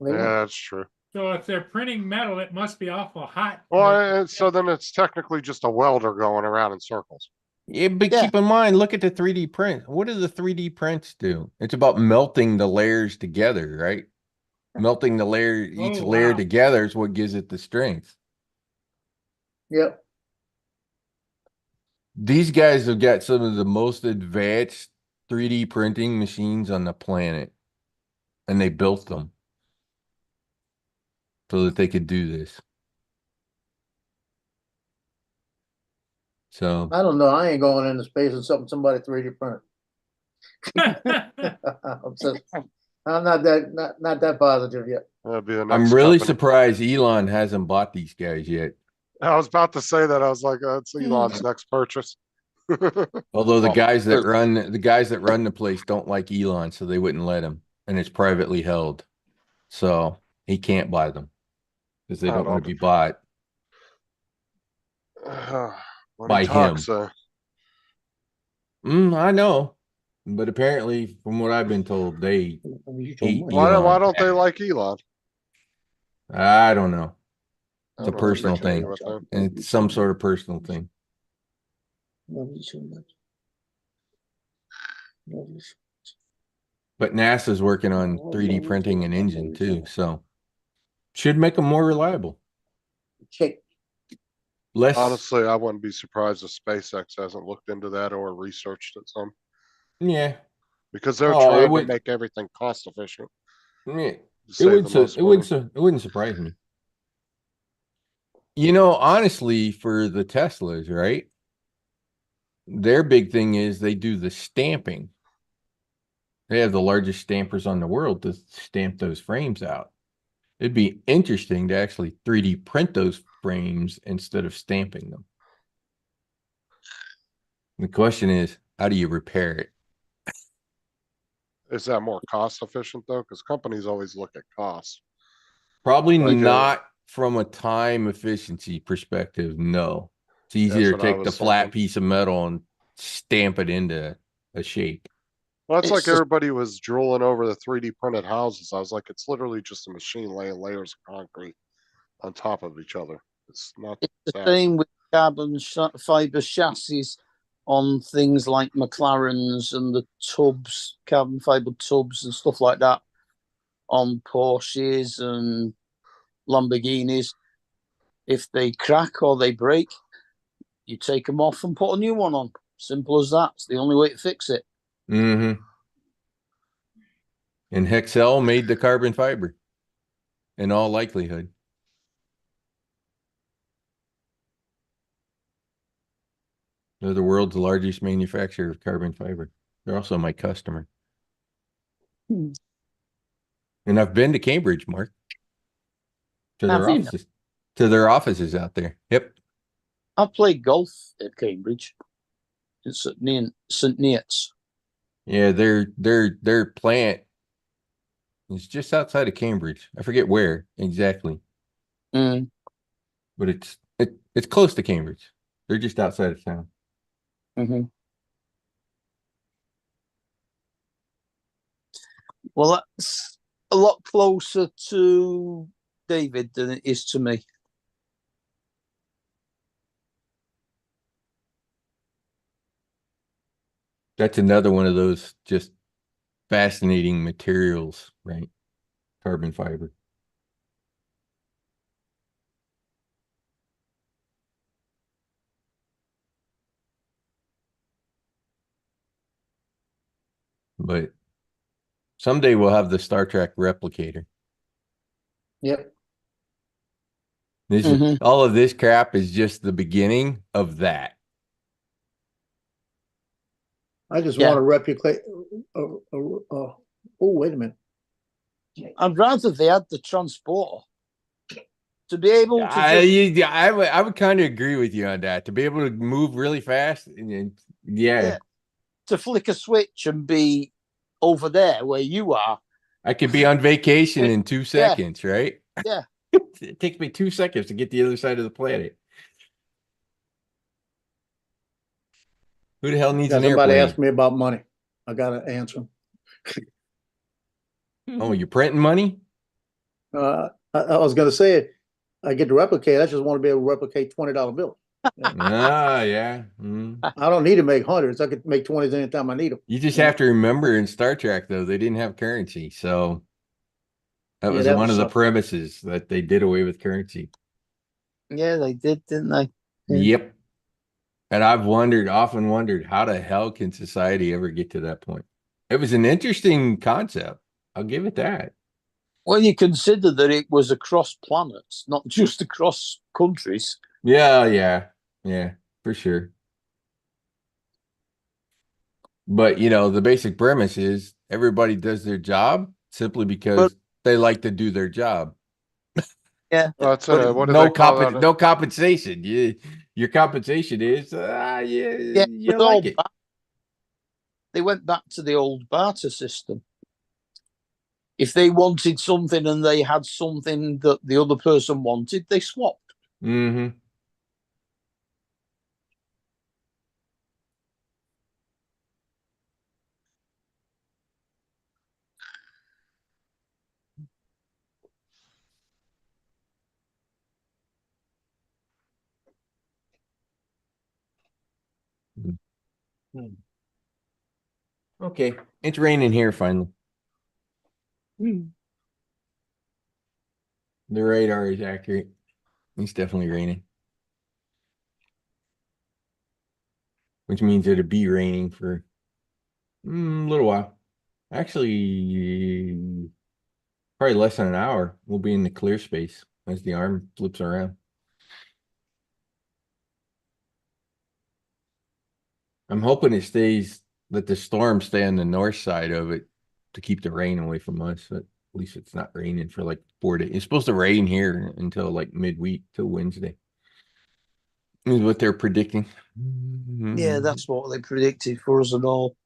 Speaker 4: Yeah, that's true.
Speaker 1: so if they're printing metal, it must be awful hot.
Speaker 4: Well, and so then it's technically just a welder going around in circles.
Speaker 9: Yeah, but
Speaker 3: Yeah.
Speaker 9: keep in mind, look at the 3D print. What do the 3D prints do? It's about melting the layers together, right? Melting the layer, each
Speaker 1: Oh,
Speaker 9: layer
Speaker 1: wow.
Speaker 9: together is what gives it the strength.
Speaker 2: Yep.
Speaker 9: These guys have got some of the most advanced 3D printing machines on the planet, and they built them so that they could do this. So
Speaker 2: I don't know. I ain't going into space with somebody 3D printed. I'm not that positive yet.
Speaker 4: That'd be the next
Speaker 9: I'm really
Speaker 4: company.
Speaker 9: surprised Elon hasn't bought these guys yet.
Speaker 4: I was about to say that. I was like, that's Elon's next purchase.
Speaker 9: Although the
Speaker 4: Well,
Speaker 9: guys that
Speaker 3: there's-
Speaker 9: run the place don't like Elon, so they wouldn't let him, and it's privately held, so he can't buy them because they
Speaker 4: I
Speaker 9: don't
Speaker 4: don't
Speaker 9: want to
Speaker 4: know.
Speaker 9: be bought
Speaker 4: When
Speaker 9: by
Speaker 4: he
Speaker 9: him.
Speaker 4: talks,
Speaker 9: I know, but apparently, from what I've been told, they hate
Speaker 4: why
Speaker 9: Elon.
Speaker 4: don't they like Elon?
Speaker 9: I don't know.
Speaker 4: I
Speaker 9: It's a
Speaker 4: don't know,
Speaker 9: personal
Speaker 4: speculate
Speaker 9: thing.
Speaker 4: with them.
Speaker 9: And it's some sort of personal thing. But NASA's working on 3D printing an engine too, so should make them more reliable.
Speaker 2: Check.
Speaker 9: Less,
Speaker 4: Honestly, I wouldn't be surprised if SpaceX hasn't looked into that or researched it some,
Speaker 9: yeah.
Speaker 4: because they're
Speaker 9: Oh, it
Speaker 4: trying to
Speaker 9: would-
Speaker 4: make everything cost efficient.
Speaker 9: Yeah.
Speaker 4: To
Speaker 9: It
Speaker 4: save
Speaker 9: would
Speaker 4: the most
Speaker 9: it wouldn't
Speaker 4: money.
Speaker 9: it wouldn't surprise me. You know, honestly, for the Teslas, right? Their big thing is they do the stamping. They have the largest stampers on the world to stamp those frames out. It'd be interesting to actually 3D print those frames instead of stamping them. The question is, how do you repair it?
Speaker 4: Is that more cost efficient though? Because companies always look at cost.
Speaker 9: Probably
Speaker 4: Like,
Speaker 9: not from a time efficiency perspective. No, it's easier to
Speaker 4: what I
Speaker 9: take the
Speaker 4: was
Speaker 9: flat
Speaker 4: thinking.
Speaker 9: piece of metal and stamp it into a shape.
Speaker 4: Well, it's
Speaker 3: It's
Speaker 4: like
Speaker 3: just-
Speaker 4: everybody was drooling over the 3D printed houses. I was like, it's literally just a machine laying layers of concrete on top of each other. It's not
Speaker 3: It's the
Speaker 4: that.
Speaker 3: same with carbon fiber chassis on things like McLarens and the tubs, carbon fiber tubs and stuff like that on Porsches and Lamborghinis. If they crack or they break, you take them off and put a new one on. Simple as that. It's the only way to fix it.
Speaker 9: Mm-hmm. And Hexcel made the carbon fiber in all likelihood. They're the world's largest manufacturer of carbon fiber. They're also my customer.
Speaker 3: Hmm.
Speaker 9: And I've been to Cambridge, Mark. To
Speaker 3: Have
Speaker 9: their
Speaker 3: you?
Speaker 9: offices. To their offices out there. Yep.
Speaker 3: I played golf at Cambridge. It's at St. Neots.
Speaker 9: Yeah, their plant is just outside of Cambridge. I forget where exactly,
Speaker 3: Mm.
Speaker 9: but it's close to Cambridge. They're just outside of town.
Speaker 3: Mm-hmm. Well, that's a lot closer to David than it is to me.
Speaker 9: That's another one of those just fascinating materials, right? Carbon fiber. But someday we'll have the Star Trek replicator.
Speaker 2: Yep.
Speaker 9: This
Speaker 3: Mhm.
Speaker 9: all of this crap is just the beginning of that.
Speaker 2: I just
Speaker 3: Yeah.
Speaker 2: want to replicate. Oh, wait a minute.
Speaker 3: I'd rather they had the transporter to be able to.
Speaker 9: I would kind of agree with you on that. To be able to move really fast, yeah,
Speaker 3: to flick a switch and be over there where you are.
Speaker 9: I could be on vacation in 2 seconds, right?
Speaker 3: Yeah.
Speaker 9: It takes me 2 seconds to get the other side of the planet. Who the hell needs
Speaker 2: Yeah,
Speaker 9: an
Speaker 2: somebody
Speaker 9: airplane?
Speaker 2: asked me about money. I gotta answer.
Speaker 9: Oh, you're printing money?
Speaker 2: I was gonna say, I get to replicate. I just want to be able to replicate $20 bills.
Speaker 9: Ah, yeah. Mm.
Speaker 2: I don't need to make hundreds. I could make 20s anytime I need them.
Speaker 9: You just have to remember in Star Trek, though, they didn't have currency. So that
Speaker 2: Yeah,
Speaker 9: was
Speaker 2: that
Speaker 9: one
Speaker 2: was
Speaker 9: of the
Speaker 2: something.
Speaker 9: premises that they did away with currency.
Speaker 3: Yeah, they did, didn't they? Yeah.
Speaker 9: Yep. And I've often wondered, how the hell can society ever get to that point? It was an interesting concept. I'll give it that.
Speaker 3: When you consider that it was across planets, not just across countries.
Speaker 9: Yeah, for sure. But the basic premise is everybody does their job simply because they like to do their job.
Speaker 3: Yeah.
Speaker 4: That's
Speaker 3: But
Speaker 4: what do
Speaker 9: no
Speaker 4: they call that?
Speaker 9: no compensation. your compensation is,
Speaker 3: Yeah,
Speaker 9: you
Speaker 3: it was all
Speaker 9: like it.
Speaker 3: they went back to the old barter system. If they wanted something and they had something that the other person wanted, they swapped.
Speaker 9: Mm-hmm. Okay, it's raining here finally. The radar is accurate. It's definitely raining. Which means it'll be raining for a little while. Actually, probably less than an hour. We'll be in the clear space as the arm flips around. I'm hoping it stays, that the storm stay on the north side of it to keep the rain away from us. But at least it's not raining for like 4 days. It's supposed to rain here until like midweek till Wednesday. Is what they're predicting.
Speaker 3: Yeah, that's what they predicted for us and all.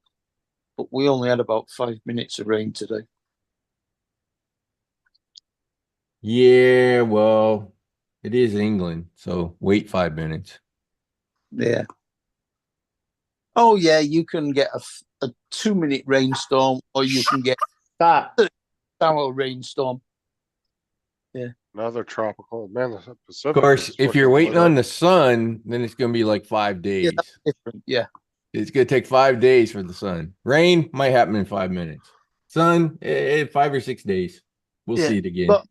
Speaker 3: But we only had about 5 minutes of rain today.
Speaker 9: Yeah, well, it is England, so wait 5 minutes.
Speaker 3: Yeah. Oh yeah, you can get a 2-minute rainstorm, or you can get
Speaker 2: Stop.
Speaker 3: a shallow rainstorm.
Speaker 4: Another tropical, man, the
Speaker 9: Of
Speaker 4: Pacific.
Speaker 9: course,
Speaker 4: is
Speaker 9: if you're
Speaker 4: looking
Speaker 9: waiting
Speaker 4: lit
Speaker 9: on
Speaker 4: up.
Speaker 9: the sun, then it's gonna be like 5
Speaker 3: Yeah,
Speaker 9: days.
Speaker 3: that's different. Yeah.
Speaker 9: It's gonna take 5 days for the sun. Rain might happen in 5 minutes. Sun, 5 or 6 days. We'll
Speaker 3: Yeah,
Speaker 9: see it again.
Speaker 3: But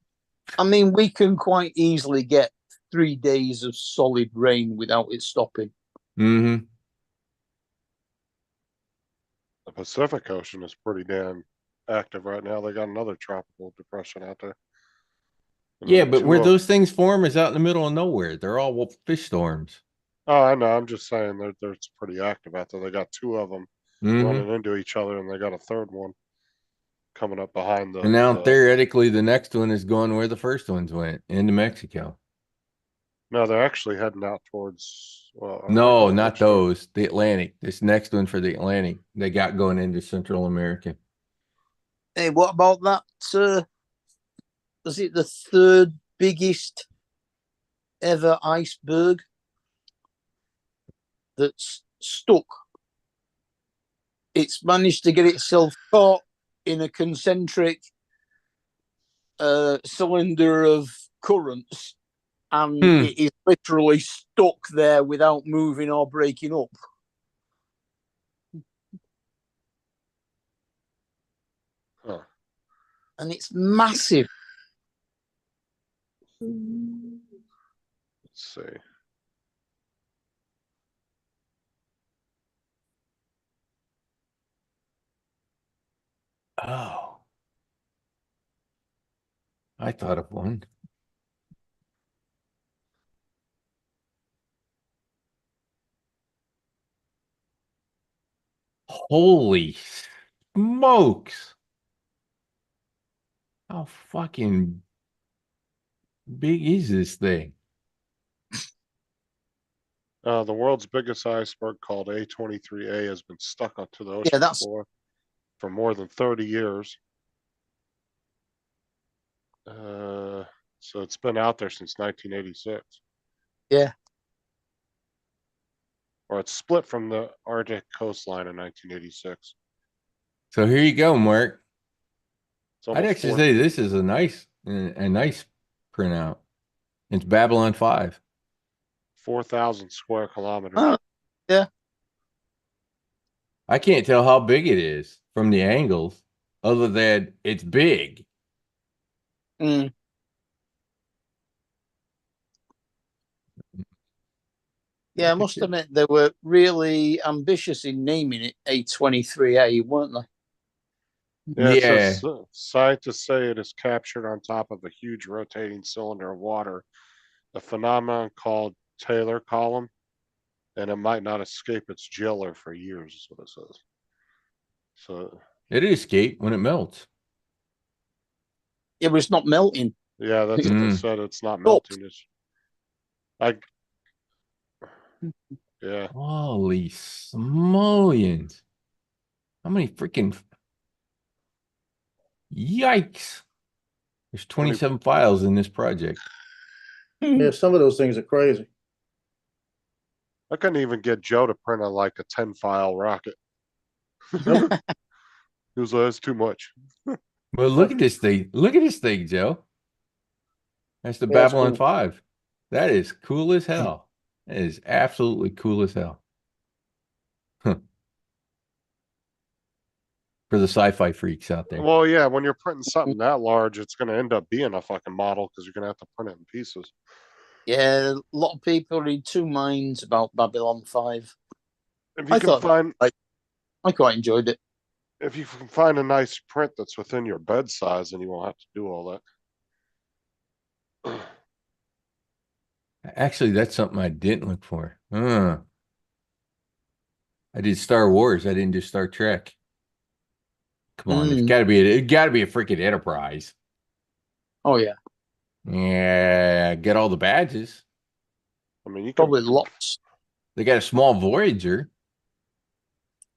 Speaker 3: I mean, we can quite easily get 3 days of solid rain without it stopping.
Speaker 9: Mm-hmm.
Speaker 4: The Pacific Ocean is pretty damn active right now. They got another tropical depression out there. And
Speaker 9: Yeah,
Speaker 4: then
Speaker 9: but where
Speaker 4: two of-
Speaker 9: those things form is out in the middle of nowhere. They're all fish storms.
Speaker 4: Oh, I know. I'm just saying they're pretty active out there. They got two of them
Speaker 9: Mm-hmm.
Speaker 4: running into each other, and they got a third one coming up behind
Speaker 9: And now
Speaker 4: the
Speaker 9: theoretically, the next one is going where the first ones went, into Mexico.
Speaker 4: No, they're actually heading out towards. Well, I
Speaker 9: No,
Speaker 4: forget
Speaker 9: not
Speaker 4: which one.
Speaker 9: those. The Atlantic. This next one for the Atlantic. They got going into Central America.
Speaker 3: Hey, what about that? Was it the third biggest ever iceberg that's stuck? It's managed to get itself caught in a concentric cylinder of currents, and it is literally stuck there without moving or breaking up.
Speaker 4: Huh.
Speaker 3: And it's massive.
Speaker 4: Let's see.
Speaker 9: Oh. I thought of one. Holy smokes. How fucking big is this thing?
Speaker 4: The world's biggest iceberg, called A23A, has been stuck onto the ocean
Speaker 3: that's-
Speaker 4: floor for more than 30 years. So it's been out there since 1986.
Speaker 3: Yeah.
Speaker 4: Or it's split from the Arctic coastline in 1986.
Speaker 9: So here you go, Mark.
Speaker 4: It's
Speaker 9: I'd
Speaker 4: almost
Speaker 9: actually
Speaker 4: 4
Speaker 9: say this is a nice printout. It's Babylon 5.
Speaker 4: 4,000 square kilometers.
Speaker 3: Oh, yeah.
Speaker 9: I can't tell how big it is from the angles, other than it's big.
Speaker 3: Mm. Yeah, I must admit they were really ambitious in naming it A23A, weren't they?
Speaker 4: Yeah, it
Speaker 9: Yeah.
Speaker 4: says scientists say it is captured on top of a huge rotating cylinder of water, a phenomenon called Taylor column, and it might not escape its jailer for years, is what it says. So
Speaker 9: It'll escape when it melts.
Speaker 3: Yeah, but it's not melting.
Speaker 4: yeah, that's what they
Speaker 9: Mm.
Speaker 4: said. It's not melting. It's Yeah.
Speaker 9: Holy smollions. How many freaking yikes. There's 27 files in this project.
Speaker 2: Yeah, some of those things are crazy.
Speaker 4: I couldn't even get Joe to print a like a 10 file rocket. He was like, that's too much.
Speaker 9: Well, look at this thing. Look at this thing, Joe. That's the
Speaker 2: Yeah, that's
Speaker 9: Babylon
Speaker 2: cool.
Speaker 9: 5. That is cool as hell. That is absolutely cool as hell. Huh. For the sci-fi freaks out there.
Speaker 4: Well, yeah, when you're printing something that large, it's going to end up being a fucking model because you're going to have to print it in pieces.
Speaker 3: Yeah, a lot of people are in two minds about Babylon 5.
Speaker 4: If you
Speaker 3: I
Speaker 4: can
Speaker 3: thought
Speaker 4: find,
Speaker 3: I quite enjoyed it.
Speaker 4: if you can find a nice print that's within your bed size, then you won't have to do all that.
Speaker 9: Actually, that's something I didn't look for. I did Star Wars. I didn't do Star Trek. Come on, it's got to be it got to be a freaking Enterprise.
Speaker 3: Oh yeah,
Speaker 9: Yeah, get all the badges.
Speaker 4: I mean, you can
Speaker 3: probably lots.
Speaker 9: They got a small Voyager.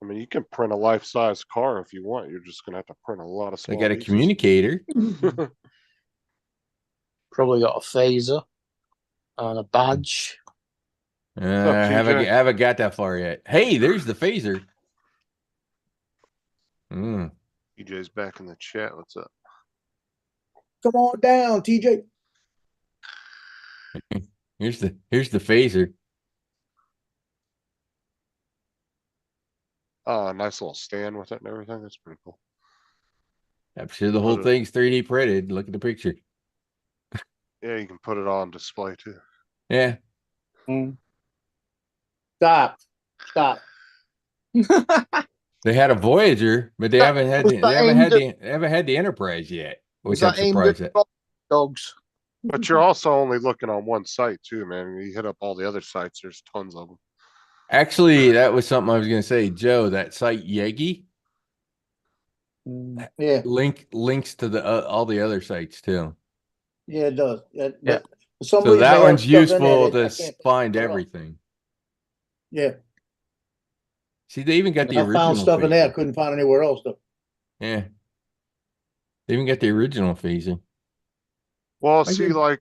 Speaker 4: I mean, you can print a life-size car if you want. You're just going to have to print a lot of
Speaker 9: They
Speaker 4: small
Speaker 9: got a
Speaker 4: pieces.
Speaker 9: communicator.
Speaker 3: Probably got a phaser and a badge.
Speaker 9: Haven't got that far yet. Hey, there's the phaser.
Speaker 4: TJ's back in the chat. What's up?
Speaker 2: Come on down, TJ.
Speaker 9: Here's the phaser.
Speaker 4: Oh, nice little stand with it and everything. That's pretty cool.
Speaker 9: I'm sure the whole
Speaker 4: Put it-
Speaker 9: thing's 3D printed. Look at the picture.
Speaker 4: Yeah, you can put it on display too.
Speaker 9: Yeah.
Speaker 2: Stop. Stop.
Speaker 9: They had a Voyager, but they haven't had
Speaker 3: was
Speaker 9: the,
Speaker 3: that
Speaker 9: they haven't
Speaker 3: aimed
Speaker 9: had the they haven't had the Enterprise yet,
Speaker 3: Was
Speaker 9: which I'm
Speaker 3: that aimed
Speaker 9: surprised
Speaker 3: at
Speaker 9: at.
Speaker 3: dogs?
Speaker 4: But you're also only looking on one site too, man. You hit up all the other sites. There's tons of them.
Speaker 9: Actually, that was something I was going to say, Joe. That site Yegi
Speaker 2: Yeah,
Speaker 9: links to the all the other sites too.
Speaker 2: yeah, it does.
Speaker 3: Yeah.
Speaker 2: But for some
Speaker 9: So
Speaker 2: reason,
Speaker 9: that
Speaker 2: they have
Speaker 9: one's
Speaker 2: stuff in there
Speaker 9: useful
Speaker 2: that I
Speaker 9: to
Speaker 2: can't
Speaker 9: find
Speaker 2: put it on.
Speaker 9: everything.
Speaker 2: Yeah,
Speaker 9: See, they even got the
Speaker 2: I
Speaker 9: original.
Speaker 2: found stuff in there I
Speaker 9: phaser.
Speaker 2: couldn't find anywhere else though.
Speaker 9: Yeah. They even got the original phaser.
Speaker 4: Well,
Speaker 9: I
Speaker 4: see,
Speaker 9: did-
Speaker 4: like,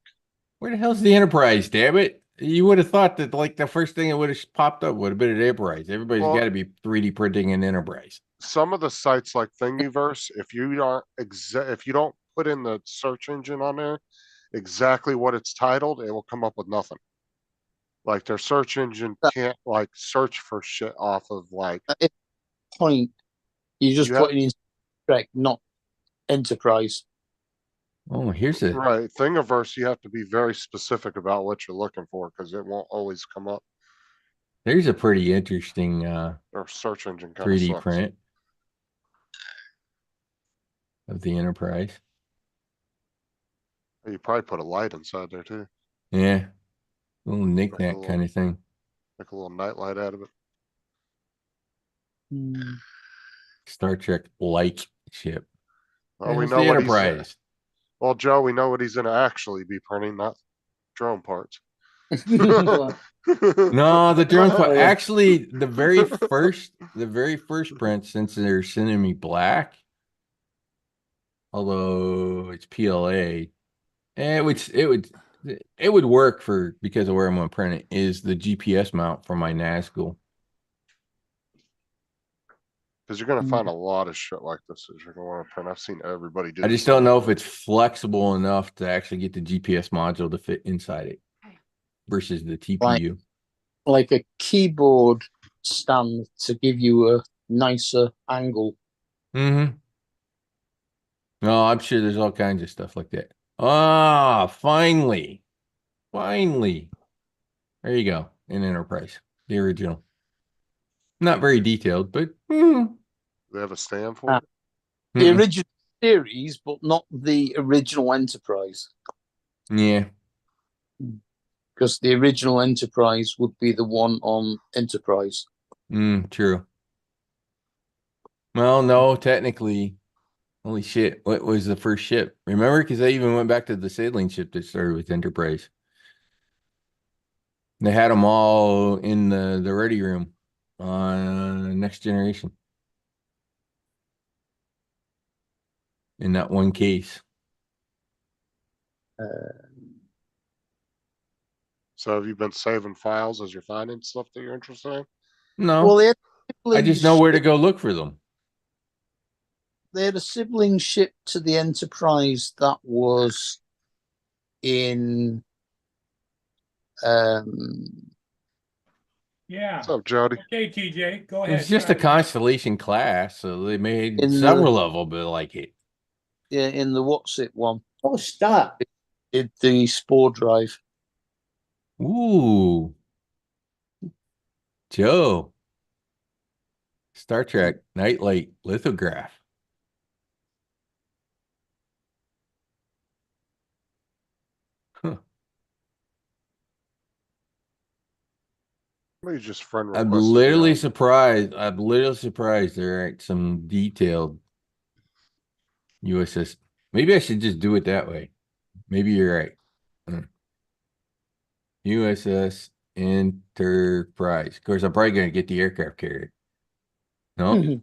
Speaker 9: Where the hell's the Enterprise? Damn it! You would have thought that like the first thing that would have popped up would have been an Enterprise. Everybody's
Speaker 4: Well-
Speaker 9: got to be 3D printing an Enterprise.
Speaker 4: some of the sites like Thingiverse, if you aren't if you don't put in the search engine on there exactly what it's titled, it will come up with nothing. Like their search engine can't like search for shit off of like
Speaker 3: Point. You just
Speaker 4: You
Speaker 3: put it in Trek, not Enterprise.
Speaker 9: Oh, here's a
Speaker 4: right Thingiverse. You have to be very specific about what you're looking for because it won't always come up.
Speaker 9: there's a pretty interesting
Speaker 4: Their search engine kind
Speaker 9: 3D
Speaker 4: of sucks.
Speaker 9: print of the Enterprise.
Speaker 4: You probably put a light inside there too,
Speaker 9: Yeah, little knick-knack
Speaker 4: little-
Speaker 9: kind of thing.
Speaker 4: like a little night light out of it.
Speaker 9: Star Trek like ship.
Speaker 4: Well, we
Speaker 9: There's
Speaker 4: know
Speaker 9: the
Speaker 4: what he's.
Speaker 9: Enterprise.
Speaker 4: Well, Joe, we know what he's gonna actually be printing, not drone parts.
Speaker 2: Hold on.
Speaker 9: No, the drone
Speaker 2: Oh, yeah.
Speaker 9: actually the very first print, since they're sending me black, although it's PLA, it would work for because of where I'm gonna print it is the GPS mount for my Nazgul.
Speaker 4: Because you're gonna find a lot of shit like this as you're gonna want to print. I've seen everybody do.
Speaker 9: I
Speaker 4: this
Speaker 9: just don't
Speaker 4: stuff.
Speaker 9: know if it's flexible enough to actually get the GPS module to fit inside it versus the TPU.
Speaker 3: Like a keyboard stand to give you a nicer angle.
Speaker 9: Mm-hmm. No, I'm sure there's all kinds of stuff like that. Ah, finally. There you go. In Enterprise, the original. Not very detailed, but
Speaker 4: They have a stand for it.
Speaker 3: The
Speaker 9: mm,
Speaker 3: original series, but not the original Enterprise.
Speaker 9: yeah.
Speaker 3: Because the original Enterprise would be the one on Enterprise.
Speaker 9: True. Well, no, technically, holy shit, what was the first ship? Remember, because they even went back to the sailing ship that started with Enterprise. They had them all in the ready room on Next Generation. In that one case.
Speaker 4: So have you been saving files as you're finding stuff that you're interested in?
Speaker 9: No,
Speaker 3: Well, they had
Speaker 9: I just know where to go look for them.
Speaker 3: They had a sibling ship to the Enterprise that was in
Speaker 1: Yeah.
Speaker 4: What's up, Jody?
Speaker 1: Okay, TJ, go
Speaker 9: It
Speaker 1: ahead.
Speaker 9: was just a
Speaker 1: Sorry.
Speaker 9: Constellation class, so they made
Speaker 3: In the-
Speaker 9: several of them but like it.
Speaker 3: in the What's It one.
Speaker 2: Oh, stop.
Speaker 3: Did the Spore Drive.
Speaker 9: Ooh. Joe. Star Trek Nightlight lithograph. Huh.
Speaker 4: Somebody just friend
Speaker 9: I'm
Speaker 4: requested me
Speaker 9: literally
Speaker 4: on-
Speaker 9: surprised. I'm literally surprised there aren't some detailed USS. Maybe I should just do it that way. Maybe you're right. USS Enterprise. Of course, I'm probably gonna get the aircraft carrier. No,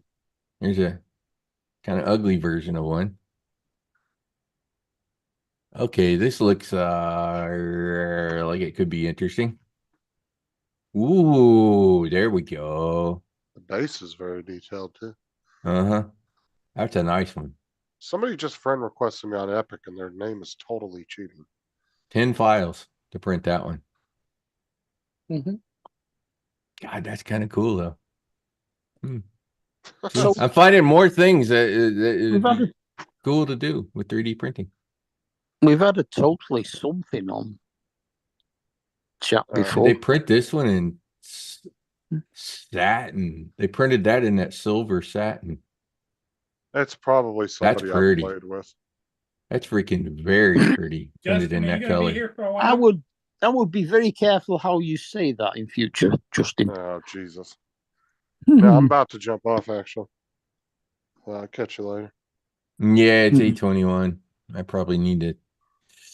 Speaker 9: here's a kind of ugly version of one. Okay, this looks like it could be interesting. Ooh, there we go.
Speaker 4: The base is very detailed too.
Speaker 9: Uh-huh. That's a nice one.
Speaker 4: Somebody just friend requested me on Epic and their name is totally cheating.
Speaker 9: 10 files to print that one.
Speaker 3: Mhm.
Speaker 9: God, that's kind of cool though.
Speaker 3: So
Speaker 9: I'm finding more things that
Speaker 3: we've had,
Speaker 9: is cool to do with 3D printing.
Speaker 3: we've had a totally something on chat
Speaker 4: Did
Speaker 9: Did
Speaker 3: before.
Speaker 9: they print this one in satin? They printed that in that silver satin.
Speaker 4: It's probably somebody I
Speaker 9: pretty.
Speaker 4: played with.
Speaker 9: That's freaking very pretty. Printed
Speaker 1: Justin,
Speaker 9: in
Speaker 1: are you
Speaker 9: that
Speaker 1: gonna be
Speaker 9: color.
Speaker 1: here for a
Speaker 3: I
Speaker 1: while?
Speaker 3: would be very careful how you say that in future, Justin.
Speaker 4: Oh, Jesus. Yeah, I'm about to jump off actually. I'll catch you later.
Speaker 9: Yeah, it's
Speaker 3: Mhm.
Speaker 9: 8:21. I probably need to.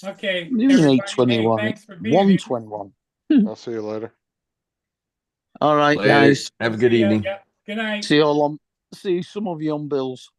Speaker 1: Okay.
Speaker 3: You
Speaker 1: everybody,
Speaker 3: need 21.
Speaker 1: thanks for being here.
Speaker 3: 121.
Speaker 4: I'll see you later.
Speaker 3: All right,
Speaker 9: Later.
Speaker 3: guys.
Speaker 9: Have a good
Speaker 1: See ya.
Speaker 9: evening.
Speaker 1: Yeah. Good night.
Speaker 3: See you all on. See some of you on bills.